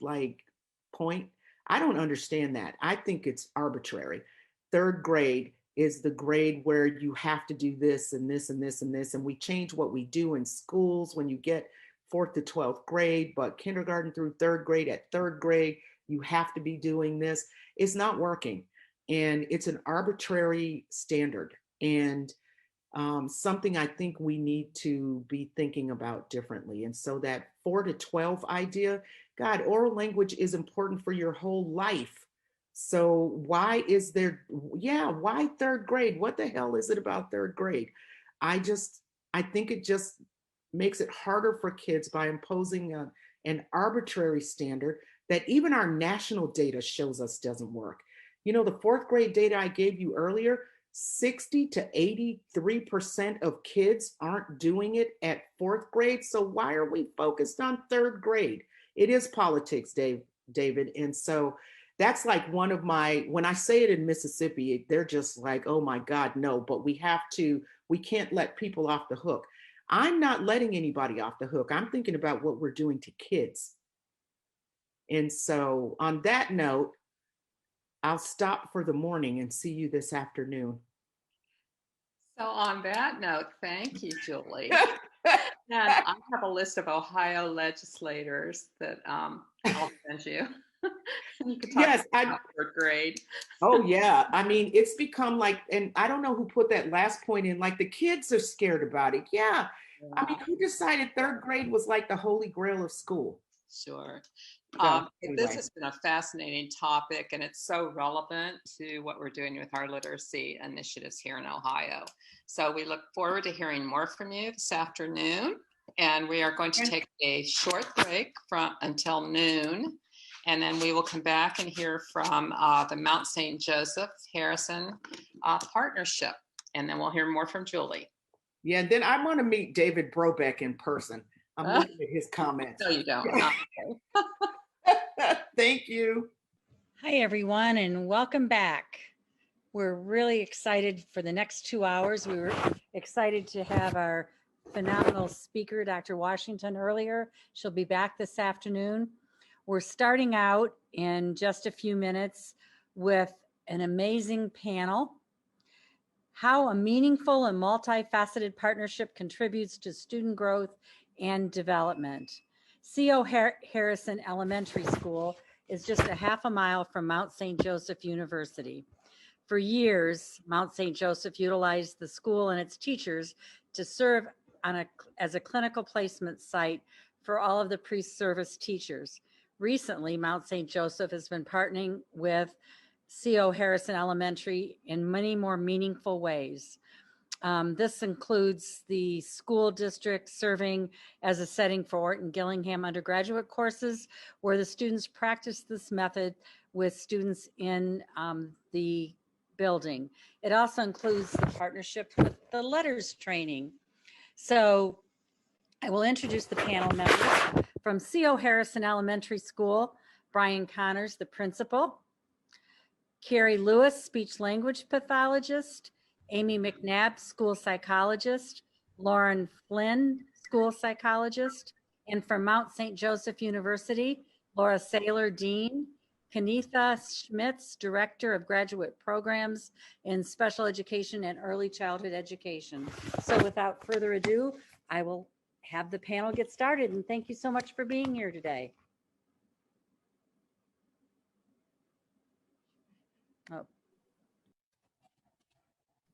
point. I don't understand that. I think it's arbitrary. Third grade is the grade where you have to do this and this and this and this, and we change what we do in schools when you get 4th to 12th grade, but kindergarten through third grade, at third grade, you have to be doing this. It's not working. And it's an arbitrary standard, and something I think we need to be thinking about differently. And so that 4 to 12 idea, God, oral language is important for your whole life. So why third grade? What the hell is it about third grade? I think it just makes it harder for kids by imposing an arbitrary standard that even our national data shows us doesn't work. The 4th grade data I gave you earlier, 60 to 83% of kids aren't doing it at 4th grade. So why are we focused on 3rd grade? It is politics, David. And so that's like one of when I say it in Mississippi, they're just like, oh my God, no, but we can't let people off the hook. I'm not letting anybody off the hook. I'm thinking about what we're doing to kids. And so on that note, I'll stop for the morning and see you this afternoon. So on that note, thank you, Julie. And I have have a list of Ohio legislators that I'll send you. You can talk Yes, about third grade. oh yeah. I mean, it's become like, and I don't know who put that last point in, like the kids are scared about it. Yeah. I mean, who decided third grade was like the holy grail of school? Sure. So, This anyway. has been a fascinating topic, and it's so relevant to what we're doing with our literacy initiatives here in Ohio. So we look forward to hearing more from you this afternoon, and we are going to take a short break until noon, and then we will come back and hear from the Mount St. Joseph Harrison partnership, and then we'll hear more from Julie. Yeah, and then I want to meet David Brobeck in person. I'm looking at his comments. No, you don't. Thank you. Hi, everyone, and welcome back. We're really excited for the next 2 hours. We were excited to have our phenomenal speaker, Dr. Washington, earlier. She'll be back this afternoon. We're starting out in just a few minutes with an amazing panel. How a meaningful and multifaceted partnership contributes to student growth and development. C.O. Harrison Elementary School is just a half a mile from Mount St. Joseph University. For years, Mount St. Joseph utilized the school and its teachers to serve as a clinical placement site for all of the pre-service teachers. Recently, Mount St. Joseph has been partnering with C.O. Harrison Elementary in many more meaningful ways. This includes the school district serving as a setting for Orton Gillingham undergraduate courses, where the students practice this method with students in the building. It also includes the partnership with the letters training. So I will introduce the panel members. From C.O. Harrison Elementary School, Brian Connors, the principal, Carrie Lewis, speech language pathologist, Amy McNabb, school psychologist, Lauren Flynn, school psychologist, and from Mount St. Joseph University, Laura Saylor, dean, Kanitha Schmitz, director of graduate programs in special education and early childhood education. So without further ado, I will have the panel get started, and thank you so much for being here today. Oh.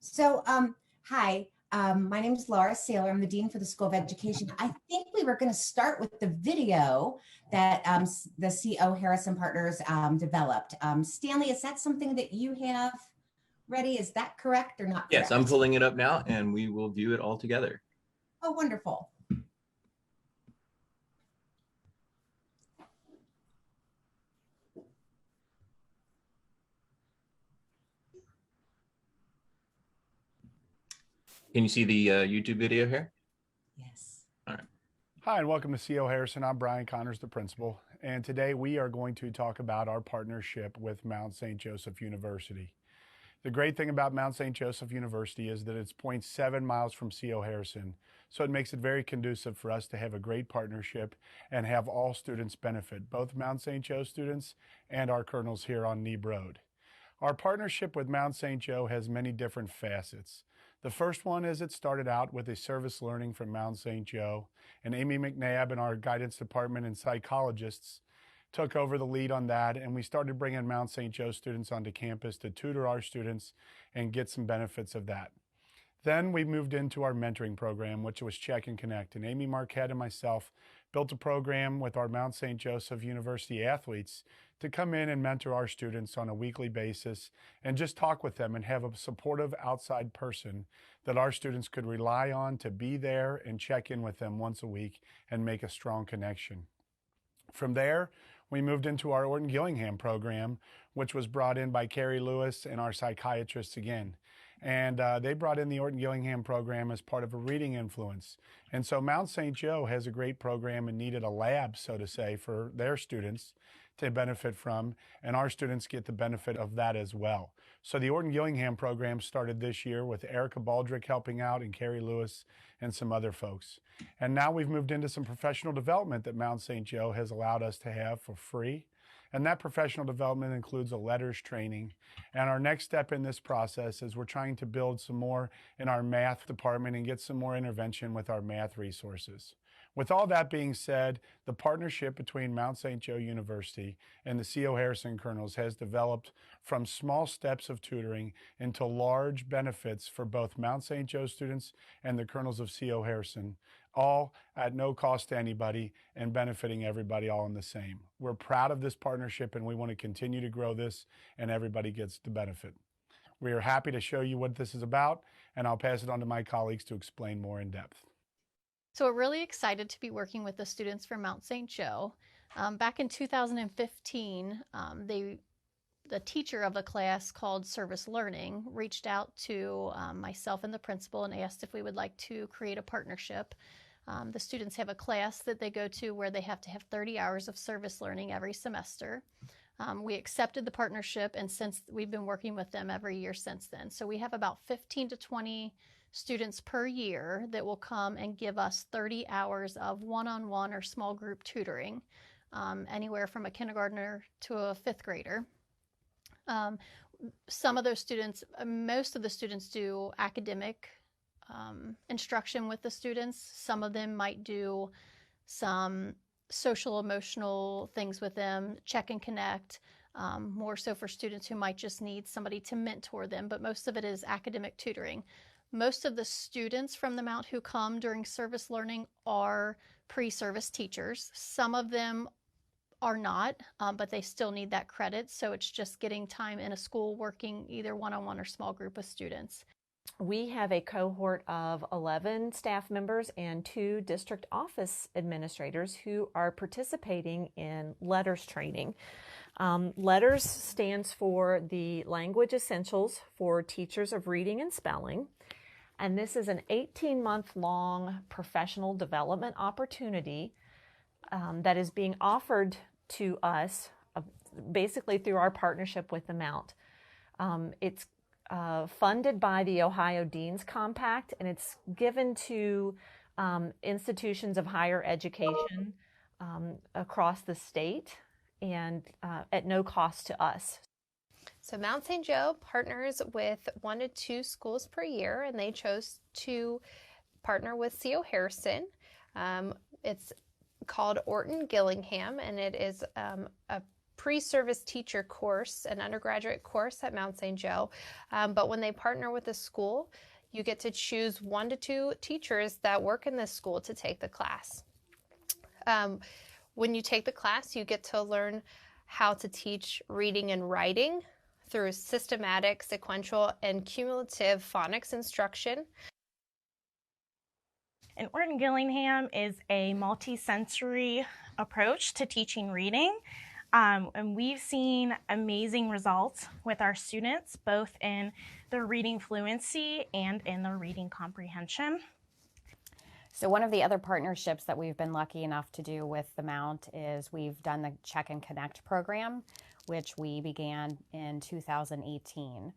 So, hi, my name is Laura Saylor. I'm the Dean for the School of Education. I think we were going to start with the video that the C.O. Harrison Partners developed. Stanley, is that something that you have ready? Is that correct or not correct? Yes, I'm pulling it up now and we will view it all together. Oh, wonderful. Can you see the YouTube video here? Yes. All right. Hi, and welcome to C.O. Harrison. I'm Brian Connors, the principal. And today we are going to talk about our partnership with Mount St. Joseph University. The great thing about Mount St. Joseph University is that it's 0.7 miles from C.O. Harrison. So it makes it very conducive for us to have a great partnership and have all students benefit, both Mount St. Joe students and our colonels here on Neeb Road. Our partnership with Mount St. Joe has many different facets. The first one is it started out with a service learning from Mount St. Joe, and Amy McNabb and our guidance department and psychologists took over the lead on that, and we started bringing Mount St. Joe students onto campus to tutor our students and get some benefits of that. Then we moved into our mentoring program, which was Check and Connect, and Amy Marquette and myself built a program with our Mount St. Joseph University athletes to come in and mentor our students on a weekly basis and just talk with them and have a supportive outside person that our students could rely on to be there and check in with them once a week and make a strong connection. From there, we moved into our Orton Gillingham program, which was brought in by Carrie Lewis and our psychiatrists again. And they brought in the Orton Gillingham program as part of a reading influence. And so Mount St. Joe has a great program and needed a lab, so to say, for their students to benefit from, and our students get the benefit of that as well. So the Orton Gillingham program started this year with Erica Baldrick helping out and Carrie Lewis and some other folks. And now we've moved into some professional development that Mount St. Joe has allowed us to have for free. And that professional development includes a letters training. And our next step in this process is we're trying to build some more in our math department and get some more intervention with our math resources. With all that being said, the partnership between Mount St. Joe University and the C.O. Harrison Kernels has developed from small steps of tutoring into large benefits for both Mount St. Joe students and the Kernels of C.O. Harrison, all at no cost to anybody and benefiting everybody all in the same. We're proud of this partnership and we want to continue to grow this, and everybody gets the benefit. We are happy to show you what this is about, and I'll pass it on to my colleagues to explain more in depth. So we're really excited to be working with the students from Mount St. Joe. Back in 2015, the teacher of the class called Service Learning reached out to myself and the principal and asked if we would like to create a partnership. The students have a class that they go to where they have to have 30 hours of service learning every semester. We accepted the partnership, and since we've been working with them every year since then. So we have about 15 to 20 students per year that will come and give us 30 hours of one-on-one or small group tutoring, anywhere from a kindergartner to a fifth grader. Some of those students, most of the students do academic instruction with the students. Some of them might do some social emotional things with them, check and connect, more so for students who might just need somebody to mentor them, but most of it is academic tutoring. Most of the students from the Mount who come during service learning are pre-service teachers. Some of them are not, but they still need that credit. So it's just getting time in a school working either one-on-one or small group with students. We have a cohort of 11 staff members and 2 district office administrators who are participating in letters training. Letters stands for the Language Essentials for Teachers of Reading and Spelling. And this is an 18-month-long professional development opportunity that is being offered to us basically through our partnership with the Mount. It's funded by the Ohio Dean's Compact, and it's given to institutions of higher education across the state and at no cost to us. So Mount St. Joe partners with 1 to 2 schools per year, and they chose to partner with C.O. Harrison. It's called Orton Gillingham, and it is a pre-service teacher course, an undergraduate course at Mount St. Joe. But when they partner with a school, you get to choose 1 to 2 teachers that work in this school to take the class. When you take the class, you get to learn how to teach reading and writing through systematic, sequential, and cumulative phonics instruction. And Orton Gillingham is a multi-sensory approach to teaching reading. And we've seen amazing results with our students, both in their reading fluency and in their reading comprehension. So one of the other partnerships that we've been lucky enough to do with the Mount is we've done the Check and Connect program, which we began in 2018.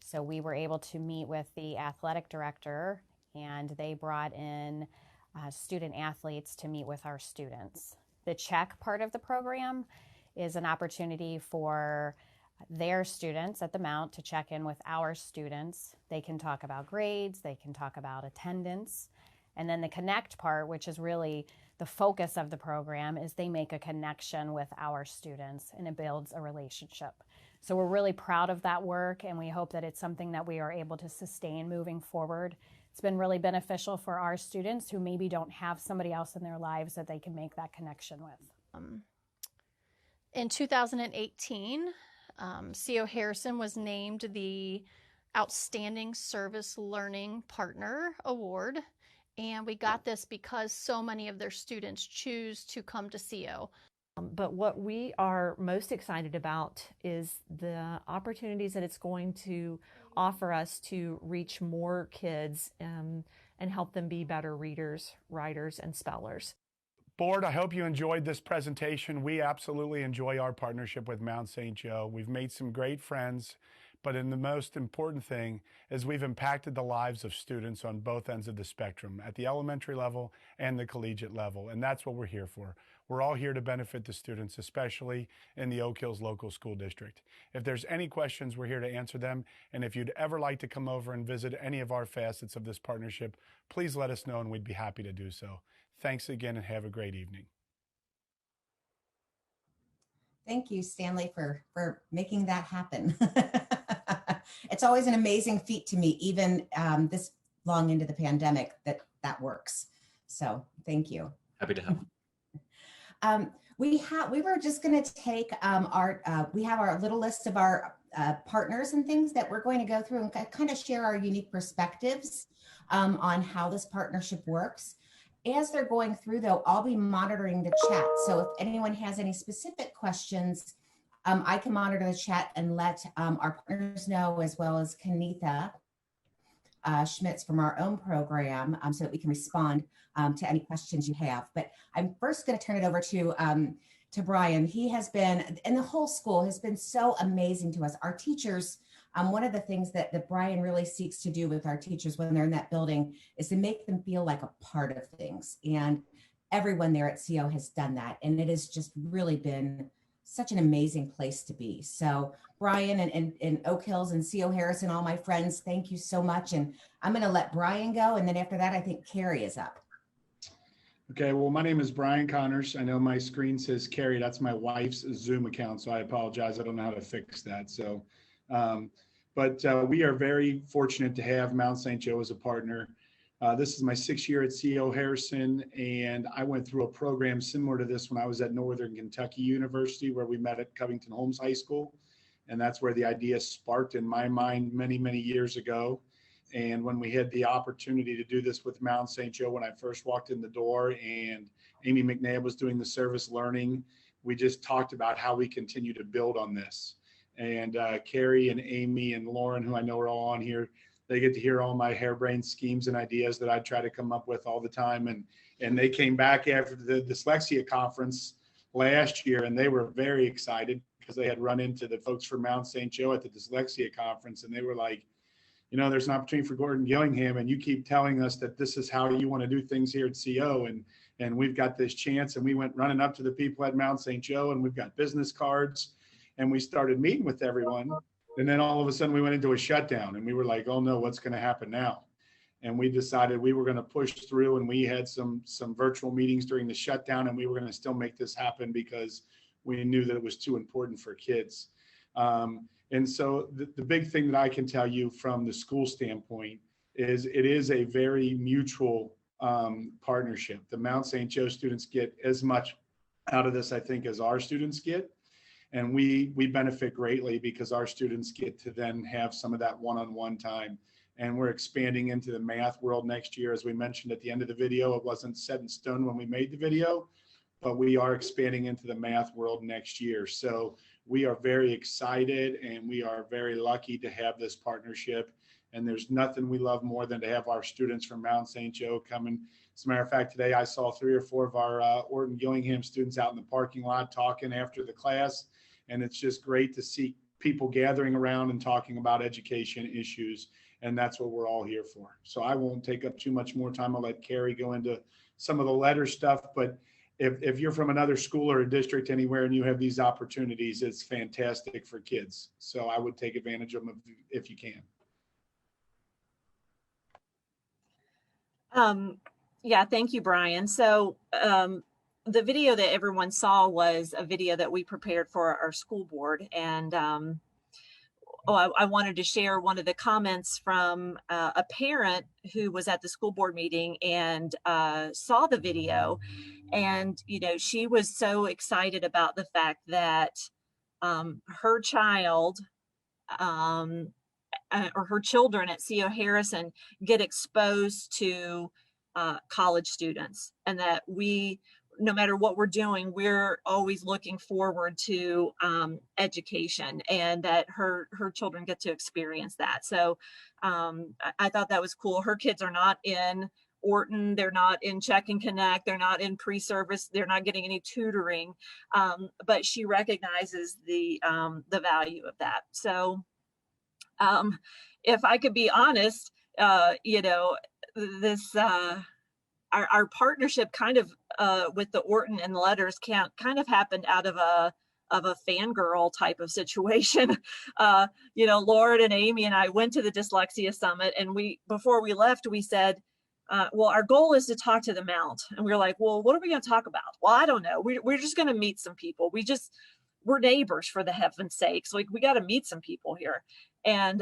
So we were able to meet with the athletic director, and they brought in student athletes to meet with our students. The Check part of the program is an opportunity for their students at the Mount to check in with our students. They can talk about grades, they can talk about attendance. And then the Connect part, which is really the focus of the program, is they make a connection with our students and it builds a relationship. So we're really proud of that work, and we hope that it's something that we are able to sustain moving forward. It's been really beneficial for our students who maybe don't have somebody else in their lives that they can make that connection with. In 2018, C.O. Harrison was named the Outstanding Service Learning Partner Award. And we got this because so many of their students choose to come to CO. But what we are most excited about is the opportunities that it's going to offer us to reach more kids and help them be better readers, writers, and spellers. Board, I hope you enjoyed this presentation. We absolutely enjoy our partnership with Mount St. Joe. We've made some great friends, But in the most important thing is we've impacted the lives of students on both ends of the spectrum, at the elementary level and the collegiate level. And that's what we're here for. We're all here to benefit the students, especially in the Oak Hills Local School District. If there's any questions, we're here to answer them. And if you'd ever like to come over and visit any of our facets of this partnership, please let us know and we'd be happy to do so. Thanks again and have a great evening. Thank you, Stanley, for making that happen. It's always an amazing feat to me, even this long into the pandemic, that works. So thank you. Happy to help. We were just going to take we have our little list of our partners and things that we're going to go through and kind of share our unique perspectives on how this partnership works. As they're going through, though, I'll be monitoring the chat. So if anyone has any specific questions, I can monitor the chat and let our partners know, as well as Kanitha Schmitz from our own program, so that we can respond to any questions you have. But I'm first going to turn it over to Brian. He has been, and the whole school has been so amazing to us. Our teachers, one of the things that Brian really seeks to do with our teachers when they're in that building is to make them feel like a part of things. And everyone there at CO has done that. And it has just really been such an amazing place to be. So Brian and Oak Hills and CO Harrison, all my friends, thank you so much. And I'm going to let Brian go. And then after that, I think Carrie is up. Okay, well, my name is Brian Connors. I know my screen says Carrie. That's my wife's Zoom account, so I apologize. I don't know how to fix that. So, but we are very fortunate to have Mount St. Joe as a partner. This is my 6th year at CO Harrison, and I went through a program similar to this when I was at Northern Kentucky University, where we met at Covington Holmes High School. And that's where the idea sparked in my mind many, many years ago. And when we had the opportunity to do this with Mount St. Joe, when I first walked in the door and Amy McNabb was doing the service learning, we just talked about how we continue to build on this. And Carrie and Amy and Lauren, who I know are all on here, they get to hear all my harebrained schemes and ideas that I try to come up with all the time. And they came back after the dyslexia conference last year, and they were very excited because they had run into the folks from Mount St. Joe at the dyslexia conference. And they were like, you know, there's an opportunity for Gordon Gillingham, and you keep telling us that this is how you want to do things here at CO, and we've got this chance. And we went running up to the people at Mount St. Joe, and we've got business cards, and we started meeting with everyone. And then all of a sudden we went into a shutdown, and we were like, oh no, what's going to happen now? And we decided we were going to push through, and we had some virtual meetings during the shutdown, and we were going to still make this happen because we knew that it was too important for kids. And so the big thing that I can tell you from the school standpoint is it is a very mutual partnership. The Mount St. Joe students get as much out of this, I think, as our students get. And we benefit greatly because our students get to then have some of that one-on-one time. And we're expanding into the math world next year. As we mentioned at the end of the video, it wasn't set in stone when we made the video, but we are expanding into the math world next year. So we are very excited, and we are very lucky to have this partnership. And there's nothing we love more than to have our students from Mount St. Joe coming. As a matter of fact, today I saw 3 or 4 of our Orton Gillingham students out in the parking lot talking after the class. And it's just great to see people gathering around and talking about education issues. And that's what we're all here for. So I won't take up too much more time. I'll let Carrie go into some of the letter stuff. But if you're from another school or a district anywhere and you have these opportunities, it's fantastic for kids. So I would take advantage of them if you can. Yeah, thank you, Brian. So the video that everyone saw was a video that we prepared for our school board. And I wanted to share one of the comments from a parent who was at the school board meeting and saw the video. And, you know, she was so excited about the fact that her child or her children at CO Harrison get exposed to college students, and that no matter what we're doing, we're always looking forward to education, and that her children get to experience that. So I thought that was cool. Her kids are not in Orton, they're not in Check and Connect, they're not in pre-service, they're not getting any tutoring, but she recognizes the value of that. So If I could be honest, this our partnership kind of with the Orton and Letters kind of happened out of a fangirl type of situation. Lauren and Amy and I went to the Dyslexia Summit, and before we left, we said, well, our goal is to talk to the Mount. And we were like, well, what are we going to talk about? Well, I don't know. We're just going to meet some people. We're neighbors, for the heaven's sakes. Like, we got to meet some people here. And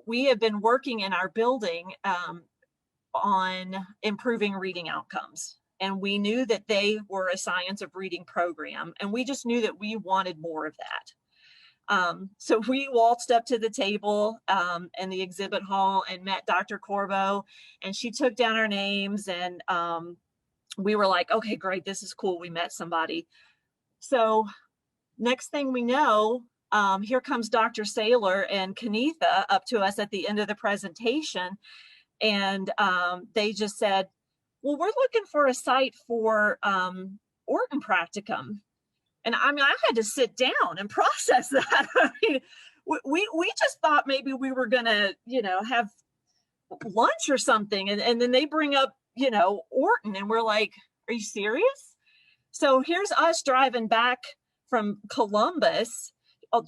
we have been working in our building on improving reading outcomes. And we knew that they were a science of reading program. And we just knew that we wanted more of that. So we waltzed up to the table in the exhibit hall and met Dr. Corbo, and she took down our names, and we were like, okay, great, this is cool. We met somebody. So next thing we know, here comes Dr. Saylor and Kanitha up to us at the end of the presentation. And they just said, well, we're looking for a site for Orton Practicum. And I mean, I had to sit down and process that. I mean, we just thought maybe we were going to, have lunch or something. And then they bring up, Orton, and we're like, are you serious? So here's us driving back from Columbus,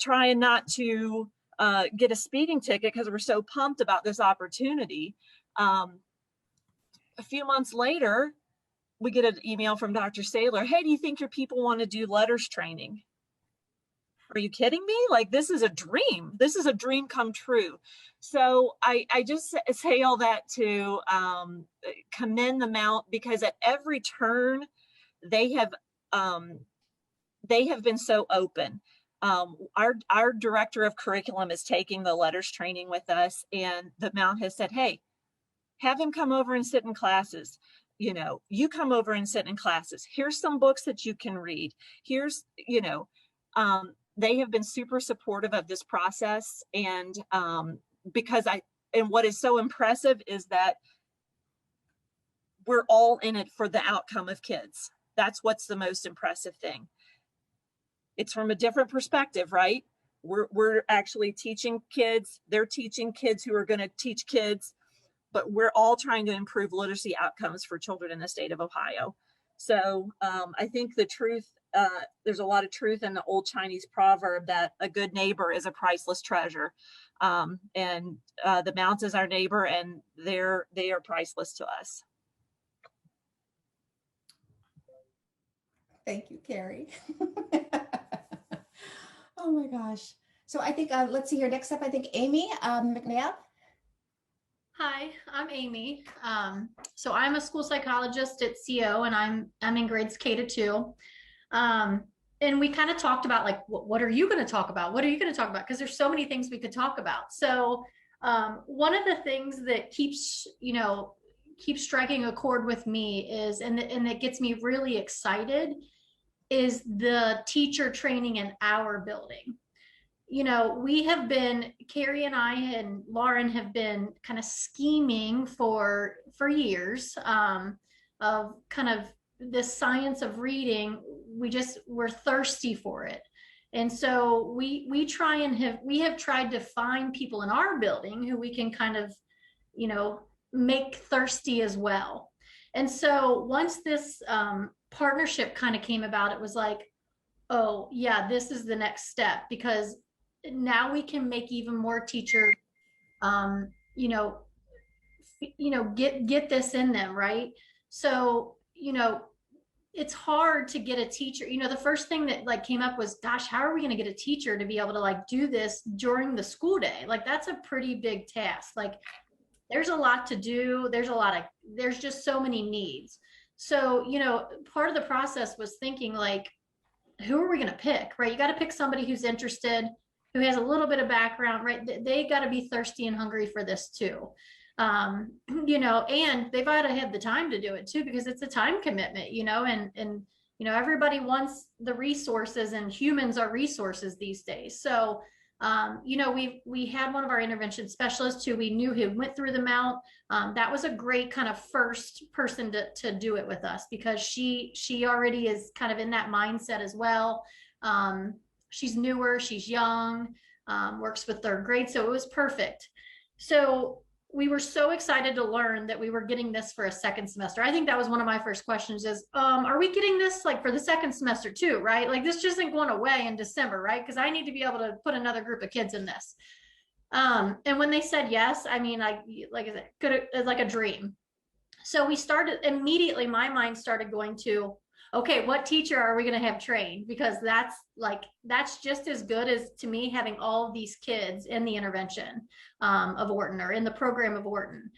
trying not to get a speeding ticket because we're so pumped about this opportunity. A few months later, we get an email from Dr. Saylor. Hey, do you think your people want to do letters training? Are you kidding me? Like, this is a dream. This is a dream come true. So I just say all that to commend the Mount, because at every turn they have been so open. Our director of curriculum is taking the letters training with us, and the Mount has said, hey, have him come over and sit in classes. You come over and sit in classes. Here's some books that you can read. Here's, they have been super supportive of this process. And what is so impressive is that we're all in it for the outcome of kids. That's what's the most impressive thing. It's from a different perspective, right? We're actually teaching kids. They're teaching kids who are going to teach kids, but we're all trying to improve literacy outcomes for children in the state of Ohio. So I think the truth, there's a lot of truth in the old Chinese proverb that a good neighbor is a priceless treasure. And the Mount is our neighbor, and they are priceless to us. Thank you, Carrie. Oh my gosh. So I think, let's see here. Next up, I think Amy McNabb. Hi, I'm Amy. So I'm a school psychologist at CO, and I'm in grades K to 2. And we kind of talked about, like, what are you going to talk about? What are you going to talk about? Because there's so many things we could talk about. So one of the things that keeps striking a chord with me is, and that gets me really excited, is the teacher training in our building. We have been, Carrie and I and Lauren have been kind of scheming for years of kind of this science of reading. We're thirsty for it. And so we have tried to find people in our building who we can kind of, make thirsty as well. And so once this partnership kind of came about, it was like, oh yeah, this is the next step, because now we can make even more teachers, get this in them, right? So, it's hard to get a teacher. The first thing that came up was, gosh, how are we going to get a teacher to be able to do this during the school day? That's a pretty big task. There's a lot to do. There's just so many needs. So, part of the process was thinking, who are we going to pick, right? You got to pick somebody who's interested, who has a little bit of background, right? They got to be thirsty and hungry for this too. And they've got to have the time to do it too, because it's a time commitment, and everybody wants the resources, and humans are resources these days. So, we had one of our intervention specialists who we knew who went through the Mount. That was a great kind of first person to do it with us, because she already is kind of in that mindset as well. She's newer, she's young. works with third grade. So it was perfect. So we were so excited to learn that we were getting this for a second semester. I think that was one of my first questions is, are we getting this like for the second semester too, right? Like this just isn't going away in December, right? Because I need to be able to put another group of kids in this. And when they said yes, I mean, like I said, it's like a dream. So we started immediately, my mind started going to, okay, what teacher are we going to have trained? Because that's just as good as to me having all of these kids in the intervention of Orton or in the program of Orton,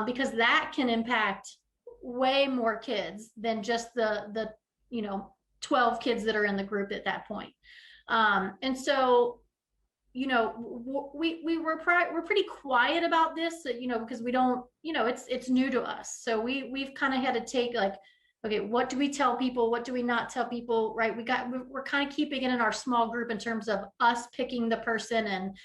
because that can impact way more kids than just the 12 kids that are in the group at that point. And so, we're pretty quiet about this, because we don't, it's new to us. So we've kind of had to take like, okay, what do we tell people? What do we not tell people? Right. We're kind of keeping it in our small group in terms of us picking the person. And,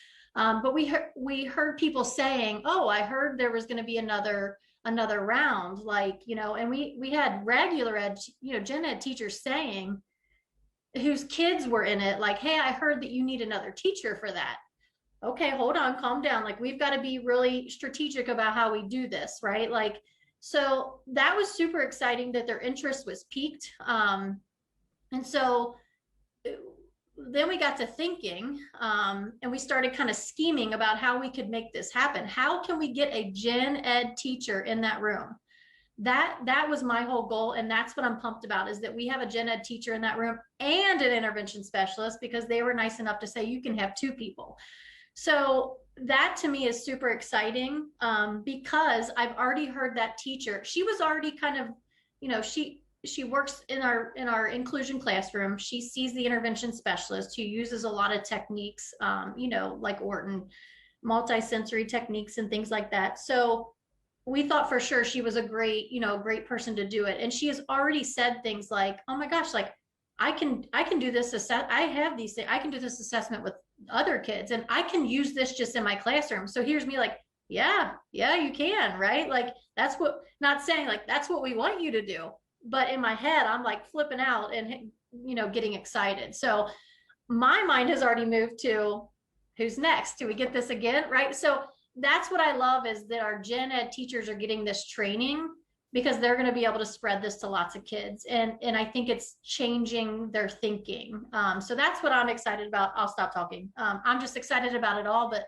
but we heard people saying, oh, I heard there was going to be another round, and we had regular ed, gen ed teachers saying, whose kids were in it, like, hey, I heard that you need another teacher for that. Okay, hold on, calm down. Like, we've got to be really strategic about how we do this, right? So that was super exciting that their interest was piqued. And so then we got to thinking, and we started kind of scheming about how we could make this happen. How can we get a gen ed teacher in that room? That was my whole goal, and that's what I'm pumped about, is that we have a gen ed teacher in that room and an intervention specialist, because they were nice enough to say you can have 2 people. So that to me is super exciting, because I've already heard that teacher. She was already kind of, she works in our inclusion classroom. She sees the intervention specialist who uses a lot of techniques, like Orton, multisensory techniques and things like that. So we thought for sure she was a great person to do it. And she has already said things like, oh my gosh, like I can do this I have these things. I can do this assessment with other kids, and I can use this just in my classroom. So here's me like, yeah, you can, right? Like not saying like that's what we want you to do, but in my head, I'm like flipping out and, getting excited. So my mind has already moved to who's next? Do we get this again? Right. So that's what I love, is that our gen ed teachers are getting this training, because they're going to be able to spread this to lots of kids. And I think it's changing their thinking. So that's what I'm excited about. I'll stop talking. I'm just excited about it all, but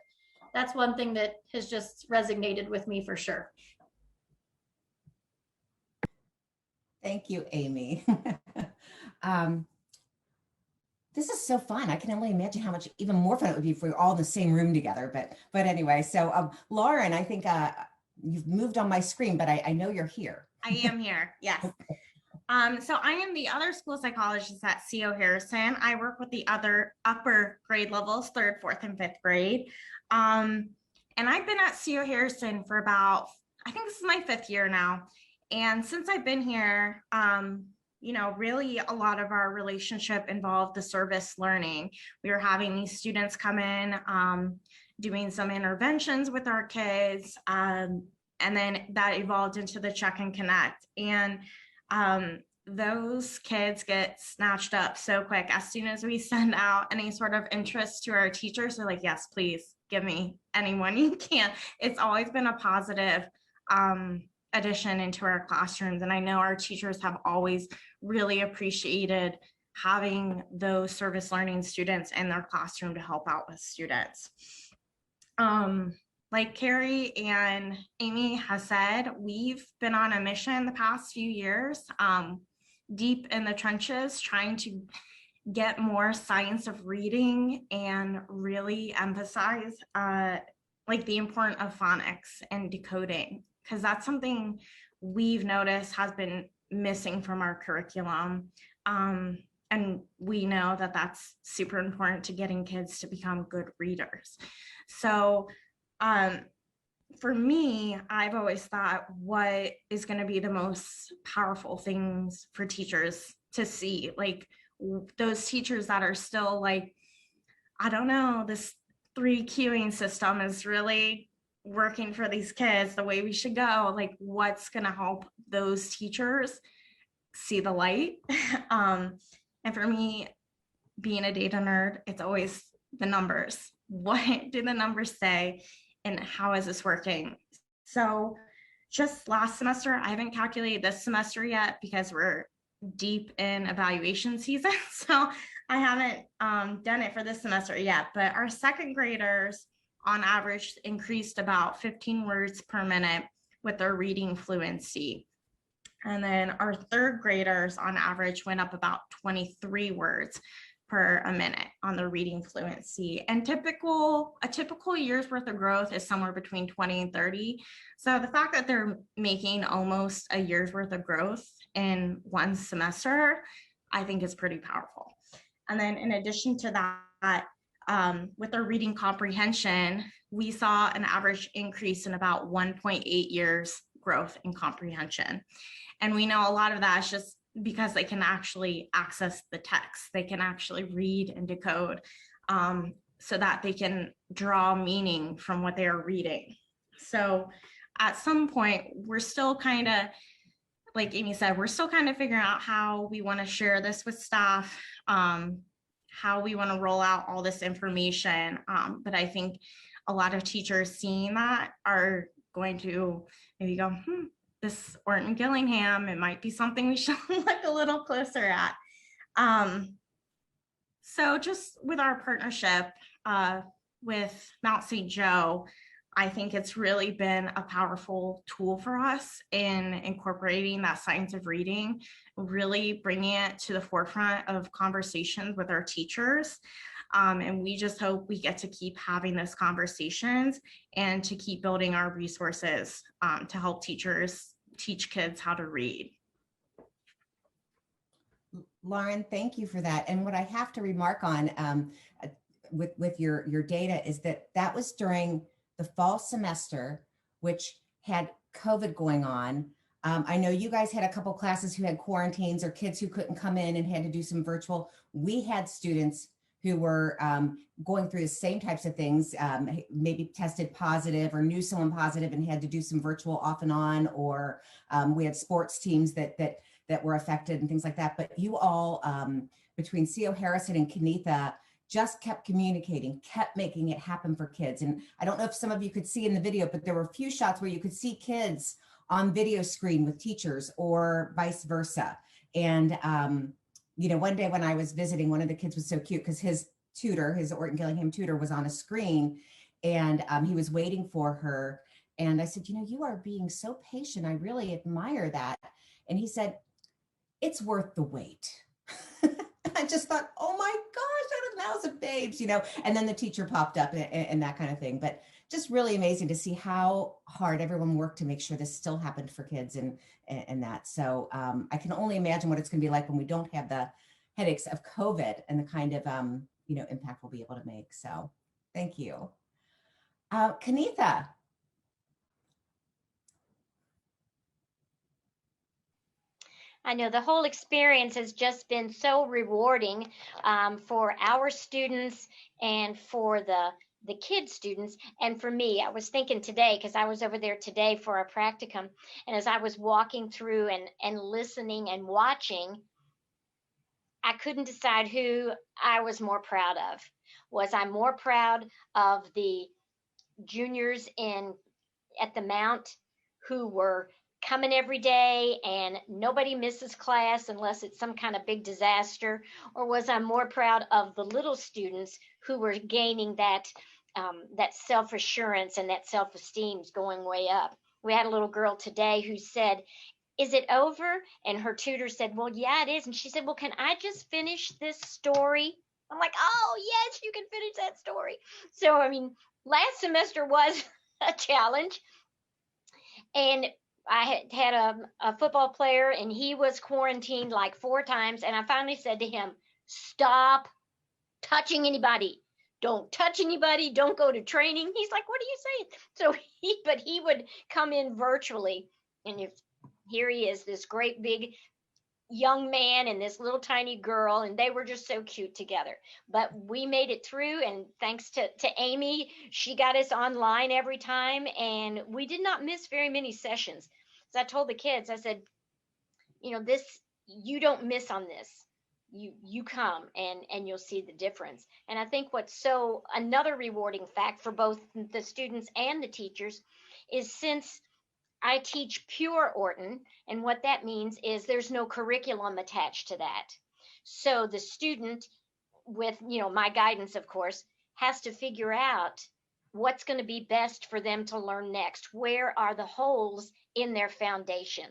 that's one thing that has just resonated with me for sure. Thank you, Amy. This is so fun. I can only imagine how much even more fun it would be if we were all in the same room together. But anyway, so Lauren, I think you've moved on my screen, but I know you're here. I am here. Yes. So I am the other school psychologist at CO Harrison. I work with the other upper grade levels, 3rd, 4th, and 5th grade. And I've been at CO Harrison for about, I think this is my 5th year now. And since I've been here, really a lot of our relationship involved the service learning. We were having these students come in, doing some interventions with our kids, and then that evolved into the check and connect. And those kids get snatched up so quick. As soon as we send out any sort of interest to our teachers, they're like, yes, please give me anyone you can. It's always been a positive addition into our classrooms. And I know our teachers have always really appreciated having those service learning students in their classroom to help out with students. Like Carrie and Amy has said, we've been on a mission the past few years, deep in the trenches, trying to get more science of reading and really emphasize the importance of phonics and decoding, because that's something we've noticed has been missing from our curriculum. And we know that that's super important to getting kids to become good readers. So for me, I've always thought, what is going to be the most powerful things for teachers to see? Like those teachers that are still like, I don't know, this 3 cueing system is really working for these kids the way we should go. Like, what's going to help those teachers see the light? And for me, being a data nerd, it's always the numbers. what do the numbers say and how is this working? So just last semester, I haven't calculated this semester yet because we're deep in evaluation season. So I haven't done it for this semester yet, but our second graders on average increased about 15 words per minute with their reading fluency. And then our third graders on average went up about 23 words per a minute on the reading fluency. And a typical year's worth of growth is somewhere between 20 and 30. So the fact that they're making almost a year's worth of growth in one semester, I think is pretty powerful. And then in addition to that, with their reading comprehension, we saw an average increase in about 1.8 years growth in comprehension. And we know a lot of that is just because they can actually access the text. They can actually read and decode so that they can draw meaning from what they are reading. So at some point, we're still kind of, like Amy said, we're still kind of figuring out how we want to share this with staff, how we want to roll out all this information. But I think a lot of teachers seeing that are going to maybe go, this Orton Gillingham, it might be something we should look a little closer at. So just with our partnership with Mount St. Joe, I think it's really been a powerful tool for us in incorporating that science of reading, really bringing it to the forefront of conversations with our teachers. And we just hope we get to keep having those conversations and to keep building our resources to help teachers teach kids how to read. Lauren, thank you for that. And what I have to remark on with your data is that was during the fall semester, which had COVID going on. I know you guys had a couple classes who had quarantines or kids who couldn't come in and had to do some virtual. We had students who were going through the same types of things, maybe tested positive or knew someone positive and had to do some virtual off and on, or we had sports teams that were affected and things like that. But you all, between CO Harrison and Kenitha, just kept communicating, kept making it happen for kids. And I don't know if some of you could see in the video, but there were a few shots where you could see kids on video screen with teachers or vice versa. And you know, one day when I was visiting, one of the kids was so cute because his tutor, his Orton Gillingham tutor, was on a screen and he was waiting for her. And I said, you know, you are being so patient. I really admire that. And he said, it's worth the wait. I just thought, oh my gosh, that was a babes, you know, and then the teacher popped up and that kind of thing. But just really amazing to see how hard everyone worked to make sure this still happened for kids and that. So I can only imagine what it's going to be like when we don't have the headaches of COVID and the kind of, you know, impact we'll be able to make. So thank you. Kenitha. I know the whole experience has just been so rewarding for our students and for the kid students. And for me, I was thinking today, because I was over there today for a practicum, and as I was walking through and listening and watching, I couldn't decide who I was more proud of. Was I more proud of the juniors at the Mount who were coming every day and nobody misses class unless it's some kind of big disaster? Or was I more proud of the little students who were gaining that self-assurance and that self-esteem going way up? We had a little girl today who said, is it over? And her tutor said, well, yeah, it is. And she said, well, can I just finish this story? I'm like, oh, yes, you can finish that story. So, I mean, last semester was a challenge. And I had a football player and he was quarantined like 4 times. And I finally said to him, stop touching anybody. Don't touch anybody. Don't go to training. He's like, what are you saying? So he would come in virtually. And here he is, this great big young man and this little tiny girl, and they were just so cute together. But we made it through, and thanks to Amy, she got us online every time, and we did not miss very many sessions. So I told the kids, I said, you know, you don't miss on this. you come and you'll see the difference. And I think what's so another rewarding fact for both the students and the teachers is, since I teach pure Orton, and what that means is there's no curriculum attached to that. So the student, with my guidance, of course, has to figure out what's going to be best for them to learn next. Where are the holes in their foundation?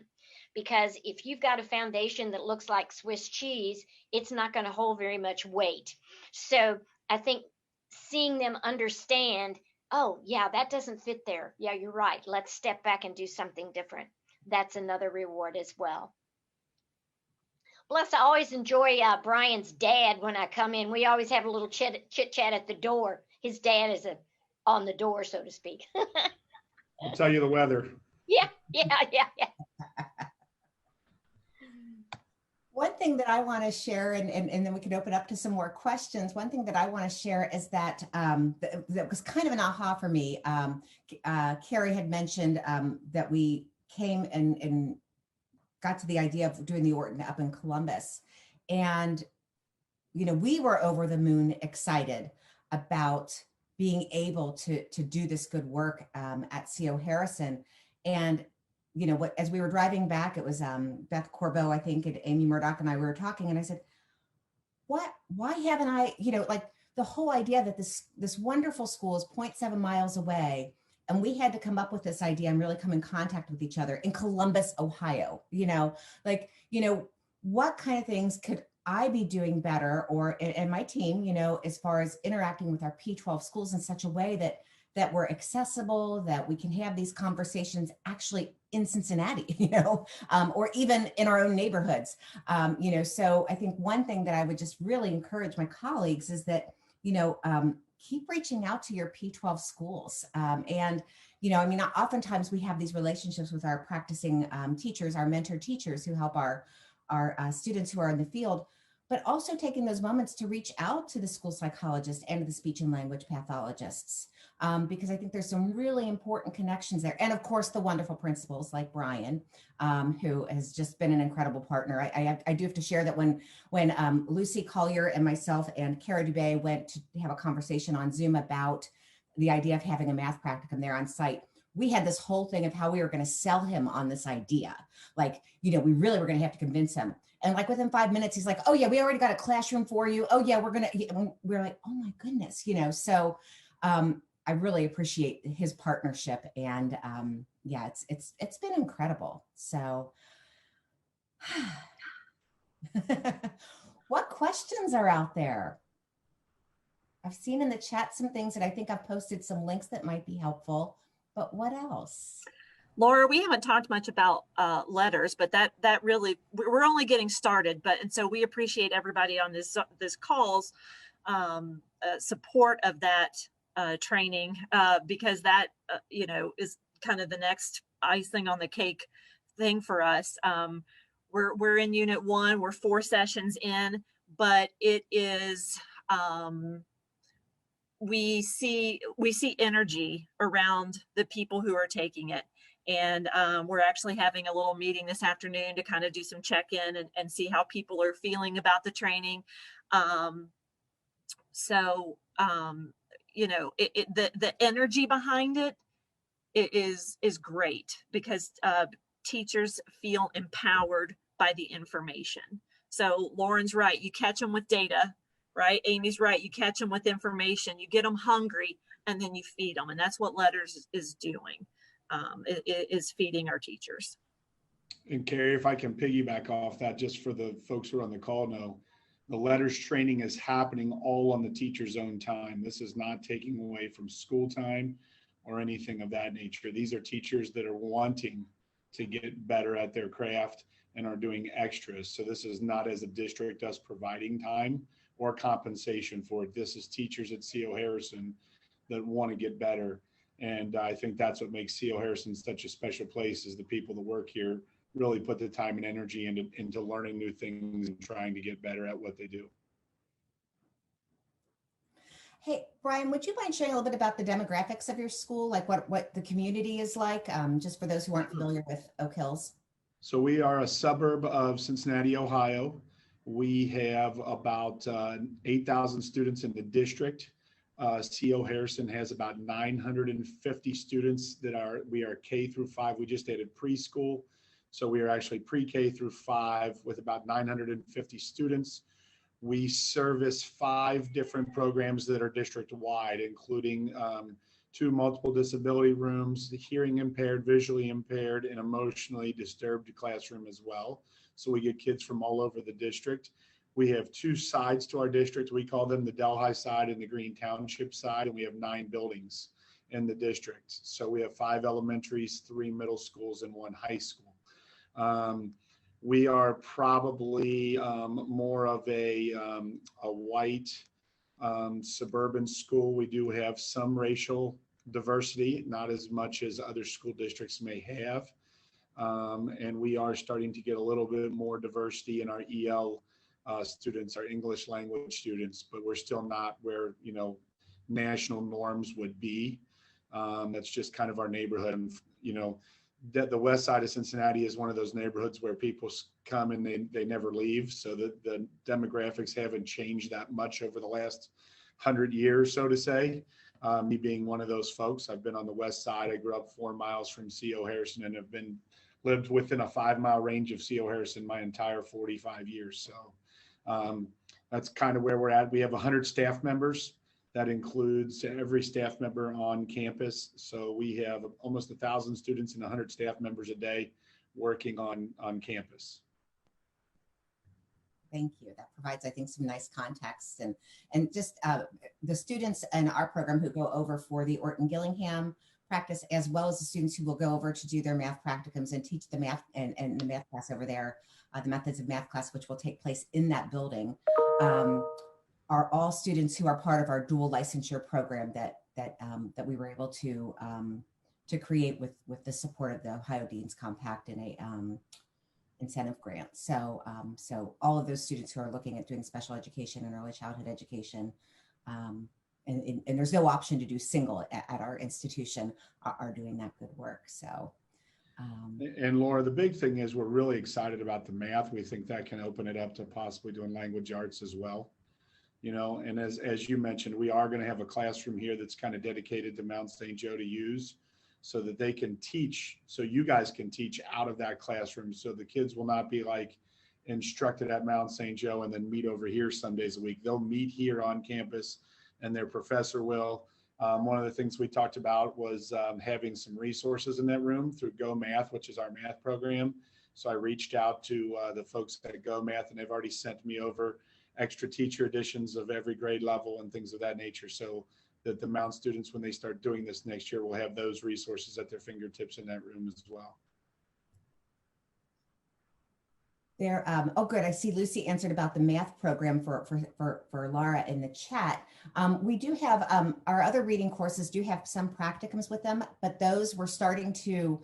Because if you've got a foundation that looks like Swiss cheese, it's not going to hold very much weight. So I think seeing them understand, oh, yeah, that doesn't fit there. Yeah, you're right. Let's step back and do something different. That's another reward as well. Plus, I always enjoy Brian's dad when I come in. We always have a little chit chat at the door. His dad is on the door, so to speak. I'll tell you the weather. Yeah. One thing that I want to share, and then we can open up to some more questions. One thing that I want to share is that that was kind of an aha for me. Carrie had mentioned that we came and got to the idea of doing the Orton up in Columbus. And, we were over the moon excited about being able to do this good work at CO Harrison. And, as we were driving back, it was Beth Corbeau, I think, and Amy Murdoch and I were talking, and I said, why haven't I, like the whole idea that this wonderful school is 0.7 miles away, and we had to come up with this idea and really come in contact with each other in Columbus, Ohio, what kind of things could I be doing better, and my team, as far as interacting with our P12 schools in such a way that we're accessible, that we can have these conversations actually in Cincinnati, or even in our own neighborhoods. So I think one thing that I would just really encourage my colleagues is that, keep reaching out to your P12 schools. Oftentimes we have these relationships with our practicing teachers, our mentor teachers who help our students who are in the field, but also taking those moments to reach out to the school psychologists and the speech and language pathologists, because I think there's some really important connections there. And of course, the wonderful principals like Brian, who has just been an incredible partner. I do have to share that when Lucy Collier and myself and Kara Dubé went to have a conversation on Zoom about the idea of having a math practicum there on site, we had this whole thing of how we were going to sell him on this idea. Like, we really were going to have to convince him. And like within 5 minutes, he's like, oh yeah, we already got a classroom for you. Oh yeah, we're like, oh my goodness, so I really appreciate his partnership. And it's been incredible. So what questions are out there? I've seen in the chat some things that I think I've posted some links that might be helpful, but what else? Laura, we haven't talked much about letters, but that really, we're only getting started. And so we appreciate everybody on this call's support of that training, because that is kind of the next icing on the cake thing for us. We're in Unit 1, we're 4 sessions in, but it is we see energy around the people who are taking it. And we're actually having a little meeting this afternoon to kind of do some check-in and see how people are feeling about the training. The energy behind it is great, because teachers feel empowered by the information. So Lauren's right, you catch them with data, right? Amy's right, you catch them with information, you get them hungry, and then you feed them. And that's what Letters is doing. Is feeding our teachers. And Carrie, if I can piggyback off that, just for the folks who are on the call know, the Letters training is happening all on the teacher's own time. This is not taking away from school time or anything of that nature. These are teachers that are wanting to get better at their craft and are doing extras. So this is not, as a district, us providing time or compensation for it. This is teachers at CO Harrison that want to get better. And I think that's what makes CO Harrison such a special place, is the people that work here really put the time and energy into learning new things and trying to get better at what they do. Hey, Brian, would you mind sharing a little bit about the demographics of your school, like what the community is like, just for those who aren't familiar with Oak Hills? So we are a suburb of Cincinnati, Ohio, We have about 8,000 students in the district. CO Harrison has about 950 students that we are K through 5. We just added preschool. So we are actually pre-K through 5 with about 950 students. We service 5 different programs that are district-wide, including 2 multiple disability rooms, the hearing impaired, visually impaired, and emotionally disturbed classroom as well. So we get kids from all over the district. We have 2 sides to our district. We call them the Delhi side and the Green Township side, and we have 9 buildings in the district. So we have 5 elementaries, 3 middle schools, and 1 high school. We are probably more of a white suburban school. We do have some racial diversity, not as much as other school districts may have. And we are starting to get a little bit more diversity in our EL students, our English language students, but we're still not where, you know, national norms would be. That's just kind of our neighborhood. And, you know, the west side of Cincinnati is one of those neighborhoods where people come and they never leave. So the demographics haven't changed that much over the last 100 years, so to say. Me being one of those folks, I've been on the west side. I grew up 4 miles from CO Harrison and have lived within a 5-mile range of CO Harrison my entire 45 years. So that's kind of where we're at. We have 100 staff members. That includes every staff member on campus. So we have almost 1,000 students and 100 staff members a day working on campus. Thank you. That provides, I think, some nice context. And just the students in our program who go over for the Orton Gillingham practice, as well as the students who will go over to do their math practicums and teach the math and the math class over there, the methods of math class, which will take place in that building, are all students who are part of our dual licensure program that we were able to create with the support of the Ohio Dean's Compact and a incentive grant. So all of those students who are looking at doing special education and early childhood education, and there's no option to do single at our institution, are doing that good work. So. And Laura, the big thing is we're really excited about the math. We think that can open it up to possibly doing language arts as well. You know, and as you mentioned, we are going to have a classroom here that's kind of dedicated to Mount St. Joe to use so that they can teach, so you guys can teach out of that classroom. So the kids will not be like instructed at Mount St. Joe and then meet over here some days a week. They'll meet here on campus and their professor will. One of the things we talked about was having some resources in that room through Go Math, which is our math program. So I reached out to the folks at Go Math and they've already sent me over extra teacher editions of every grade level and things of that nature, so that the Mount students, when they start doing this next year, will have those resources at their fingertips in that room as well. There, oh good, I see Lucy answered about the math program for Laura in the chat. We do have, our other reading courses do have some practicums with them, but those we're starting to,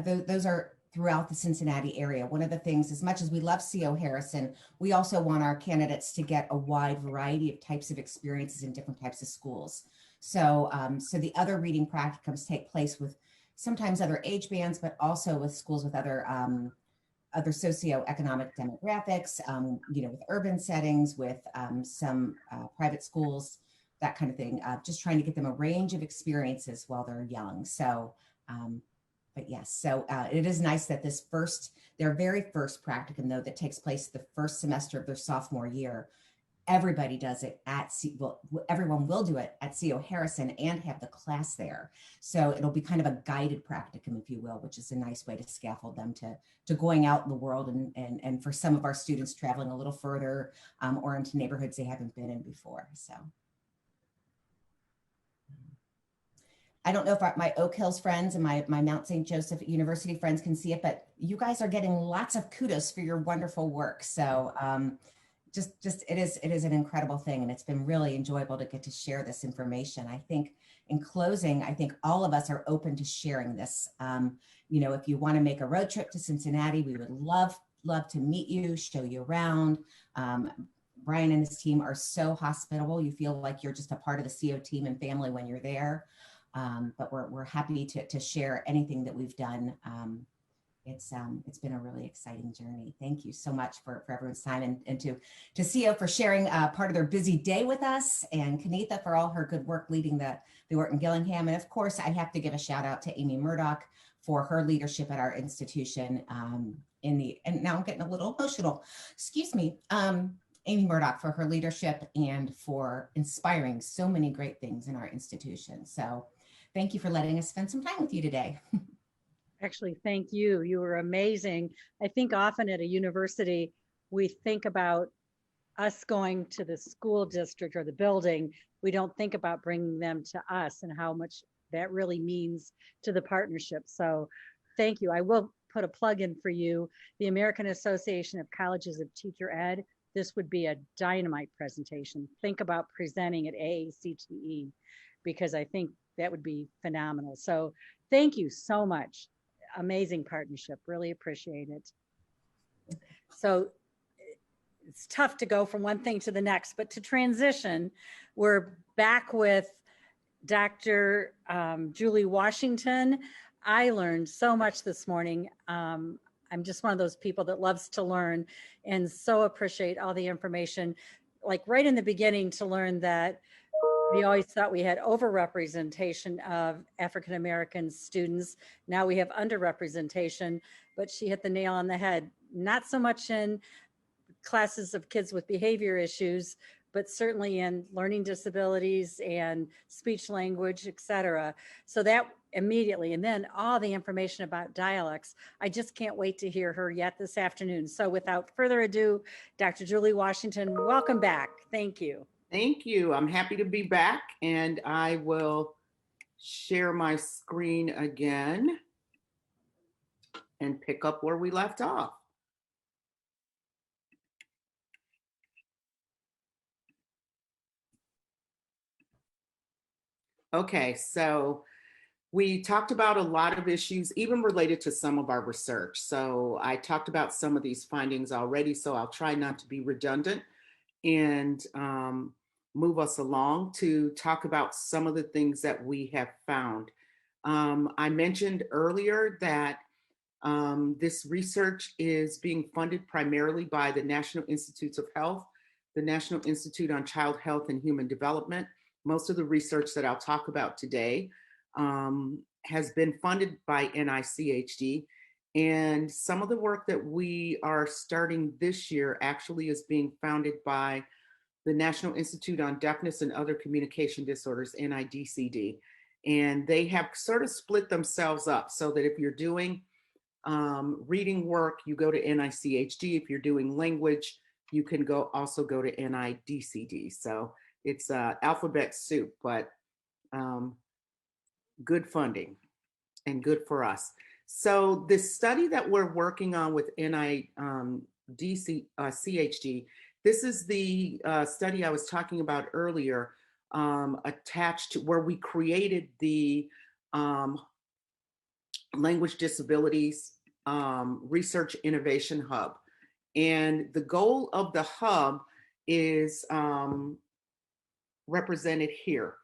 those are throughout the Cincinnati area. One of the things, as much as we love CO Harrison, we also want our candidates to get a wide variety of types of experiences in different types of schools. So, so the other reading practicums take place with sometimes other age bands, but also with schools with other socioeconomic demographics, you know, with urban settings, with some private schools, that kind of thing. Just trying to get them a range of experiences while they're young. So, but yes, so it is nice that their very first practicum, though, that takes place the first semester of their sophomore year, everybody does it at everyone will do it at CO Harrison and have the class there. So it'll be kind of a guided practicum, if you will, which is a nice way to scaffold them to going out in the world and for some of our students traveling a little further or into neighborhoods they haven't been in before. So. I don't know if my Oak Hills friends and my Mount St. Joseph University friends can see it, but you guys are getting lots of kudos for your wonderful work. So it is an incredible thing. And it's been really enjoyable to get to share this information. I think in closing, I think all of us are open to sharing this. You know, if you want to make a road trip to Cincinnati, we would love to meet you, show you around. Brian and his team are so hospitable. You feel like you're just a part of the CO team and family when you're there. But we're happy to share anything that we've done it's been a really exciting journey. Thank you so much for everyone's time, and to CEO for sharing part of their busy day with us, and Kanitha for all her good work leading the Orton Gillingham. And of course, I have to give a shout out to Amy Murdoch for her leadership at our institution and now I'm getting a little emotional, excuse me. Amy Murdoch for her leadership and for inspiring so many great things in our institution. So thank you for letting us spend some time with you today. Actually, thank you. You were amazing. I think often at a university, we think about us going to the school district or the building. We don't think about bringing them to us and how much that really means to the partnership. So thank you. I will put a plug in for you. The American Association of Colleges of Teacher Ed, this would be a dynamite presentation. Think about presenting at AACTE, because I think that would be phenomenal. So thank you so much. Amazing partnership. Really appreciate it. So it's tough to go from one thing to the next, but to transition, we're back with Dr. Julie Washington. I learned so much this morning. I'm just one of those people that loves to learn, and so appreciate all the information. Like right in the beginning, to learn that we always thought we had overrepresentation of African-American students. Now we have underrepresentation, but she hit the nail on the head. Not so much in classes of kids with behavior issues, but certainly in learning disabilities and speech language, et cetera. So that immediately, and then all the information about dialects. I just can't wait to hear her yet this afternoon. So without further ado, Dr. Julie Washington, welcome back. Thank you. Thank you. I'm happy to be back, and I will share my screen again and pick up where we left off. Okay, so we talked about a lot of issues, even related to some of our research. So I talked about some of these findings already, so I'll try not to be redundant and move us along to talk about some of the things that we have found. I mentioned earlier that this research is being funded primarily by the National Institutes of Health, the National Institute on Child Health and Human Development. Most of the research that I'll talk about today has been funded by NICHD. And some of the work that we are starting this year actually is being funded by the National Institute on Deafness and Other Communication Disorders, NIDCD. And they have sort of split themselves up so that if you're doing reading work, you go to NICHD. If you're doing language, you can also go to NIDCD. So it's alphabet soup, but good funding and good for us. So this study that we're working on with NICHD, this is the study I was talking about earlier, attached to where we created the Language Disabilities Research Innovation Hub. And the goal of the hub is represented here.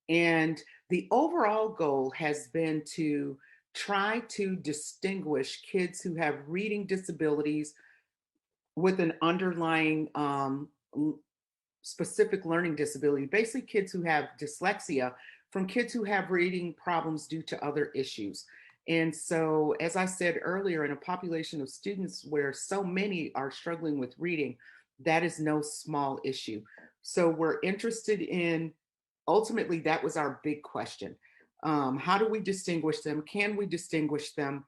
And the overall goal has been to try to distinguish kids who have reading disabilities with an underlying specific learning disability, basically kids who have dyslexia, from kids who have reading problems due to other issues. And so, as I said earlier, in a population of students where so many are struggling with reading, that is no small issue. So we're interested in, ultimately, that was our big question. How do we distinguish them? Can we distinguish them?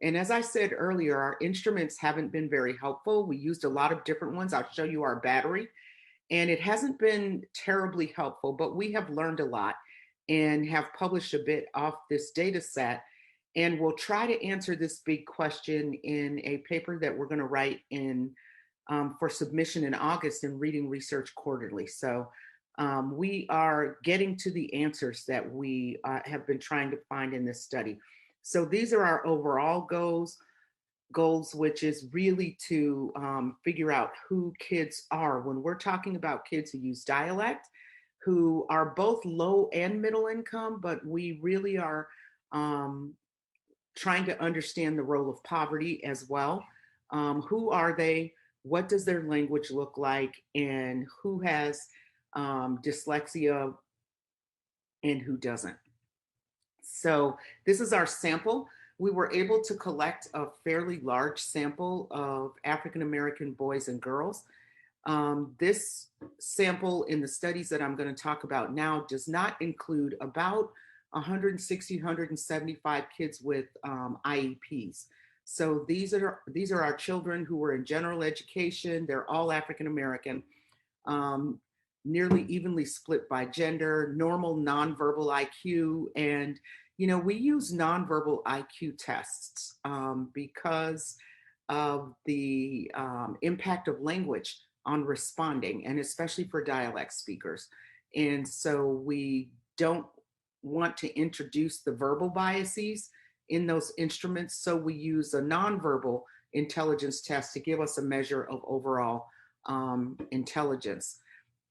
And as I said earlier, our instruments haven't been very helpful. We used a lot of different ones. I'll show you our battery. And it hasn't been terribly helpful, but we have learned a lot and have published a bit off this data set. And we'll try to answer this big question in a paper that we're going to write in for submission in August in Reading Research Quarterly. So we are getting to the answers that we have been trying to find in this study. So these are our overall goals, which is really to figure out who kids are. When we're talking about kids who use dialect, who are both low and middle income, but we really are trying to understand the role of poverty as well. Who are they? What does their language look like? And who has dyslexia and who doesn't? So this is our sample. We were able to collect a fairly large sample of African American boys and girls. This sample in the studies that I'm going to talk about now does not include about 160, 175 kids with IEPs. So these are our children who were in general education. They're all African American, nearly evenly split by gender, normal nonverbal IQ, and we use nonverbal IQ tests because of the impact of language on responding, and especially for dialect speakers. And so we don't want to introduce the verbal biases in those instruments. So we use a nonverbal intelligence test to give us a measure of overall intelligence.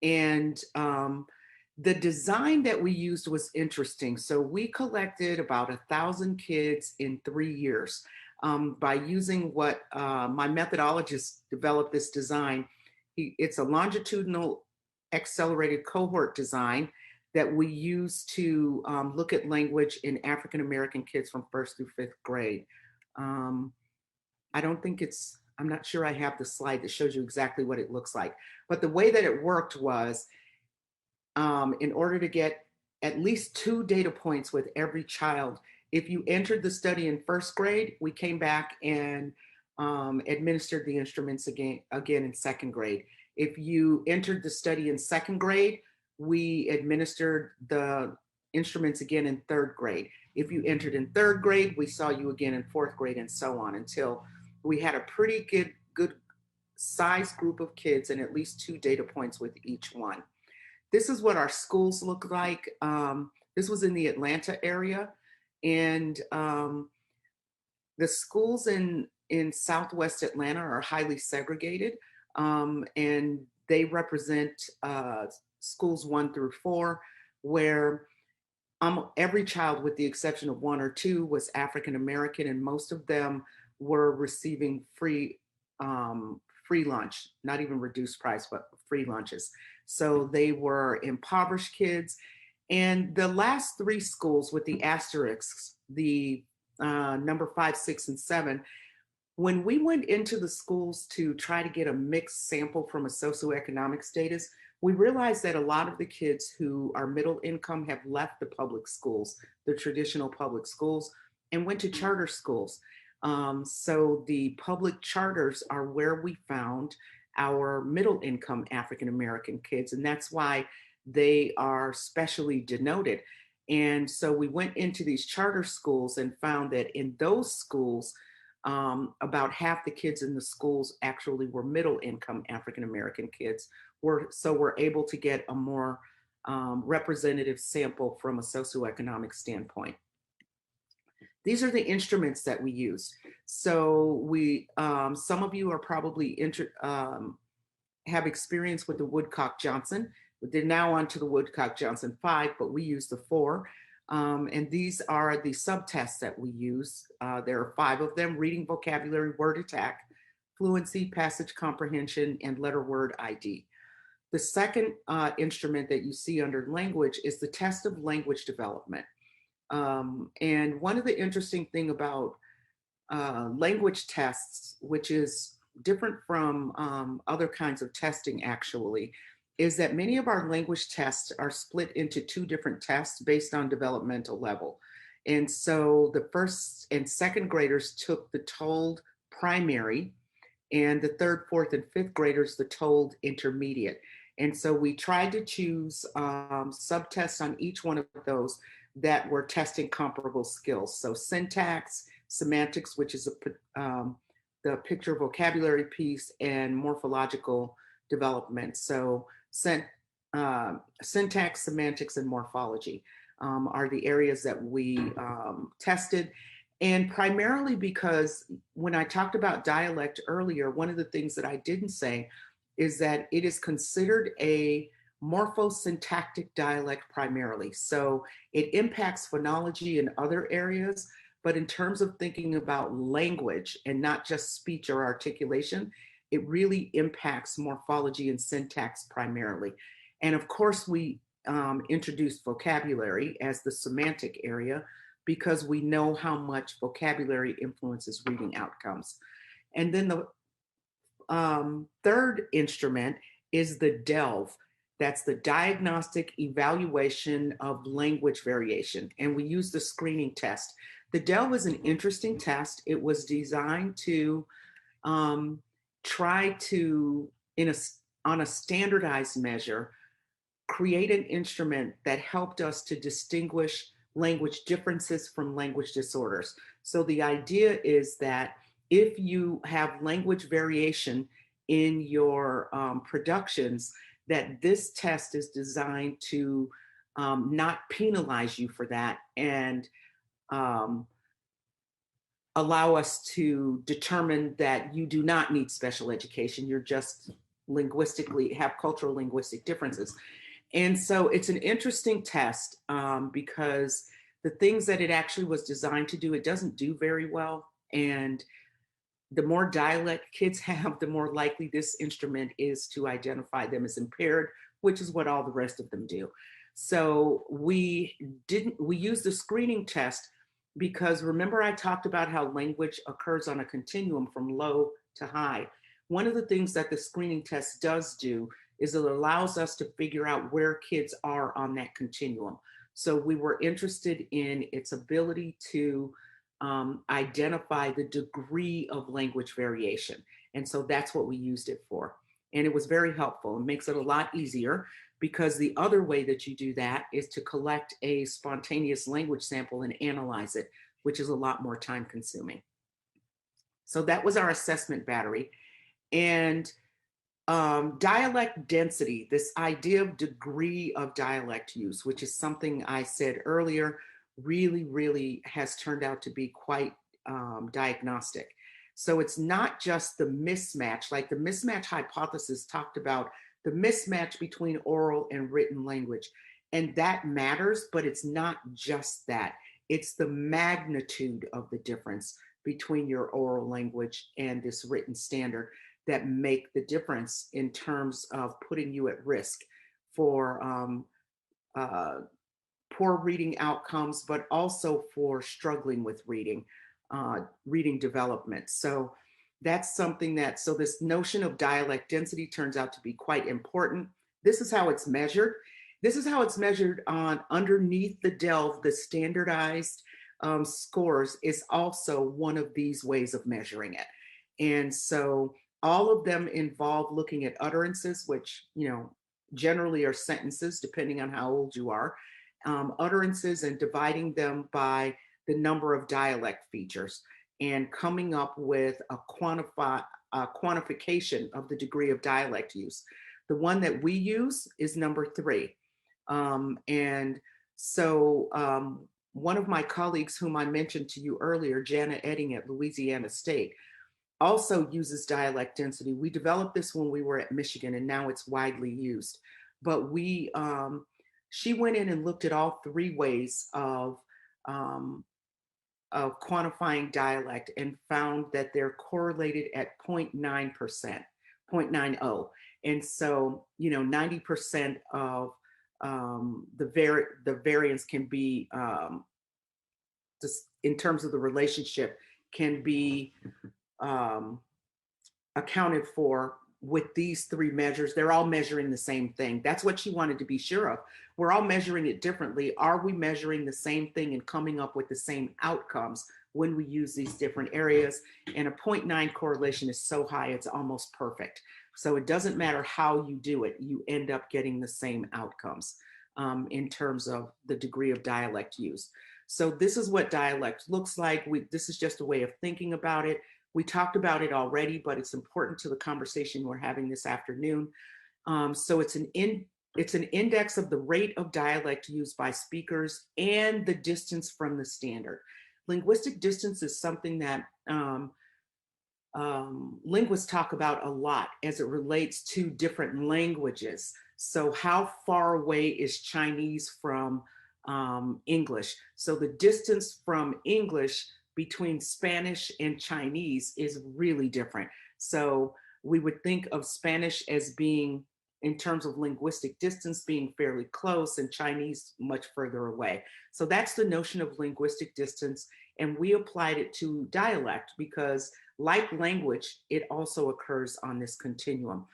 And the design that we used was interesting. So we collected about 1,000 kids in 3 years by using what my methodologist developed this design. It's a longitudinal accelerated cohort design that we use to look at language in African American kids from 1st through 5th grade. I'm not sure I have the slide that shows you exactly what it looks like, but the way that it worked was in order to get at least 2 data points with every child, if you entered the study in 1st grade, we came back and administered the instruments again in 2nd grade. If you entered the study in 2nd grade, we administered the instruments again in 3rd grade. If you entered in 3rd grade, we saw you again in 4th grade, and so on, until we had a pretty good size group of kids and at least 2 data points with each one. This is what our schools look like. This was in the Atlanta area, and the schools in Southwest Atlanta are highly segregated, and they represent schools 1 through 4, where every child, with the exception of 1 or 2, was African American, and most of them were receiving free lunch, not even reduced price, but free lunches. So they were impoverished kids. And the last 3 schools with the asterisks, the number 5, 6, and 7, when we went into the schools to try to get a mixed sample from a socioeconomic status, we realized that a lot of the kids who are middle income have left the public schools, the traditional public schools, and went to charter schools. So the public charters are where we found our middle income African American kids, and that's why they are specially denoted. And so we went into these charter schools and found that in those schools, about half the kids in the schools actually were middle income African American kids. So we're able to get a more representative sample from a socioeconomic standpoint. These are the instruments that we use. So some of you are probably have experience with the Woodcock-Johnson. They're now on to the Woodcock-Johnson 5, but we use the 4. And these are the subtests that we use. There are 5 of them: reading, vocabulary, word attack, fluency, passage comprehension, and letter word ID. The second instrument that you see under language is the test of language development. And one of the interesting things about language tests, which is different from other kinds of testing actually, is that many of our language tests are split into 2 different tests based on developmental level. And so the 1st and 2nd graders took the TOLD primary, and the 3rd, 4th, and 5th graders the TOLD intermediate. And so we tried to choose subtests on each one of those that were testing comparable skills. So syntax, semantics, which is the picture vocabulary piece, and morphological development. So syntax, semantics, and morphology are the areas that we tested. And primarily because when I talked about dialect earlier, one of the things that I didn't say is that it is considered a morphosyntactic dialect primarily. So it impacts phonology in other areas, But in terms of thinking about language and not just speech or articulation, it really impacts morphology and syntax primarily. And of course, we introduced vocabulary as the semantic area because we know how much vocabulary influences reading outcomes. And then the third instrument is the DELV. That's the Diagnostic Evaluation of Language Variation. And we use the screening test. The DELV is an interesting test. It was designed to try to, on a standardized measure, create an instrument that helped us to distinguish language differences from language disorders. So the idea is that if you have language variation in your productions, that this test is designed to not penalize you for that and allow us to determine that you do not need special education. You're just linguistically, have cultural linguistic differences. And so it's an interesting test because the things that it actually was designed to do, it doesn't do very well. And the more dialect kids have, the more likely this instrument is to identify them as impaired, which is what all the rest of them do. So we used the screening test because remember I talked about how language occurs on a continuum from low to high. One of the things that the screening test does do is it allows us to figure out where kids are on that continuum. So we were interested in its ability to identify the degree of language variation. And so that's what we used it for. And it was very helpful. It makes it a lot easier because the other way that you do that is to collect a spontaneous language sample and analyze it, which is a lot more time consuming. So that was our assessment battery. And dialect density, this idea of degree of dialect use, which is something I said earlier, really has turned out to be quite diagnostic. So it's not just the mismatch, like the mismatch hypothesis talked about the mismatch between oral and written language. And that matters, but it's not just that. It's the magnitude of the difference between your oral language and this written standard that make the difference in terms of putting you at risk for poor reading outcomes, but also for struggling with reading development. So that's something that, so this notion of dialect density turns out to be quite important. This is how it's measured. This is how it's measured on underneath the DELV, the standardized scores is also one of these ways of measuring it. And so all of them involve looking at utterances, which, generally are sentences, depending on how old you are, utterances and dividing them by the number of dialect features and coming up with a quantification of the degree of dialect use. The one that we use is number 3. And so one of my colleagues whom I mentioned to you earlier, Jana Edding at Louisiana State, also uses dialect density. We developed this when we were at Michigan and now it's widely used. But she went in and looked at all 3 ways of quantifying dialect and found that they're correlated at 0.9%, 0.90. And so, 90% of the variance can be, just in terms of the relationship, can be accounted for with these 3 measures. They're all measuring the same thing. That's what she wanted to be sure of. We're all measuring it differently. Are we measuring the same thing and coming up with the same outcomes when we use these different areas? And a 0.9 correlation is so high, it's almost perfect. So it doesn't matter how you do it, you end up getting the same outcomes in terms of the degree of dialect use. So this is what dialect looks like. This is just a way of thinking about it. We talked about it already, but it's important to the conversation we're having this afternoon. So it's an index of the rate of dialect used by speakers and the distance from the standard. Linguistic distance is something that linguists talk about a lot as it relates to different languages. So how far away is Chinese from English. So the distance from English between Spanish and Chinese is really different. So we would think of Spanish as being, in terms of linguistic distance, being fairly close, and Chinese much further away. So that's the notion of linguistic distance. And we applied it to dialect because, like language, it also occurs on this continuum.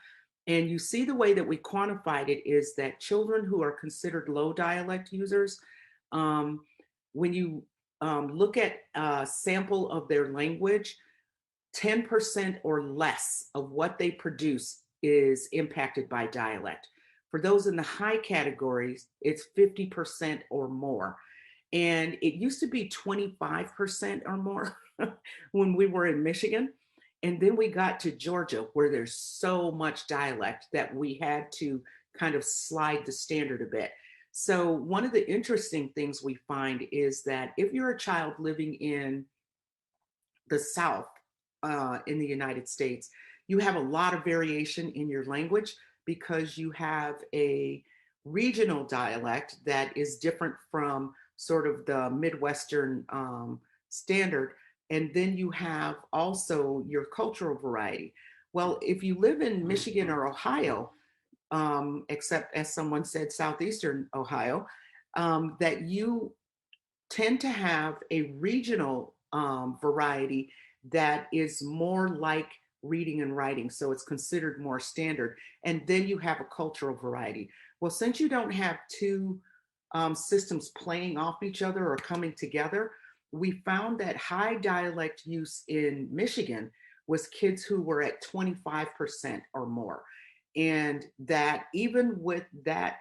And you see the way that we quantified it is that children who are considered low dialect users, when you look at a sample of their language, 10% or less of what they produce is impacted by dialect. For those in the high categories, it's 50% or more. And it used to be 25% or more when we were in Michigan. And then we got to Georgia, where there's so much dialect that we had to kind of slide the standard a bit. So one of the interesting things we find is that if you're a child living in the South in the United States, you have a lot of variation in your language because you have a regional dialect that is different from sort of the Midwestern standard. And then you have also your cultural variety. Well, if you live in Michigan or Ohio, except as someone said, Southeastern Ohio, that you tend to have a regional variety that is more like reading and writing. So it's considered more standard. And then you have a cultural variety. Well, since you don't have two systems playing off each other or coming together, we found that high dialect use in Michigan was kids who were at 25% or more. And that even with that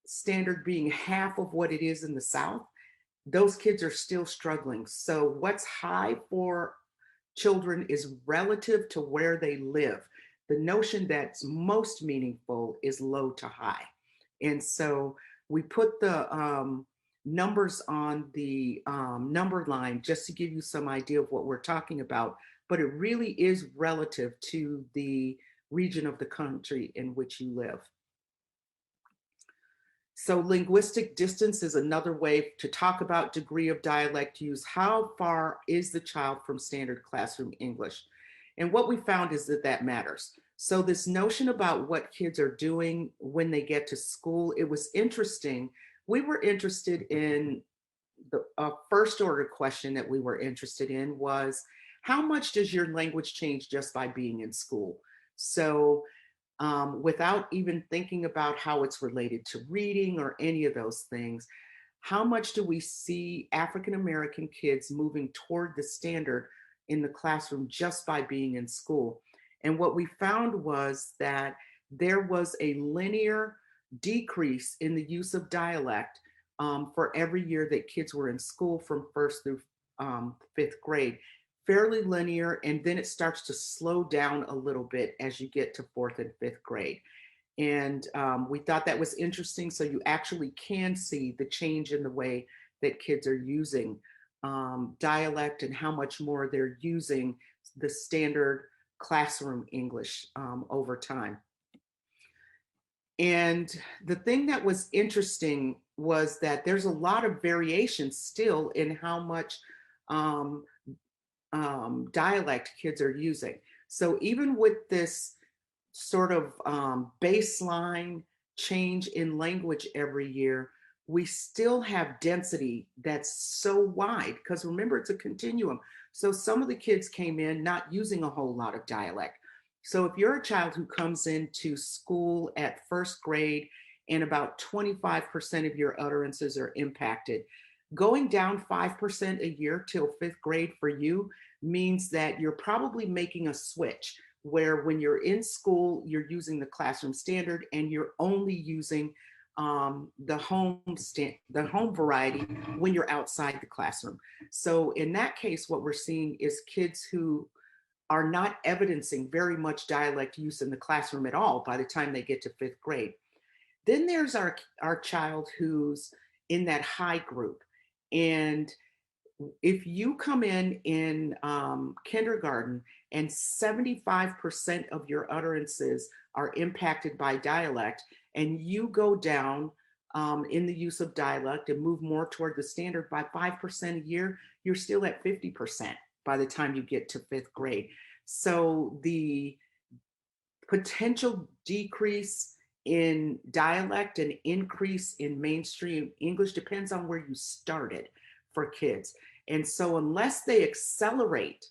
standard being half of what it is in the South, those kids are still struggling. So what's high for children is relative to where they live. The notion that's most meaningful is low to high. And so we put the numbers on the number line just to give you some idea of what we're talking about, but it really is relative to the region of the country in which you live. So linguistic distance is another way to talk about degree of dialect use. How far is the child from standard classroom English? And what we found is that that matters. So this notion about what kids are doing when they get to school, it was interesting. We were interested in the first order question that we were interested in was, how much does your language change just by being in school? So without even thinking about how it's related to reading or any of those things, how much do we see African American kids moving toward the standard in the classroom just by being in school? And what we found was that there was a linear decrease in the use of dialect for every year that kids were in school from first through fifth grade. Fairly linear, and then it starts to slow down a little bit as you get to fourth and fifth grade. And we thought that was interesting. So you actually can see the change in the way that kids are using dialect and how much more they're using the standard classroom English over time. And the thing that was interesting was that there's a lot of variation still in how much dialect kids are using. So even with this sort of baseline change in language every year, we still have density that's so wide, because remember, it's a continuum. So some of the kids came in not using a whole lot of dialect. So if you're a child who comes into school at first grade and about 25% of your utterances are impacted, going down 5% a year till fifth grade for you means that you're probably making a switch where when you're in school, you're using the classroom standard and you're only using the home variety when you're outside the classroom. So in that case, what we're seeing is kids who are not evidencing very much dialect use in the classroom at all by the time they get to fifth grade. Then there's our child who's in that high group. And if you come in kindergarten and 75% of your utterances are impacted by dialect, and you go down in the use of dialect and move more toward the standard by 5% a year, you're still at 50% by the time you get to 5th grade. So the potential decrease in dialect and increase in mainstream English depends on where you started for kids. And so unless they accelerate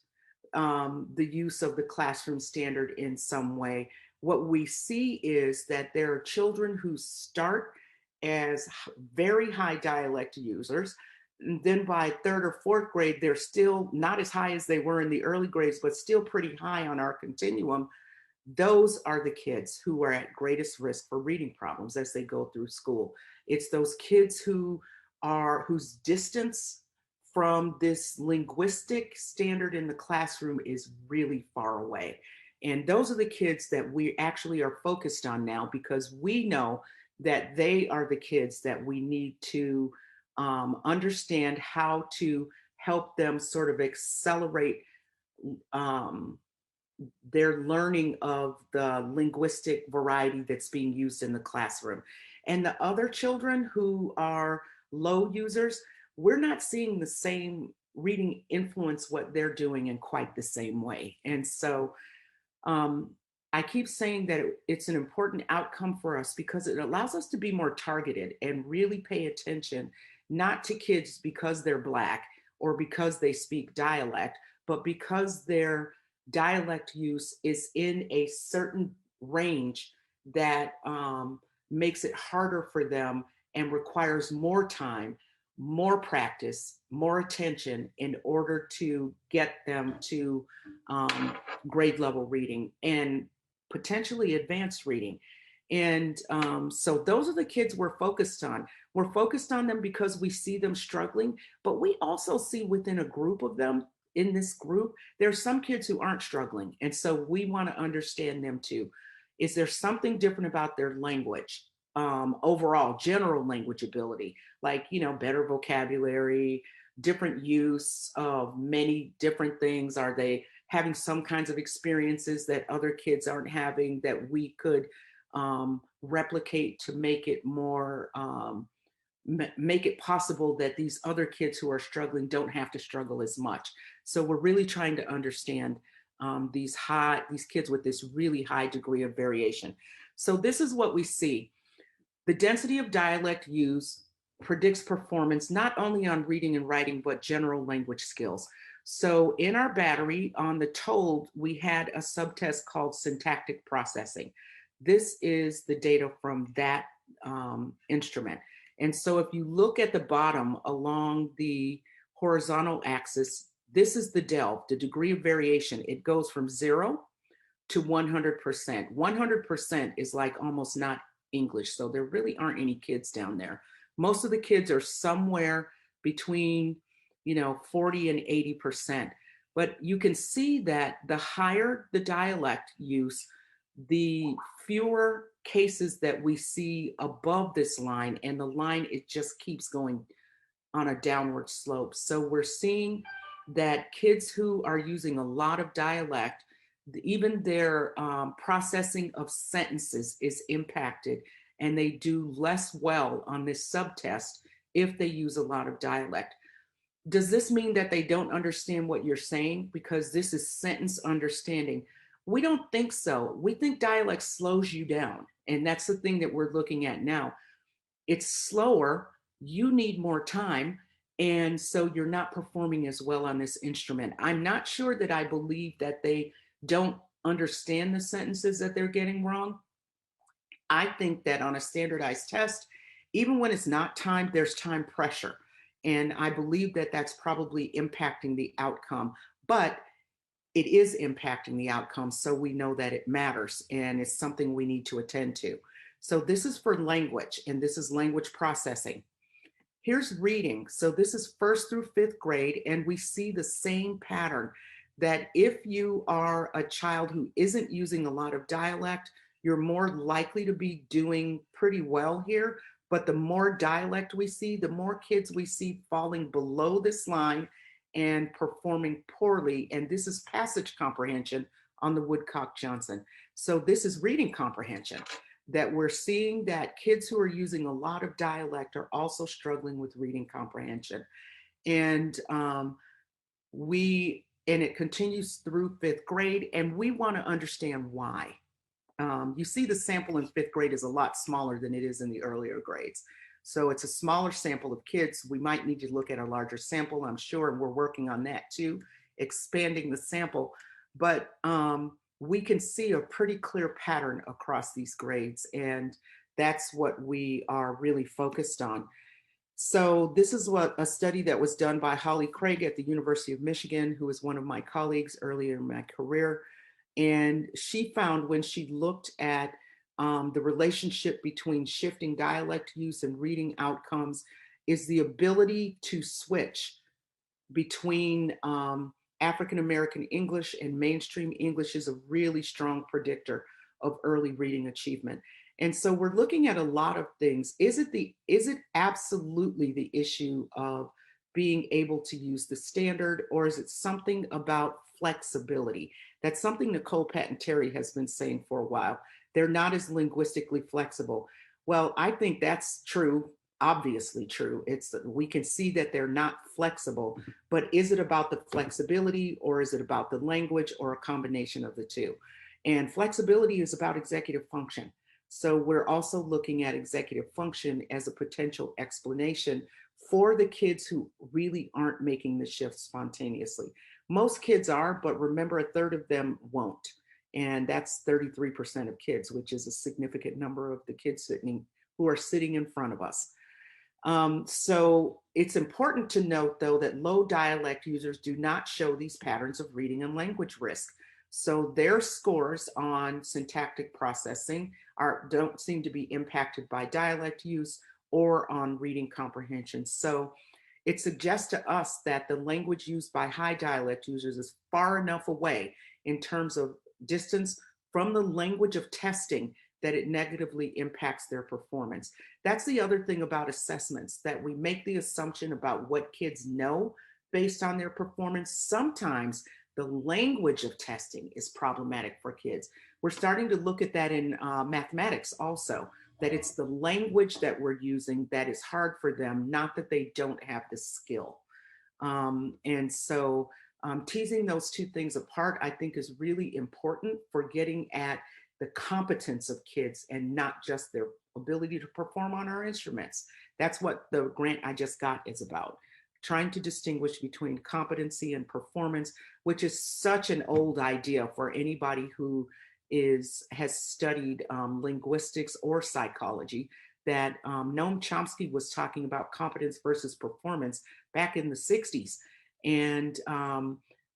the use of the classroom standard in some way, what we see is that there are children who start as very high dialect users. And then by 3rd or 4th grade, they're still not as high as they were in the early grades, but still pretty high on our continuum. Those are the kids who are at greatest risk for reading problems as they go through school. It's those kids whose distance from this linguistic standard in the classroom is really far away. And those are the kids that we actually are focused on now, because we know that they are the kids that we need to understand how to help them sort of accelerate their learning of the linguistic variety that's being used in the classroom. And the other children who are low users, we're not seeing the same reading influence what they're doing in quite the same way. And so I keep saying that it's an important outcome for us because it allows us to be more targeted and really pay attention, not to kids because they're Black or because they speak dialect, but because their dialect use is in a certain range that makes it harder for them and requires more time, more practice, more attention in order to get them to grade level reading and potentially advanced reading. And so those are the kids we're focused on. We're focused on them because we see them struggling, but we also see within a group of them, in this group, there are some kids who aren't struggling. And so we want to understand them too. Is there something different about their language? Overall, general language ability, like, better vocabulary, different use of many different things. Are they having some kinds of experiences that other kids aren't having that we could replicate to make it more, make it possible that these other kids who are struggling don't have to struggle as much. So we're really trying to understand these kids with this really high degree of variation. So this is what we see. The density of dialect use predicts performance not only on reading and writing, but general language skills. So in our battery on the TOLD, we had a subtest called syntactic processing. This is the data from that instrument. And so if you look at the bottom along the horizontal axis, this is the DELV, the degree of variation. It goes from 0 to 100%. 100% is like almost not English. So there really aren't any kids down there. Most of the kids are somewhere between 40 and 80%. But you can see that the higher the dialect use, the fewer cases that we see above this line, and the line, it just keeps going on a downward slope. So we're seeing that kids who are using a lot of dialect, even their processing of sentences is impacted, and they do less well on this subtest if they use a lot of dialect. Does this mean that they don't understand what you're saying? Because this is sentence understanding. We don't think so. We think dialect slows you down. And that's the thing that we're looking at now. It's slower, you need more time, and so you're not performing as well on this instrument. I'm not sure that I believe that they don't understand the sentences that they're getting wrong. I think that on a standardized test, even when it's not timed, there's time pressure. And I believe that that's probably impacting the outcome, but it is impacting the outcome. So we know that it matters and it's something we need to attend to. So this is for language, and this is language processing. Here's reading. So this is 1st through 5th grade, and we see the same pattern that if you are a child who isn't using a lot of dialect, you're more likely to be doing pretty well here. But the more dialect we see, the more kids we see falling below this line and performing poorly. And this is passage comprehension on the Woodcock-Johnson. So this is reading comprehension. that we're seeing that kids who are using a lot of dialect are also struggling with reading comprehension. And and it continues through 5th grade, and we want to understand why. You see the sample in 5th grade is a lot smaller than it is in the earlier grades. So it's a smaller sample of kids. We might need to look at a larger sample, I'm sure, and we're working on that too, expanding the sample. But we can see a pretty clear pattern across these grades, and that's what we are really focused on. So this is what a study that was done by Holly Craig at the University of Michigan, who was one of my colleagues earlier in my career. And she found when she looked at the relationship between shifting dialect use and reading outcomes is the ability to switch between African American English and mainstream English is a really strong predictor of early reading achievement. And so we're looking at a lot of things. Is it absolutely the issue of being able to use the standard, or is it something about flexibility? That's something Nicole Patenteri has been saying for a while. They're not as linguistically flexible. Well, I think that's true, obviously true. We can see that they're not flexible, but is it about the flexibility, or is it about the language, or a combination of the two? And flexibility is about executive function. So we're also looking at executive function as a potential explanation for the kids who really aren't making the shift spontaneously. Most kids are, but remember, 1/3 of them won't. And that's 33% of kids, which is a significant number of the kids who are sitting in front of us. So it's important to note, though, that low dialect users do not show these patterns of reading and language risk. So their scores on syntactic processing don't seem to be impacted by dialect use or on reading comprehension. So it suggests to us that the language used by high dialect users is far enough away in terms of distance from the language of testing that it negatively impacts their performance. That's the other thing about assessments, that we make the assumption about what kids know based on their performance. Sometimes the language of testing is problematic for kids. We're starting to look at that in mathematics also, that it's the language that we're using that is hard for them, not that they don't have the skill. And so teasing those two things apart, I think, is really important for getting at the competence of kids and not just their ability to perform on our instruments. That's what the grant I just got is about, trying to distinguish between competency and performance, which is such an old idea for anybody who has studied linguistics or psychology, that Noam Chomsky was talking about competence versus performance back in the 60s. And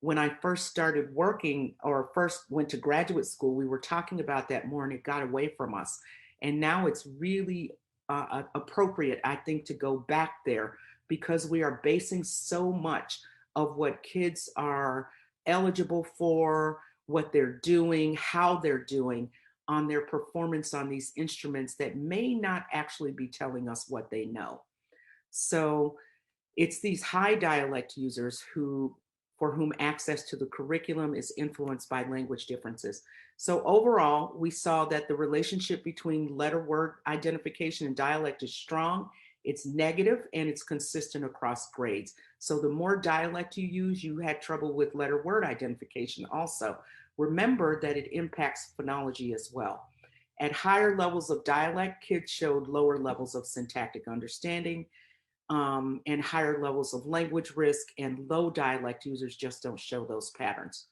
when I first started working, or first went to graduate school, we were talking about that more, and it got away from us. And now it's really appropriate, I think, to go back there, because we are basing so much of what kids are eligible for, what they're doing, how they're doing, on their performance on these instruments that may not actually be telling us what they know. So it's these high dialect users for whom access to the curriculum is influenced by language differences. So overall, we saw that the relationship between letter word identification and dialect is strong, it's negative, and it's consistent across grades. So the more dialect you use, you had trouble with letter word identification also. Remember that it impacts phonology as well. At higher levels of dialect, kids showed lower levels of syntactic understanding, and higher levels of language risk, and low dialect users just don't show those patterns.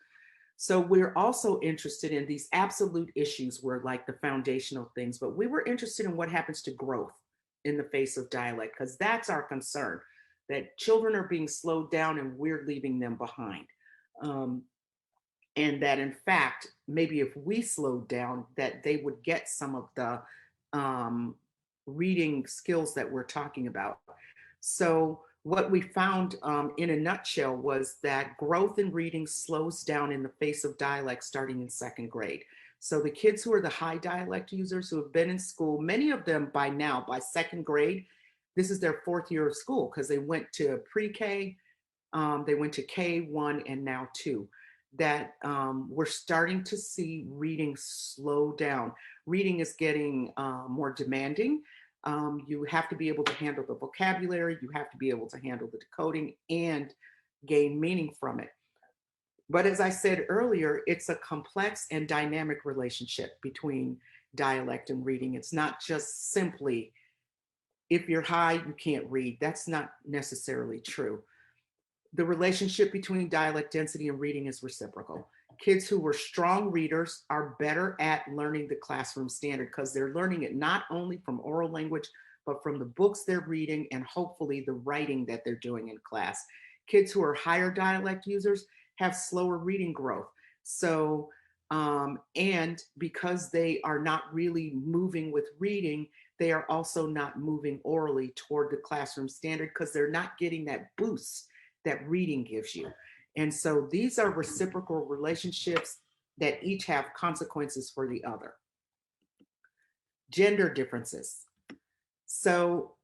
So we're also interested in these absolute issues were like the foundational things, but we were interested in what happens to growth in the face of dialect, because that's our concern, that children are being slowed down and we're leaving them behind. And that in fact, maybe if we slowed down, that they would get some of the reading skills that we're talking about. So what we found in a nutshell was that growth in reading slows down in the face of dialect starting in 2nd grade. So the kids who are the high dialect users who have been in school, many of them by now, by 2nd grade, this is their 4th year of school, because they went to pre-K, they went to K1 and now 2, that we're starting to see reading slow down. reading is getting more demanding. You have to be able to handle the vocabulary, you have to be able to handle the decoding and gain meaning from it. But as I said earlier, it's a complex and dynamic relationship between dialect and reading. It's not just simply, if you're high, you can't read. That's not necessarily true. The relationship between dialect density and reading is reciprocal. Kids who were strong readers are better at learning the classroom standard because they're learning it not only from oral language, but from the books they're reading and hopefully the writing that they're doing in class. Kids who are higher dialect users have slower reading growth. So, and because they are not really moving with reading, they are also not moving orally toward the classroom standard because they're not getting that boost that reading gives you. And so these are reciprocal relationships that each have consequences for the other. Gender differences. So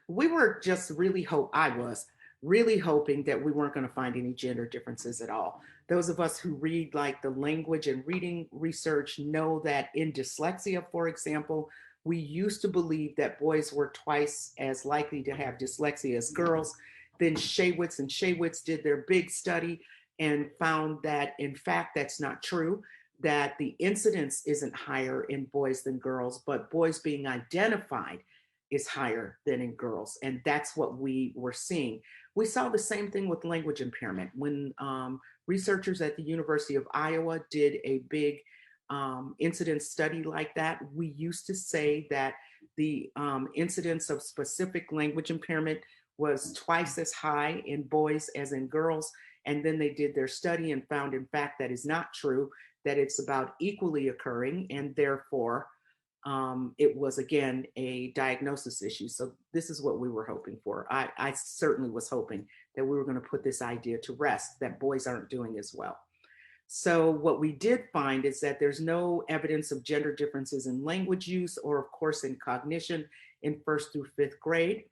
we were just I was really hoping that we weren't going to find any gender differences at all. Those of us who read like the language and reading research know that in dyslexia, for example, we used to believe that boys were twice as likely to have dyslexia as girls. Then Shaywitz and Shaywitz did their big study and found that, in fact, that's not true, that the incidence isn't higher in boys than girls, but boys being identified is higher than in girls. And that's what we were seeing. We saw the same thing with language impairment. When researchers at the University of Iowa did a big incidence study like that, we used to say that the incidence of specific language impairment was twice as high in boys as in girls. And then they did their study and found, in fact, that is not true, that it's about equally occurring, and therefore it was, again, a diagnosis issue. So this is what we were hoping for. I certainly was hoping that we were going to put this idea to rest, that boys aren't doing as well. So what we did find is that there's no evidence of gender differences in language use or, of course, in cognition in 1st through 5th grade.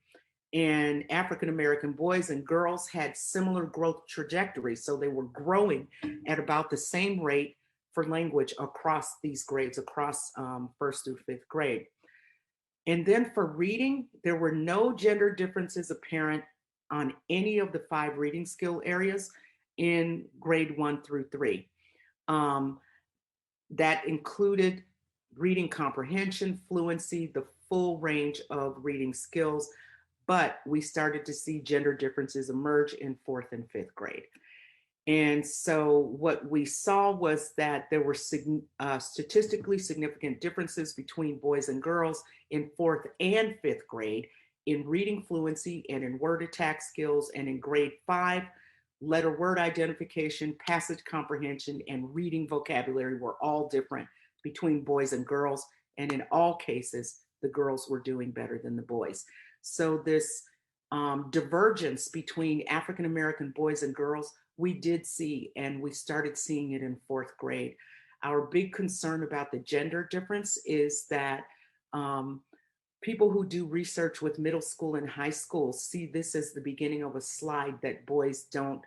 And African-American boys and girls had similar growth trajectories. So they were growing at about the same rate for language across these grades, across 1st through 5th grade. And then for reading, there were no gender differences apparent on any of the 5 reading skill areas in grade 1 through 3. That included reading comprehension, fluency, the full range of reading skills, but we started to see gender differences emerge in 4th and 5th grade. And so what we saw was that there were statistically significant differences between boys and girls in 4th and 5th grade in reading fluency and in word attack skills. And in grade 5, letter word identification, passage comprehension, and reading vocabulary were all different between boys and girls. And in all cases, the girls were doing better than the boys. So this divergence between African-American boys and girls, we did see, and we started seeing it in 4th grade. Our big concern about the gender difference is that people who do research with middle school and high school see this as the beginning of a slide that boys don't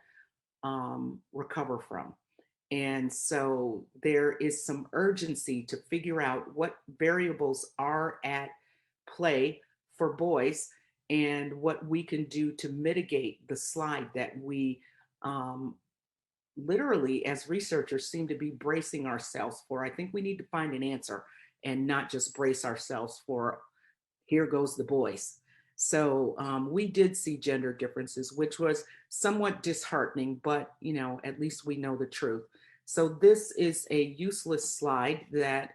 recover from. And so there is some urgency to figure out what variables are at play for boys and what we can do to mitigate the slide that we literally, as researchers, seem to be bracing ourselves for. I think we need to find an answer and not just brace ourselves for, here goes the boys. So we did see gender differences, which was somewhat disheartening, but at least we know the truth. So this is a useless slide that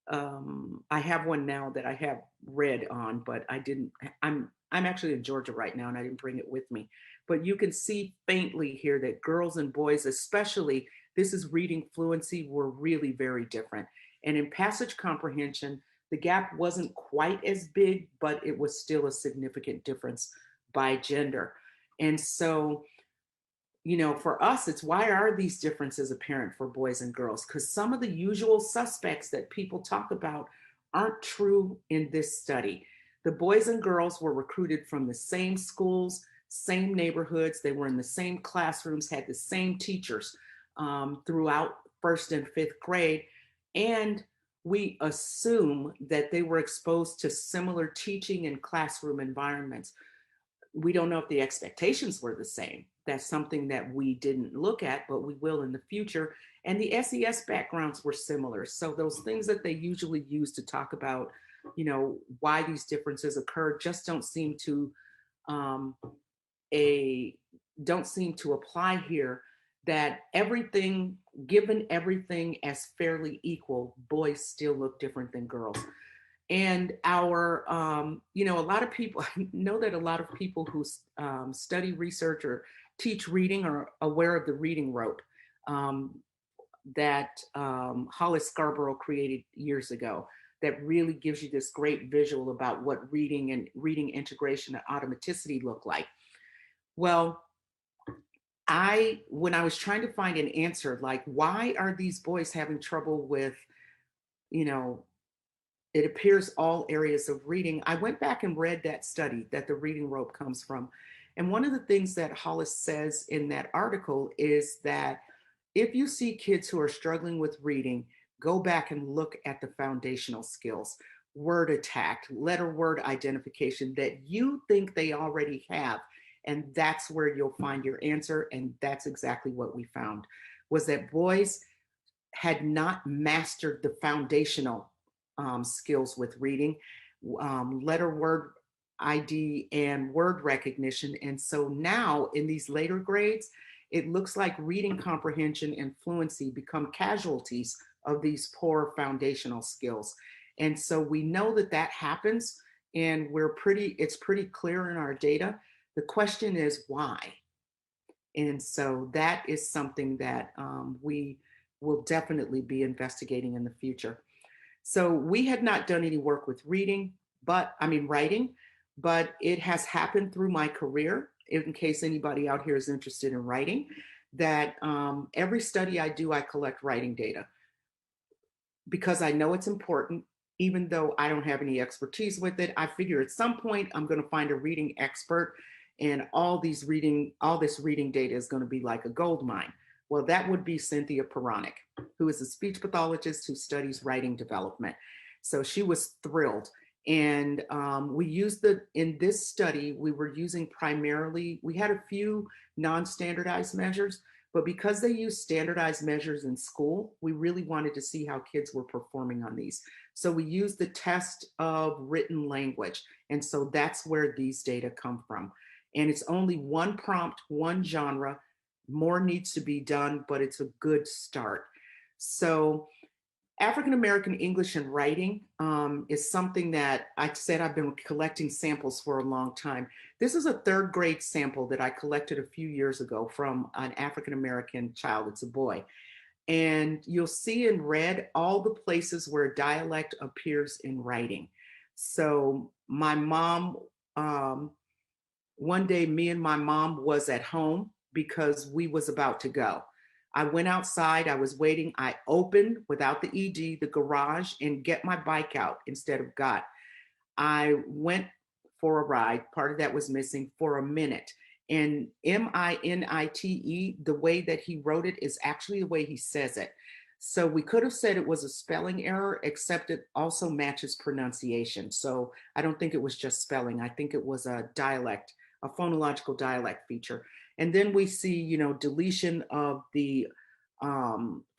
I have one now that I have read on, but I didn't. I'm actually in Georgia right now, and I didn't bring it with me. But you can see faintly here that girls and boys, especially, this is reading fluency, were really very different. And in passage comprehension, the gap wasn't quite as big, but it was still a significant difference by gender. And so, for us, it's why are these differences apparent for boys and girls? Because some of the usual suspects that people talk about aren't true in this study. The boys and girls were recruited from the same schools, same neighborhoods. They were in the same classrooms, had the same teachers throughout 1st and 5th grade. And we assume that they were exposed to similar teaching and classroom environments. We don't know if the expectations were the same. That's something that we didn't look at, but we will in the future. And the SES backgrounds were similar. So those things that they usually use to talk about, you know, why these differences occur just don't seem to apply here. That everything, given everything as fairly equal, boys still look different than girls. And our, you know, a lot of people, I know that a lot of people who study research or teach reading are aware of the reading rope that Hollis Scarborough created years ago, that really gives you this great visual about what reading and reading integration and automaticity look like. Well, when I was trying to find an answer, like, why are these boys having trouble with, you know, it appears all areas of reading, I went back and read that study that the reading rope comes from. And one of the things that Hollis says in that article is that if you see kids who are struggling with reading, go back and look at the foundational skills, word attack, letter word identification that you think they already have. And that's where you'll find your answer. And that's exactly what we found, was that boys had not mastered the foundational skills with reading, letter word ID and word recognition. And so now in these later grades, it looks like reading comprehension and fluency become casualties of these poor foundational skills. And so we know that that happens, and it's pretty clear in our data. The question is why? And so that is something that we will definitely be investigating in the future. So we had not done any work with writing, but it has happened through my career, in case anybody out here is interested in writing, that every study I do, I collect writing data because I know it's important. Even though I don't have any expertise with it, I figure at some point I'm going to find a reading expert, and all this reading data is going to be like a gold mine. Well, that would be Cynthia Peronic, who is a speech pathologist who studies writing development. So she was thrilled. And in this study, we were using primarily, we had a few non-standardized measures, but because they use standardized measures in school, we really wanted to see how kids were performing on these. So we used the test of written language. And so that's where these data come from. And it's only one prompt, one genre. More needs to be done, but it's a good start. So African American English and writing is something that I said I've been collecting samples for a long time. This is a third grade sample that I collected a few years ago from an African American child. It's a boy. And you'll see in red all the places where dialect appears in writing. So my mom, one day me and my mom was at home because we was about to go. I went outside, I was waiting. I opened, without the ED, the garage and get my bike out instead of got. I went for a ride, part of that was missing, for a minute. And MINITE, the way that he wrote it is actually the way he says it. So we could have said it was a spelling error, except it also matches pronunciation. So I don't think it was just spelling. I think it was a dialect, a phonological dialect feature. And then we see, deletion of the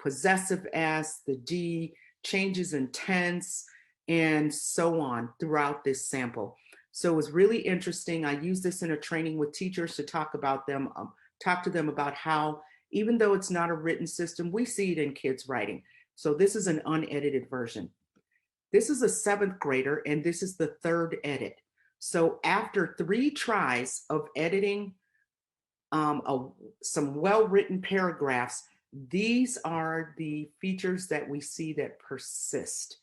possessive S, the D, changes in tense, and so on throughout this sample. So it was really interesting. I used this in a training with teachers to talk to them about how, even though it's not a written system, we see it in kids writing. So this is an unedited version. This is a 7th grader, and this is the 3rd edit. So after 3 tries of editing some well-written paragraphs, these are the features that we see that persist.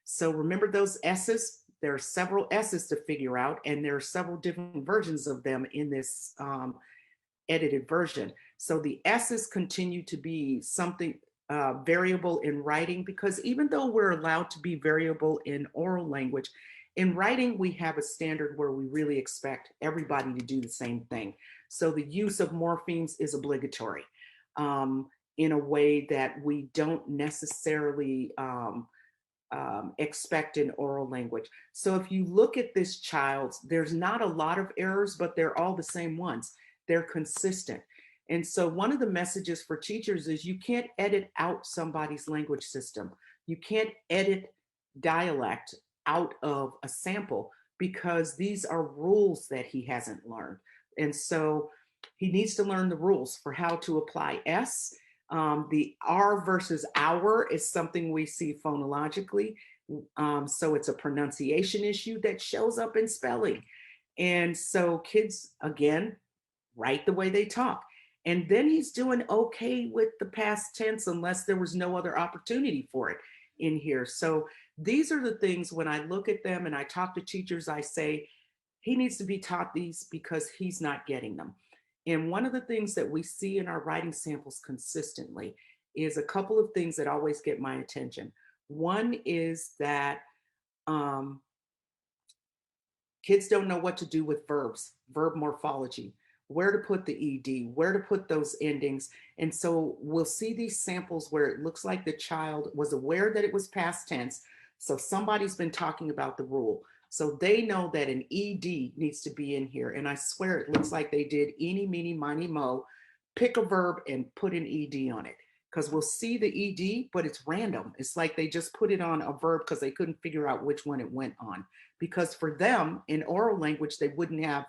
So remember those S's? There are several S's to figure out, and there are several different versions of them in this edited version. So the S's continue to be something variable in writing, because even though we're allowed to be variable in oral language, in writing, we have a standard where we really expect everybody to do the same thing. So the use of morphemes is obligatory in a way that we don't necessarily expect in oral language. So if you look at this child, there's not a lot of errors, but they're all the same ones. They're consistent. And so one of the messages for teachers is you can't edit out somebody's language system. You can't edit dialect out of a sample because these are rules that he hasn't learned. And so he needs to learn the rules for how to apply S. The R versus our is something we see phonologically. So it's a pronunciation issue that shows up in spelling. And so kids, again, write the way they talk. And then he's doing okay with the past tense unless there was no other opportunity for it in here. So these are the things when I look at them and I talk to teachers, I say, he needs to be taught these because he's not getting them. And one of the things that we see in our writing samples consistently is a couple of things that always get my attention. One is that kids don't know what to do with verbs, verb morphology, where to put the ED, where to put those endings. And so we'll see these samples where it looks like the child was aware that it was past tense. So somebody's been talking about the rule. So they know that an ED needs to be in here. And I swear it looks like they did eeny, meeny, miny, mo, pick a verb and put an ED on it. Because we'll see the ED, but it's random. It's like they just put it on a verb because they couldn't figure out which one it went on. Because for them, in oral language, they wouldn't have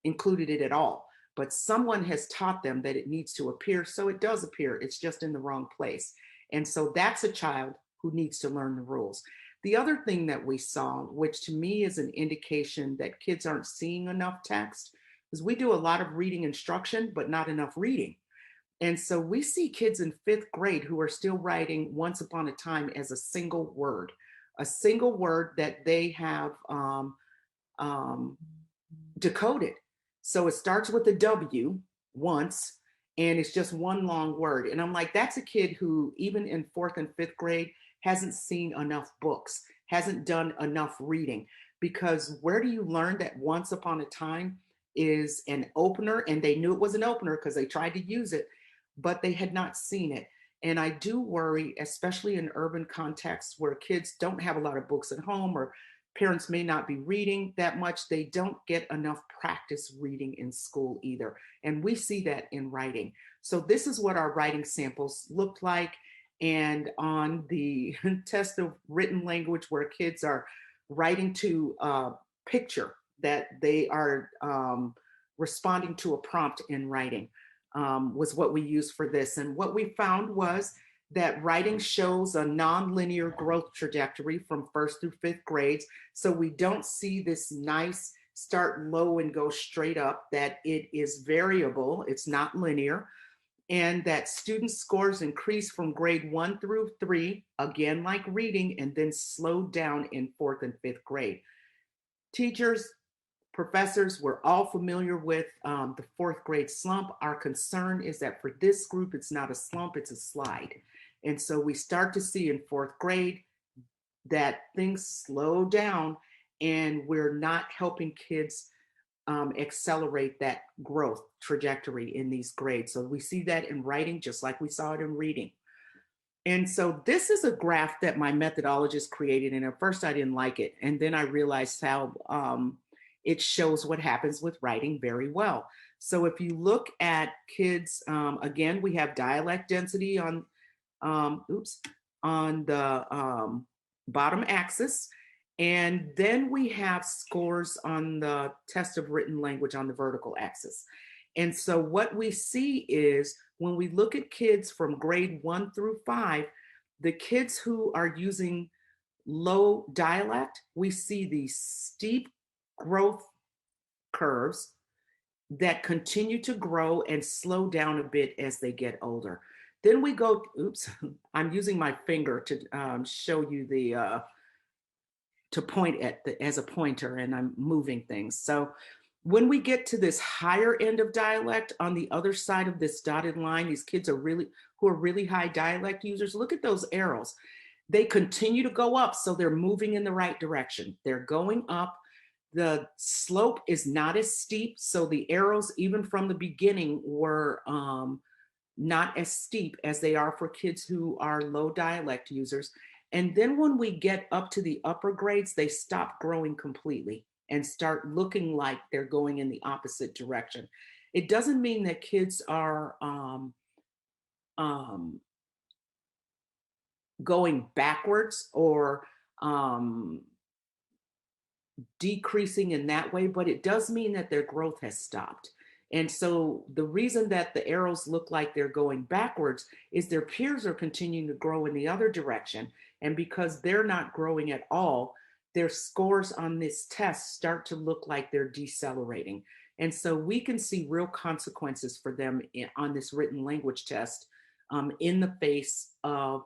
included it at all. But someone has taught them that it needs to appear, so it does appear. It's just in the wrong place. And so that's a child who needs to learn the rules. The other thing that we saw, which to me is an indication that kids aren't seeing enough text, is we do a lot of reading instruction, but not enough reading. And so we see kids in 5th grade who are still writing once upon a time as a single word that they have decoded. So it starts with a W once, and it's just one long word. And I'm like, that's a kid who, even in 4th and 5th grade, hasn't seen enough books, hasn't done enough reading. Because where do you learn that once upon a time is an opener? And they knew it was an opener because they tried to use it, but they had not seen it. And I do worry, especially in urban contexts where kids don't have a lot of books at home or parents may not be reading that much, they don't get enough practice reading in school either. And we see that in writing. So this is what our writing samples looked like. And on the test of written language where kids are writing to a picture that they are responding to a prompt in writing was what we used for this. And what we found was that writing shows a nonlinear growth trajectory from 1st through 5th grades. So we don't see this nice start low and go straight up, that it is variable, it's not linear, and that student scores increase from grade 1 through 3, again like reading, and then slow down in 4th and 5th grade. Teachers, professors, we're all familiar with the 4th grade slump. Our concern is that for this group, it's not a slump, it's a slide. And so we start to see in 4th grade that things slow down and we're not helping kids accelerate that growth trajectory in these grades. So we see that in writing, just like we saw it in reading. And so this is a graph that my methodologist created. And at first I didn't like it. And then I realized how it shows what happens with writing very well. So if you look at kids, again, we have dialect density on the bottom axis. And then we have scores on the test of written language on the vertical axis. And so what we see is when we look at kids from grade 1 through 5, the kids who are using low dialect, we see these steep growth curves that continue to grow and slow down a bit as they get older. Then we go, I'm using my finger to show you the, to point at as a pointer, and I'm moving things. So when we get to this higher end of dialect, on the other side of this dotted line, these kids are who are really high dialect users, look at those arrows. They continue to go up, so they're moving in the right direction. They're going up. The slope is not as steep, so the arrows, even from the beginning, were not as steep as they are for kids who are low dialect users. And then when we get up to the upper grades, they stop growing completely and start looking like they're going in the opposite direction. It doesn't mean that kids are going backwards or decreasing in that way, but it does mean that their growth has stopped. And so the reason that the arrows look like they're going backwards is their peers are continuing to grow in the other direction. And because they're not growing at all, their scores on this test start to look like they're decelerating. And so we can see real consequences for them on this written language test in the face of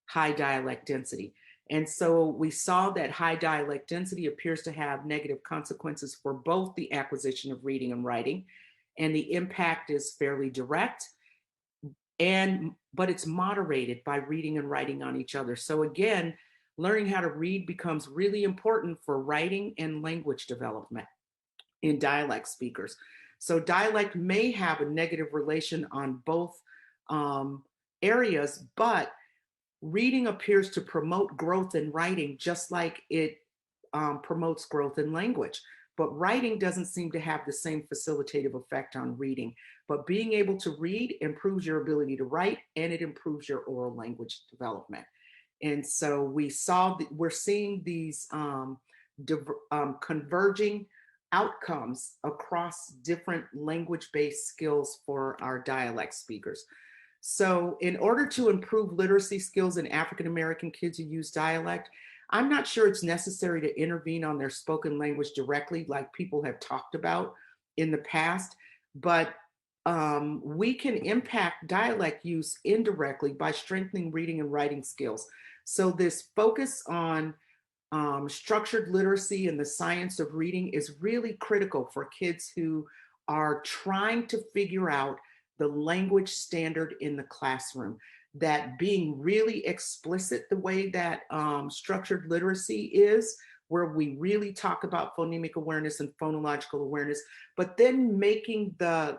high dialect density. And so we saw that high dialect density appears to have negative consequences for both the acquisition of reading and writing, and the impact is fairly direct, but it's moderated by reading and writing on each other. So again, learning how to read becomes really important for writing and language development in dialect speakers. So dialect may have a negative relation on both areas, but reading appears to promote growth in writing just like it promotes growth in language. But writing doesn't seem to have the same facilitative effect on reading. But being able to read improves your ability to write, and it improves your oral language development. And so we're seeing these converging outcomes across different language-based skills for our dialect speakers. So in order to improve literacy skills in African American kids who use dialect, I'm not sure it's necessary to intervene on their spoken language directly, like people have talked about in the past, but we can impact dialect use indirectly by strengthening reading and writing skills. So this focus on structured literacy and the science of reading is really critical for kids who are trying to figure out the language standard in the classroom. That being really explicit the way that structured literacy is, where we really talk about phonemic awareness and phonological awareness, but then making the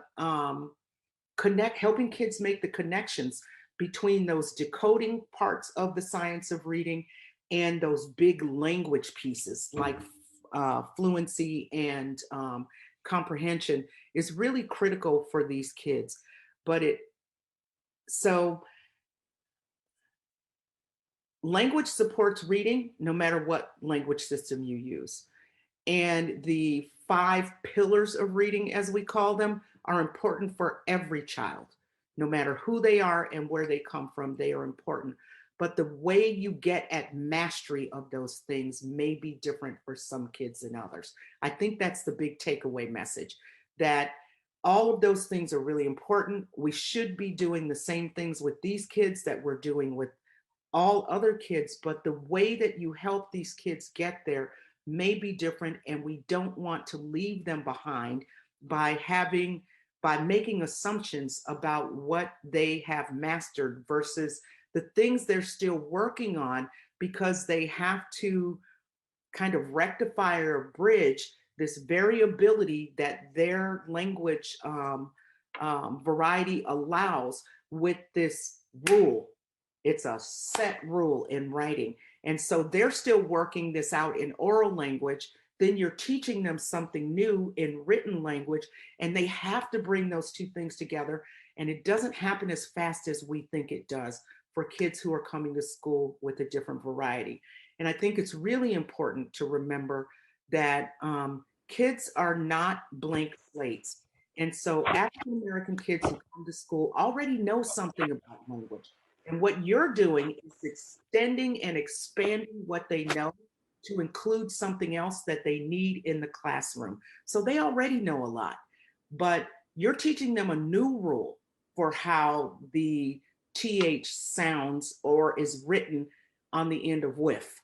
helping kids make the connections between those decoding parts of the science of reading and those big language pieces like fluency and comprehension is really critical for these kids. So language supports reading no matter what language system you use. And the 5 pillars of reading, as we call them, are important for every child. No matter who they are and where they come from, they are important. But the way you get at mastery of those things may be different for some kids than others. I think that's the big takeaway message, that all of those things are really important. We should be doing the same things with these kids that we're doing with all other kids, but the way that you help these kids get there may be different, and we don't want to leave them behind by making assumptions about what they have mastered versus the things they're still working on, because they have to kind of rectify or bridge this variability that their language variety allows with this rule. It's a set rule in writing. And so they're still working this out in oral language. Then you're teaching them something new in written language, and they have to bring those two things together. And it doesn't happen as fast as we think it does for kids who are coming to school with a different variety. And I think it's really important to remember that kids are not blank slates. And so African American kids who come to school already know something about language. And what you're doing is extending and expanding what they know to include something else that they need in the classroom. So they already know a lot, but you're teaching them a new rule for how the TH sounds or is written on the end of with.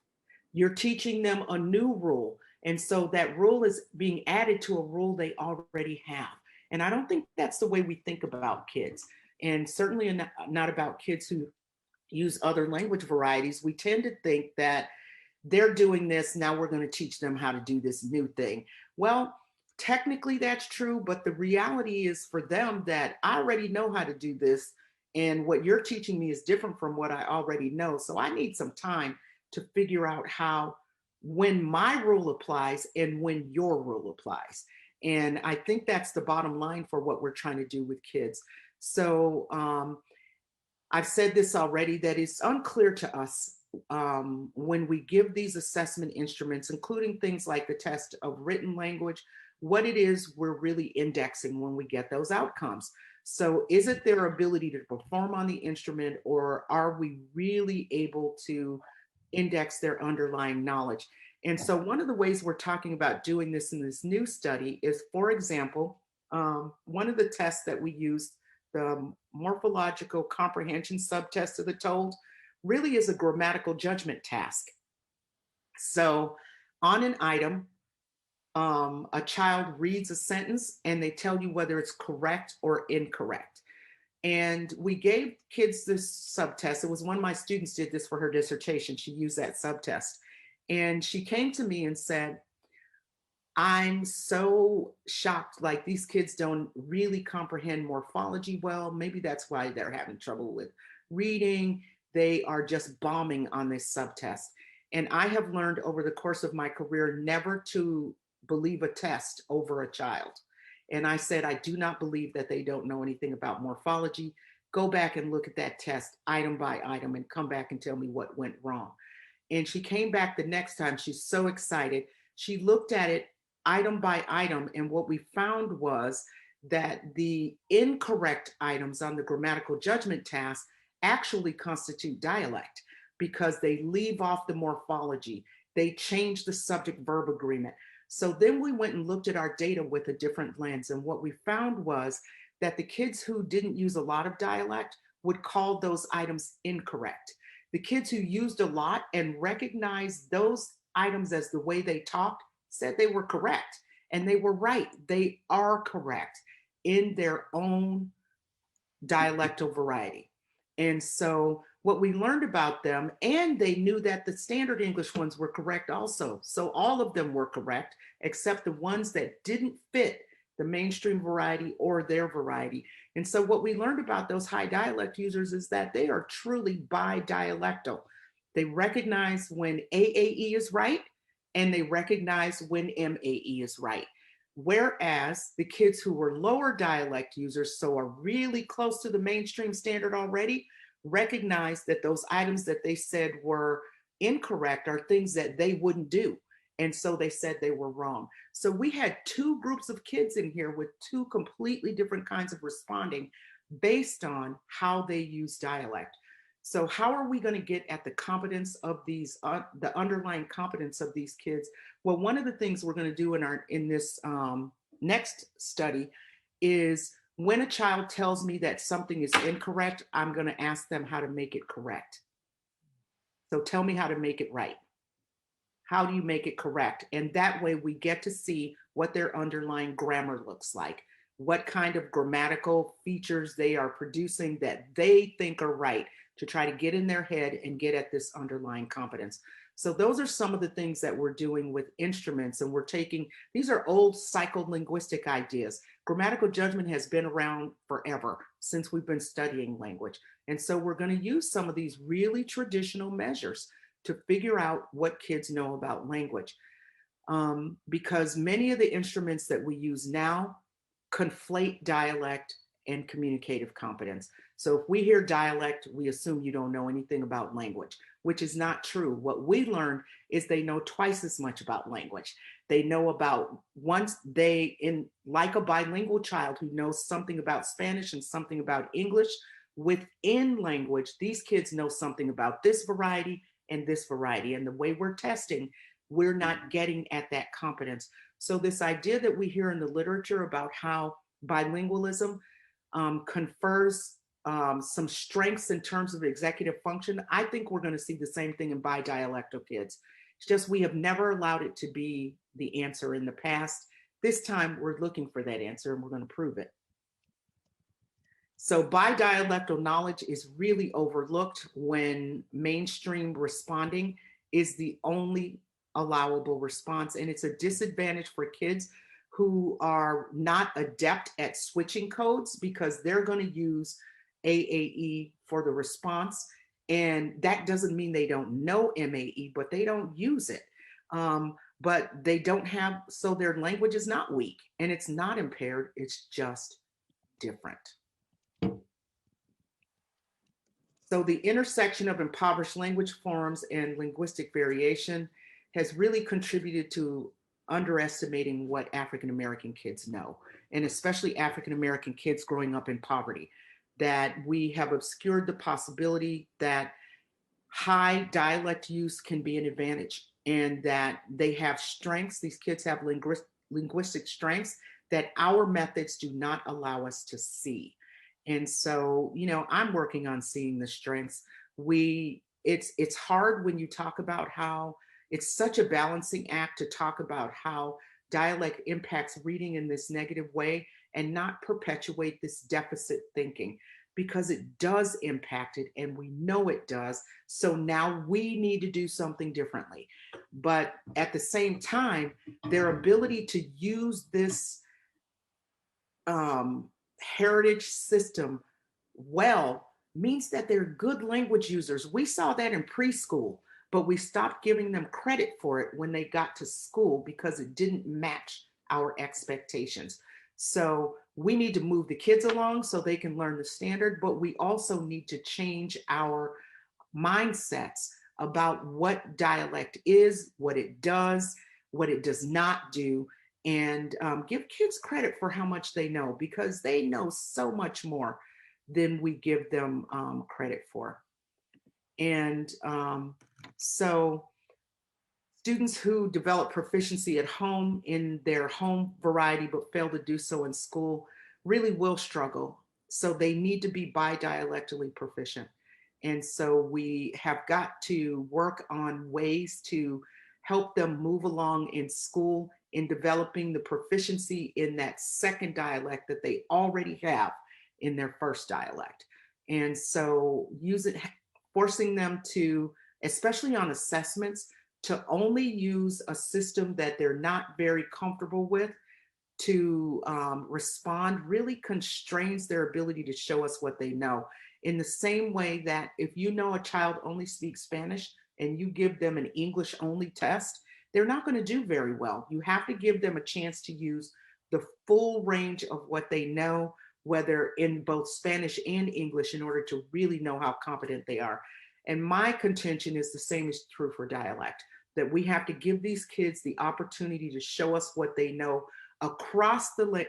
You're teaching them a new rule. And so that rule is being added to a rule they already have. And I don't think that's the way we think about kids. And certainly not about kids who use other language varieties. We tend to think that they're doing this, now we're going to teach them how to do this new thing. Well, technically that's true, but the reality is for them that I already know how to do this, and what you're teaching me is different from what I already know. So I need some time to figure out how, when my rule applies and when your rule applies. And I think that's the bottom line for what we're trying to do with kids. So I've said this already, that it's unclear to us when we give these assessment instruments, including things like the test of written language, what it is we're really indexing when we get those outcomes. So is it their ability to perform on the instrument, or are we really able to index their underlying knowledge? And so one of the ways we're talking about doing this in this new study is, for example, one of the tests that we used, the morphological comprehension subtest of the TOLD, really is a grammatical judgment task. So on an item, a child reads a sentence and they tell you whether it's correct or incorrect. And we gave kids this subtest. It was one of my students did this for her dissertation. She used that subtest. And she came to me and said, I'm so shocked, like these kids don't really comprehend morphology well. Maybe that's why they're having trouble with reading. They are just bombing on this subtest. And I have learned over the course of my career never to believe a test over a child. And I said, I do not believe that they don't know anything about morphology. Go back and look at that test item by item and come back and tell me what went wrong. And she came back the next time. She's so excited. She looked at it item by item. And what we found was that the incorrect items on the grammatical judgment task actually constitute dialect, because they leave off the morphology. They change the subject verb agreement. So then we went and looked at our data with a different lens. And what we found was that the kids who didn't use a lot of dialect would call those items incorrect. The kids who used a lot and recognized those items as the way they talked said they were correct. And they were right. They are correct in their own dialectal variety. And so what we learned about them, and they knew that the standard English ones were correct also. So all of them were correct, except the ones that didn't fit the mainstream variety or their variety. And so what we learned about those high dialect users is that they are truly bi-dialectal. They recognize when AAE is right, and they recognize when MAE is right. Whereas the kids who were lower dialect users, so are really close to the mainstream standard already, recognize that those items that they said were incorrect are things that they wouldn't do. And so they said they were wrong. So we had two groups of kids in here with two completely different kinds of responding based on how they use dialect. So how are we going to get at the competence of these, the underlying competence of these kids? Well, one of the things we're going to do in this next study is, when a child tells me that something is incorrect, I'm going to ask them how to make it correct. So tell me how to make it right. How do you make it correct? And that way we get to see what their underlying grammar looks like, what kind of grammatical features they are producing that they think are right, to try to get in their head and get at this underlying competence. So those are some of the things that we're doing with instruments, and we're taking, these are old psycholinguistic ideas. Grammatical judgment has been around forever, since we've been studying language. And so we're going to use some of these really traditional measures to figure out what kids know about language. Because many of the instruments that we use now conflate dialect and communicative competence. So if we hear dialect, we assume you don't know anything about language, which is not true. What we learned is they know twice as much about language. They know about, once they, like a bilingual child who knows something about Spanish and something about English, within language, these kids know something about this variety and this variety. And the way we're testing, we're not getting at that competence. So this idea that we hear in the literature about how bilingualism confers some strengths in terms of executive function, I think we're going to see the same thing in bidialectal kids. It's just we have never allowed it to be the answer in the past. This time we're looking for that answer, and we're going to prove it. So bidialectal knowledge is really overlooked when mainstream responding is the only allowable response. And it's a disadvantage for kids who are not adept at switching codes, because they're going to use AAE for the response. And that doesn't mean they don't know MAE, but they don't use it. But they don't have, so their language is not weak and it's not impaired, it's just different. So the intersection of impoverished language forms and linguistic variation has really contributed to underestimating what African American kids know, and especially African American kids growing up in poverty, that we have obscured the possibility that high dialect use can be an advantage, and that they have strengths, these kids have linguistic strengths that our methods do not allow us to see. And so, you know, I'm working on seeing the strengths. It's hard when you talk about how it's such a balancing act to talk about how dialect impacts reading in this negative way and not perpetuate this deficit thinking, because it does impact it and we know it does. So now we need to do something differently. But at the same time, their ability to use this heritage system well means that they're good language users. We saw that in preschool, but we stopped giving them credit for it when they got to school because it didn't match our expectations. So we need to move the kids along so they can learn the standard, but we also need to change our mindsets about what dialect is, what it does not do, and give kids credit for how much they know, because they know so much more than we give them credit for. And so students who develop proficiency at home in their home variety but fail to do so in school really will struggle. So they need to be bidialectally proficient. And so we have got to work on ways to help them move along in school in developing the proficiency in that second dialect that they already have in their first dialect. And so forcing them to, especially on assessments, to only use a system that they're not very comfortable with to respond really constrains their ability to show us what they know. In the same way that if you know a child only speaks Spanish and you give them an English only test, they're not going to do very well. You have to give them a chance to use the full range of what they know, whether in both Spanish and English, in order to really know how competent they are. And my contention is the same is true for dialect, that we have to give these kids the opportunity to show us what they know across the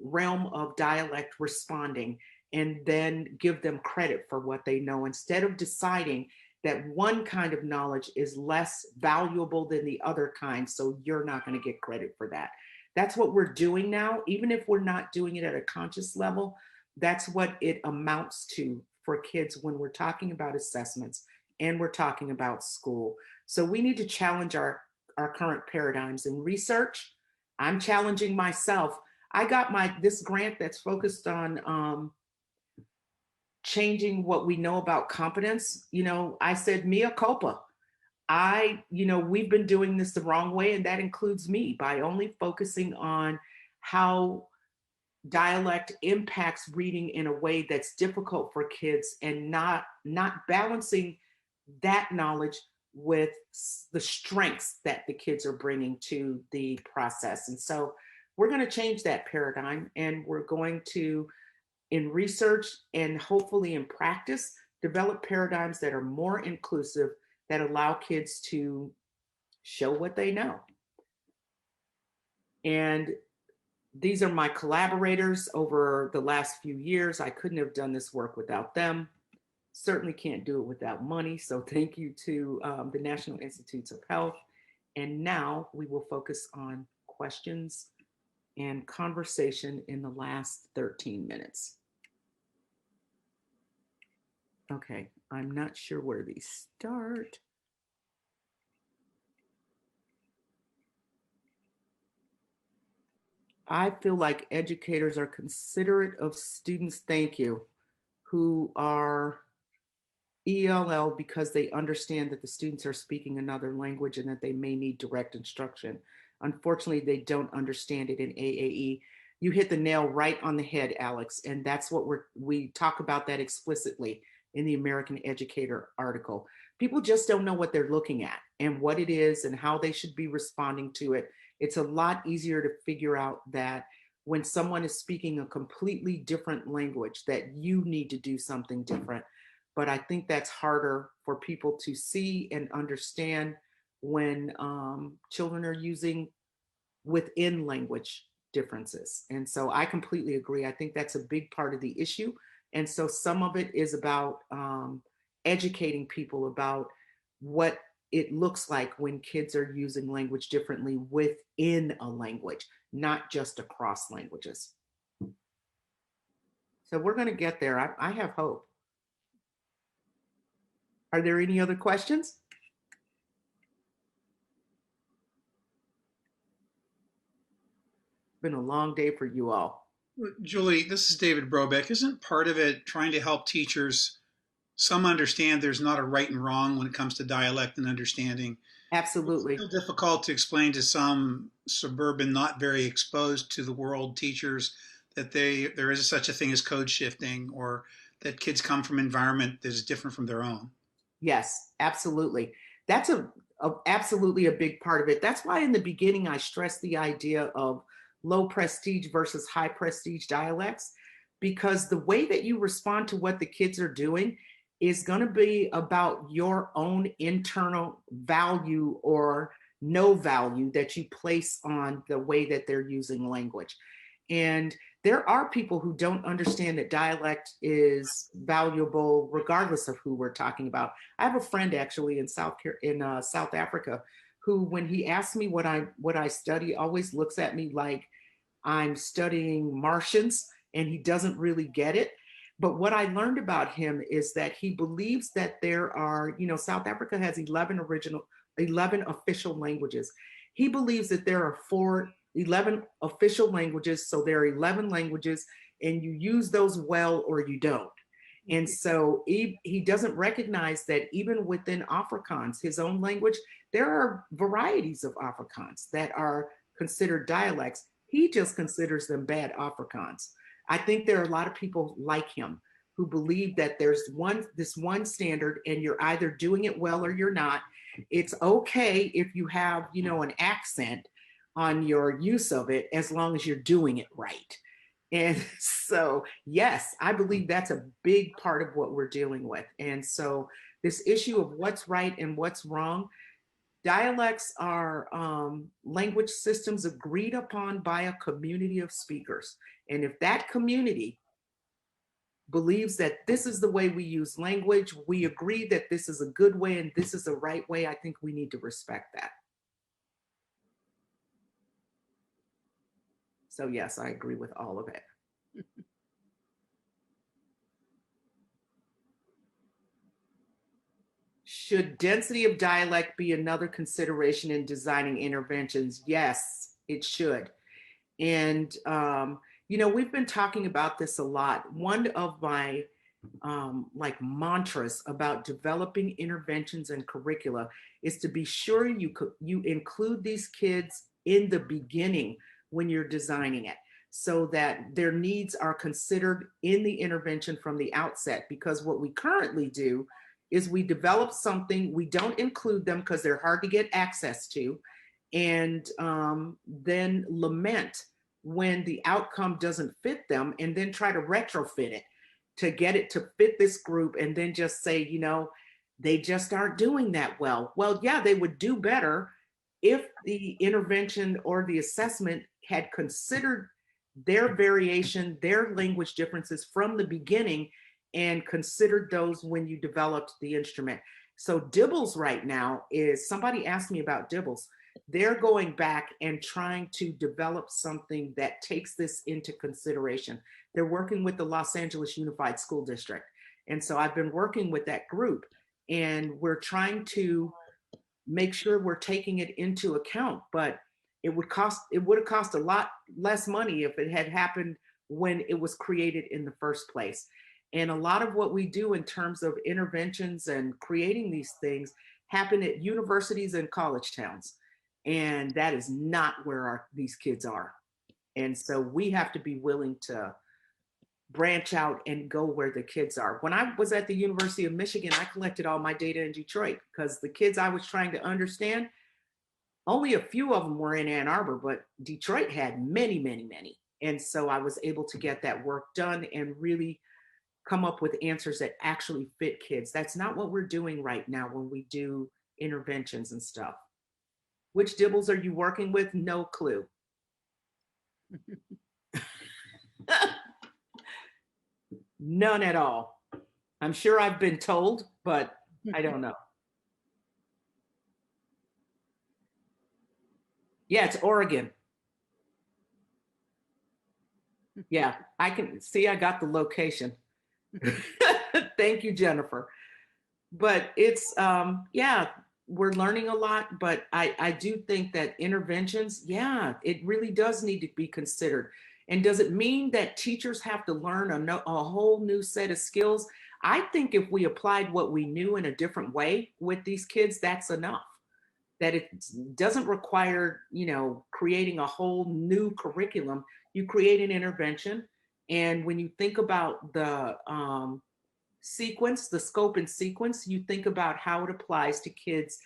realm of dialect responding, and then give them credit for what they know, instead of deciding that one kind of knowledge is less valuable than the other kind, so you're not going to get credit for that. That's what we're doing now. Even if we're not doing it at a conscious level, that's what it amounts to for kids when we're talking about assessments and we're talking about school. So we need to challenge our current paradigms in research. I'm challenging myself. I got this grant that's focused on changing what we know about competence. You know, I said, mea culpa. We've been doing this the wrong way, and that includes me, by only focusing on how dialect impacts reading in a way that's difficult for kids, and not balancing that knowledge with the strengths that the kids are bringing to the process. And so we're going to change that paradigm, and we're going to, in research and hopefully in practice, develop paradigms that are more inclusive, that allow kids to show what they know. And these are my collaborators over the last few years. I couldn't have done this work without them. Certainly can't do it without money. So thank you to the National Institutes of Health. And now we will focus on questions and conversation in the last 13 minutes. Okay, I'm not sure where these start. I feel like educators are considerate of students, thank you, who are ELL because they understand that the students are speaking another language and that they may need direct instruction. Unfortunately, they don't understand it in AAE. You hit the nail right on the head, Alex. And that's what we talk about that explicitly in the American Educator article. People just don't know what they're looking at and what it is and how they should be responding to it. It's a lot easier to figure out that when someone is speaking a completely different language, that you need to do something different. But I think that's harder for people to see and understand when children are using within language differences. And so I completely agree. I think that's a big part of the issue. And so some of it is about educating people about what it looks like when kids are using language differently within a language, not just across languages. So we're going to get there. I have hope. Are there any other questions? It's been a long day for you all. Julie, this is David Brobeck. Isn't part of it trying to help teachers some understand there's not a right and wrong when it comes to dialect and understanding? Absolutely. It's still difficult to explain to some suburban, not very exposed to the world teachers that there is such a thing as code shifting, or that kids come from environment that is different from their own. Yes, absolutely. That's absolutely a big part of it. That's why in the beginning I stressed the idea of low prestige versus high prestige dialects, because the way that you respond to what the kids are doing is going to be about your own internal value or no value that you place on the way that they're using language. And there are people who don't understand that dialect is valuable regardless of who we're talking about. I have a friend actually in South Africa who, when he asks me what I study, always looks at me like I'm studying Martians, and he doesn't really get it. But what I learned about him is that he believes that there are, South Africa has 11 official languages. He believes that there are 11 official languages. So there are 11 languages, and you use those well or you don't. And so he doesn't recognize that even within Afrikaans, his own language, there are varieties of Afrikaans that are considered dialects. He just considers them bad Afrikaans. I think there are a lot of people like him who believe that there's this one standard, and you're either doing it well or you're not. It's okay if you have, an accent on your use of it, as long as you're doing it right. And so, yes, I believe that's a big part of what we're dealing with. And so this issue of what's right and what's wrong, dialects are language systems agreed upon by a community of speakers. And if that community believes that this is the way we use language, we agree that this is a good way and this is the right way, I think we need to respect that. So yes, I agree with all of it. Should density of dialect be another consideration in designing interventions? Yes, it should. And, we've been talking about this a lot. One of my mantras about developing interventions and curricula is to be sure you include these kids in the beginning when you're designing it, so that their needs are considered in the intervention from the outset. Because what we currently do is we develop something, we don't include them because they're hard to get access to, and then lament when the outcome doesn't fit them, and then try to retrofit it to get it to fit this group, and then just say, they just aren't doing that well. Well, yeah, they would do better if the intervention or the assessment had considered their variation, their language differences from the beginning, and considered those when you developed the instrument. So Dibbles right now is, somebody asked me about Dibbles. They're going back and trying to develop something that takes this into consideration. They're working with the Los Angeles Unified School District. And so I've been working with that group, and we're trying to make sure we're taking it into account. But it would have cost a lot less money if it had happened when it was created in the first place. And a lot of what we do in terms of interventions and creating these things happen at universities and college towns. And that is not where these kids are. And so we have to be willing to branch out and go where the kids are. When I was at the University of Michigan, I collected all my data in Detroit because the kids I was trying to understand, only a few of them were in Ann Arbor, but Detroit had many, many, many. And so I was able to get that work done and really come up with answers that actually fit kids. That's not what we're doing right now when we do interventions and stuff. Which dibbles are you working with? No clue. None at all. I'm sure I've been told, but I don't know. Yeah, it's Oregon. Yeah, I can see I got the location. Thank you, Jennifer. But it's, yeah, we're learning a lot, but I do think that interventions, yeah, it really does need to be considered. And does it mean that teachers have to learn a whole new set of skills? I think if we applied what we knew in a different way with these kids, that's enough. That it doesn't require, creating a whole new curriculum. You create an intervention. And when you think about the sequence, the scope and sequence, you think about how it applies to kids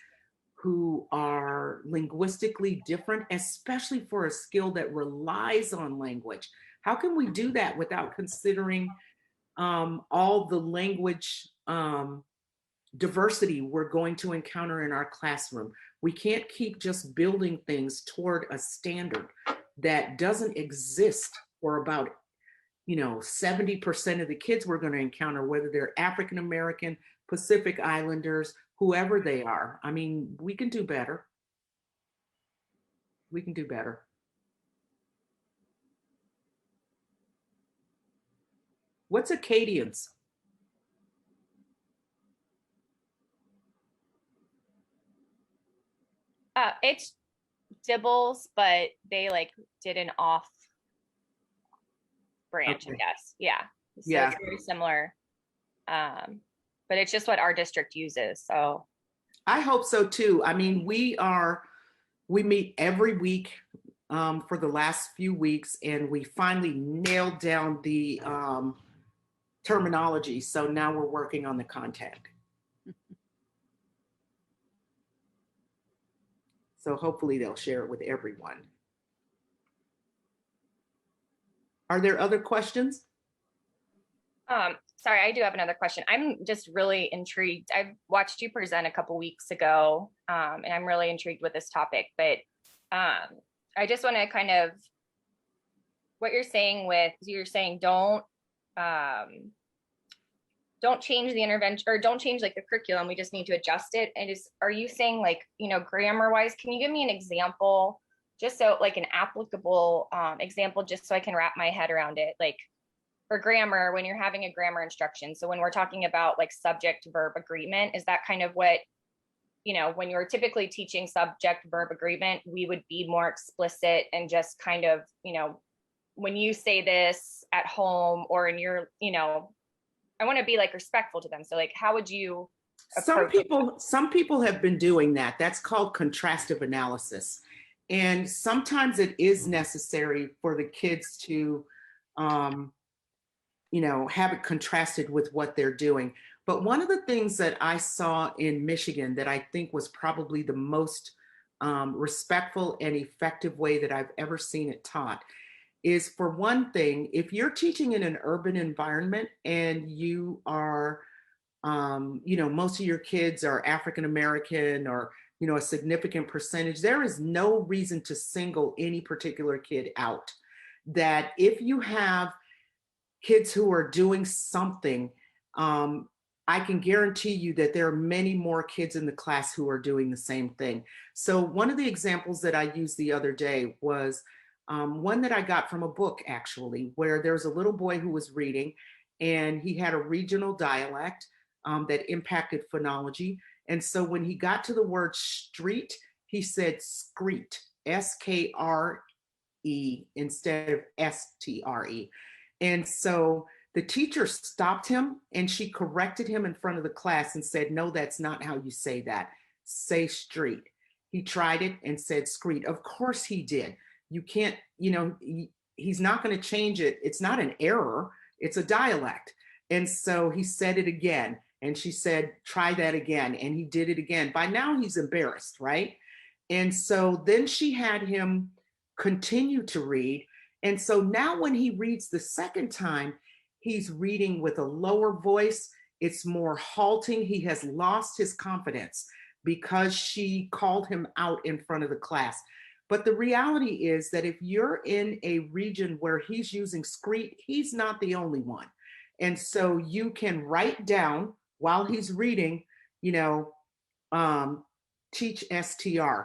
who are linguistically different, especially for a skill that relies on language. How can we do that without considering all the language diversity we're going to encounter in our classroom? We can't keep just building things toward a standard that doesn't exist for about 70% of the kids we're going to encounter, whether they're African American, Pacific Islanders, whoever they are. I mean, we can do better. We can do better. What's Acadians? It's dibbles, but they did an off branch, Okay. I guess. Yeah. So Yeah. it's very similar. But it's just what our district uses. So I hope so too. I mean, we meet every week for the last few weeks, and we finally nailed down the terminology. So now we're working on the content. So hopefully they'll share it with everyone. Are there other questions? sorry, I do have another question. I'm just really intrigued. I watched you present a couple weeks ago, and I'm really intrigued with this topic, but I just want to kind of, what you're saying don't change the intervention, or don't change like the curriculum, we just need to adjust it. And are you saying like, grammar wise, can you give me an example, just so like an applicable example, just so I can wrap my head around it? Like for grammar, when you're having a grammar instruction, so when we're talking about like subject verb agreement, is that kind of what, when you're typically teaching subject verb agreement, we would be more explicit and just kind of, when you say this at home or in your, I want to be like respectful to them. So like, how would you approach it? Some people have been doing that. That's called contrastive analysis. And sometimes it is necessary for the kids to, have it contrasted with what they're doing. But one of the things that I saw in Michigan that I think was probably the most respectful and effective way that I've ever seen it taught is, for one thing, if you're teaching in an urban environment and you are, most of your kids are African American or, a significant percentage, there is no reason to single any particular kid out. That if you have kids who are doing something, I can guarantee you that there are many more kids in the class who are doing the same thing. So one of the examples that I used the other day was one that I got from a book, actually, where there's a little boy who was reading, and he had a regional dialect that impacted phonology. And so when he got to the word street, he said screet, S-K-R-E instead of S-T-R-E. And so the teacher stopped him and she corrected him in front of the class and said, no, that's not how you say that. Say street. He tried it and said screet. Of course he did. You can't, he's not going to change it. It's not an error, it's a dialect. And so he said it again. And she said, try that again. And he did it again. By now he's embarrassed, right? And so then she had him continue to read. And so now when he reads the second time, he's reading with a lower voice. It's more halting. He has lost his confidence because she called him out in front of the class. But the reality is that if you're in a region where he's using Screet, he's not the only one. And so you can write down while he's reading, you know, teach STR.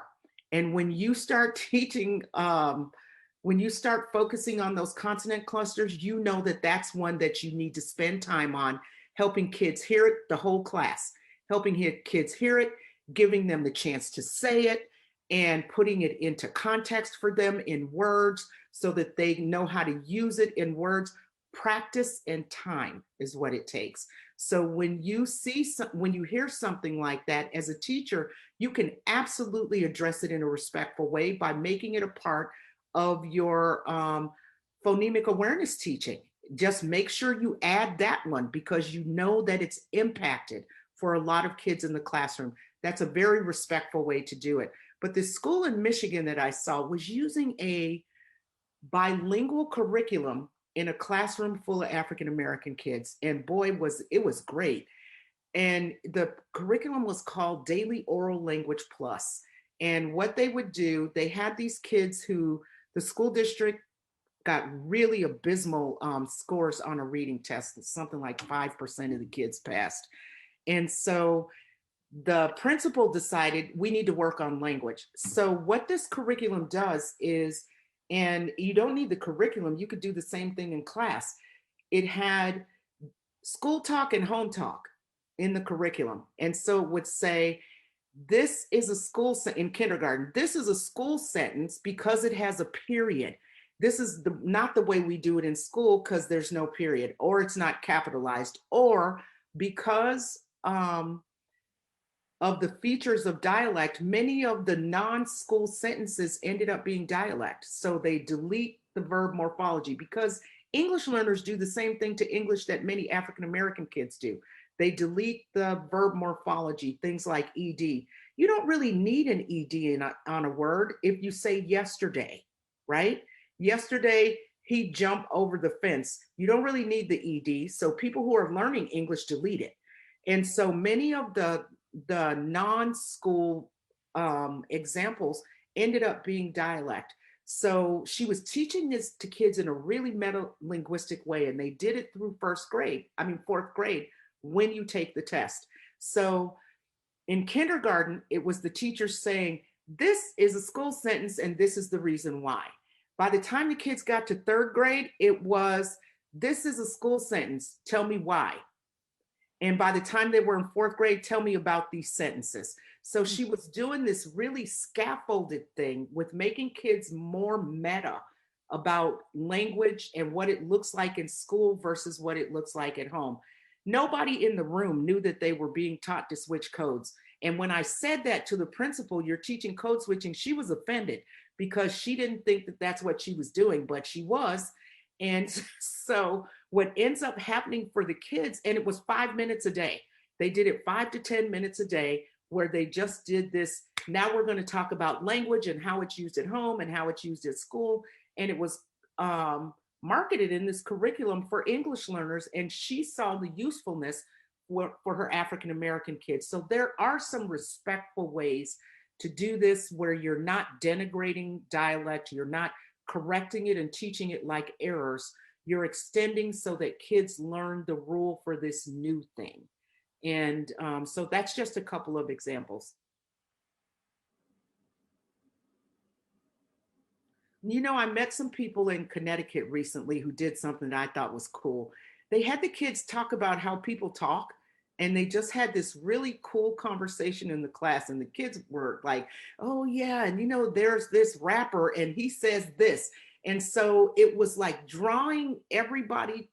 And when you start teaching, when you start focusing on those consonant clusters, you know that that's one that you need to spend time on, helping kids hear it, the whole class, helping kids hear it, giving them the chance to say it, and putting it into context for them in words so that they know how to use it in words. Practice and time is what it takes. So when you when you hear something like that as a teacher, you can absolutely address it in a respectful way by making it a part of your phonemic awareness teaching. Just make sure you add that one because you know that it's impacted for a lot of kids in the classroom. That's a very respectful way to do it. But the school in Michigan that I saw was using a bilingual curriculum in a classroom full of African-American kids. And boy, it was great. And the curriculum was called Daily Oral Language Plus. And what they would do, they had these kids who the school district got really abysmal scores on a reading test. Something like 5% of the kids passed. And so the principal decided we need to work on language. So what this curriculum does is, and you don't need the curriculum, you could do the same thing in class. It had school talk and home talk in the curriculum. And so it would say, this is a school in kindergarten, this is a school sentence because it has a period. This is not the way we do it in school because there's no period, or it's not capitalized, or because of the features of dialect, many of the non-school sentences ended up being dialect. So they delete the verb morphology because English learners do the same thing to English that many African-American kids do. They delete the verb morphology, things like ED. You don't really need an ED on a word if you say yesterday, right? Yesterday, he jumped over the fence. You don't really need the ED. So people who are learning English delete it. And so many of the non-school examples ended up being dialect. So she was teaching this to kids in a really meta-linguistic way, and they did it through fourth grade when you take the test. So in kindergarten, it was the teacher saying, this is a school sentence and this is the reason why. By the time the kids got to third grade, it was, this is a school sentence, tell me why. And by the time they were in fourth grade, tell me about these sentences. So she was doing this really scaffolded thing with making kids more meta about language and what it looks like in school versus what it looks like at home. Nobody in the room knew that they were being taught to switch codes. And when I said that to the principal, you're teaching code switching, she was offended because she didn't think that that's what she was doing, but she was. And so what ends up happening for the kids, and it was 5 minutes a day. They did it 5 to 10 minutes a day where they just did this. Now we're going to talk about language and how it's used at home and how it's used at school. And it was marketed in this curriculum for English learners. And she saw the usefulness for her African-American kids. So there are some respectful ways to do this where you're not denigrating dialect, you're not correcting it and teaching it like errors. You're extending so that kids learn the rule for this new thing. And so that's just a couple of examples. You know, I met some people in Connecticut recently who did something that I thought was cool. They had the kids talk about how people talk, and they just had this really cool conversation in the class. And the kids were like, oh yeah, and you know, there's this rapper and he says this. And so it was like drawing everybody's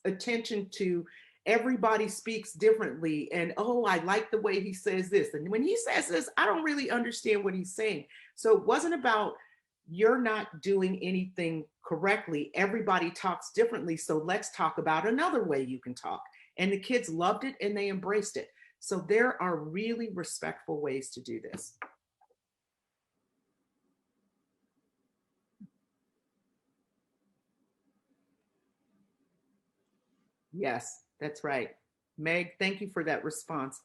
attention to everybody speaks differently. And oh, I like the way he says this. And when he says this, I don't really understand what he's saying. So it wasn't about you're not doing anything correctly, everybody talks differently. So let's talk about another way you can talk. And the kids loved it and they embraced it. So there are really respectful ways to do this. Yes, that's right. Meg, thank you for that response.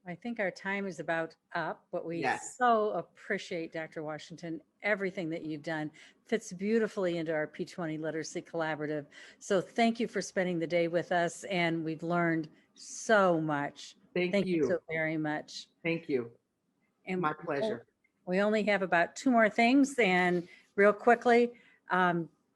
I think our time is about up, but we Yes. so appreciate, Dr. Washington, everything that you've done fits beautifully into our P20 Literacy Collaborative. So thank you for spending the day with us, and we've learned so much. Thank you so very much. Thank you. And my pleasure. We only have about 2 more things, and real quickly,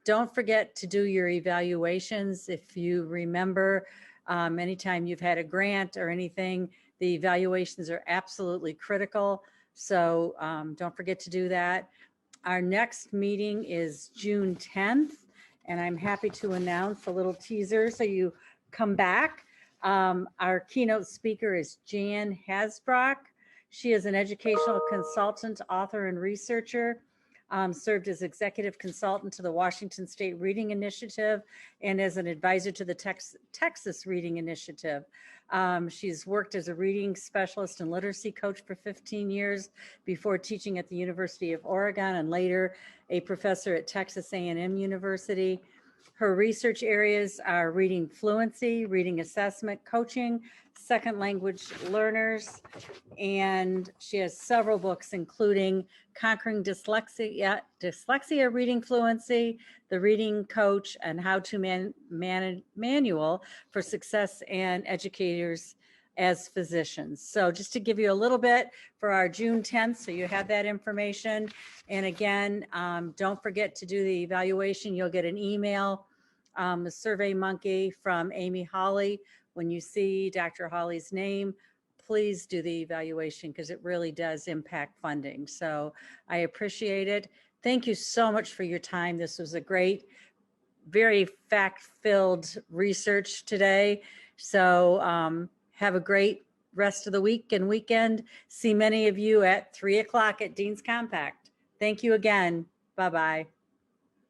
don't forget to do your evaluations. If you remember, anytime you've had a grant or anything, the evaluations are absolutely critical. So don't forget to do that. Our next meeting is June 10th, and I'm happy to announce a little teaser so you come back. Our keynote speaker is Jan Hasbrock. She is an educational consultant, author, and researcher. Served as executive consultant to the Washington State Reading Initiative and as an advisor to the Texas Reading Initiative. She's worked as a reading specialist and literacy coach for 15 years before teaching at the University of Oregon and later a professor at Texas A&M University. Her research areas are reading fluency, reading assessment, coaching, second language learners, and she has several books, including Conquering Dyslexia, Reading Fluency, The Reading Coach, and How to Manual for Success and Educators as Physicians. So just to give you a little bit for our June 10th, so you have that information. And again, don't forget to do the evaluation. You'll get an email, the Survey Monkey from Amy Hawley. When you see Dr. Hawley's name, please do the evaluation because it really does impact funding. So I appreciate it. Thank you so much for your time. This was a great, very fact-filled research today. So have a great rest of the week and weekend. See many of you at 3 o'clock at Dean's Compact. Thank you again. Bye-bye.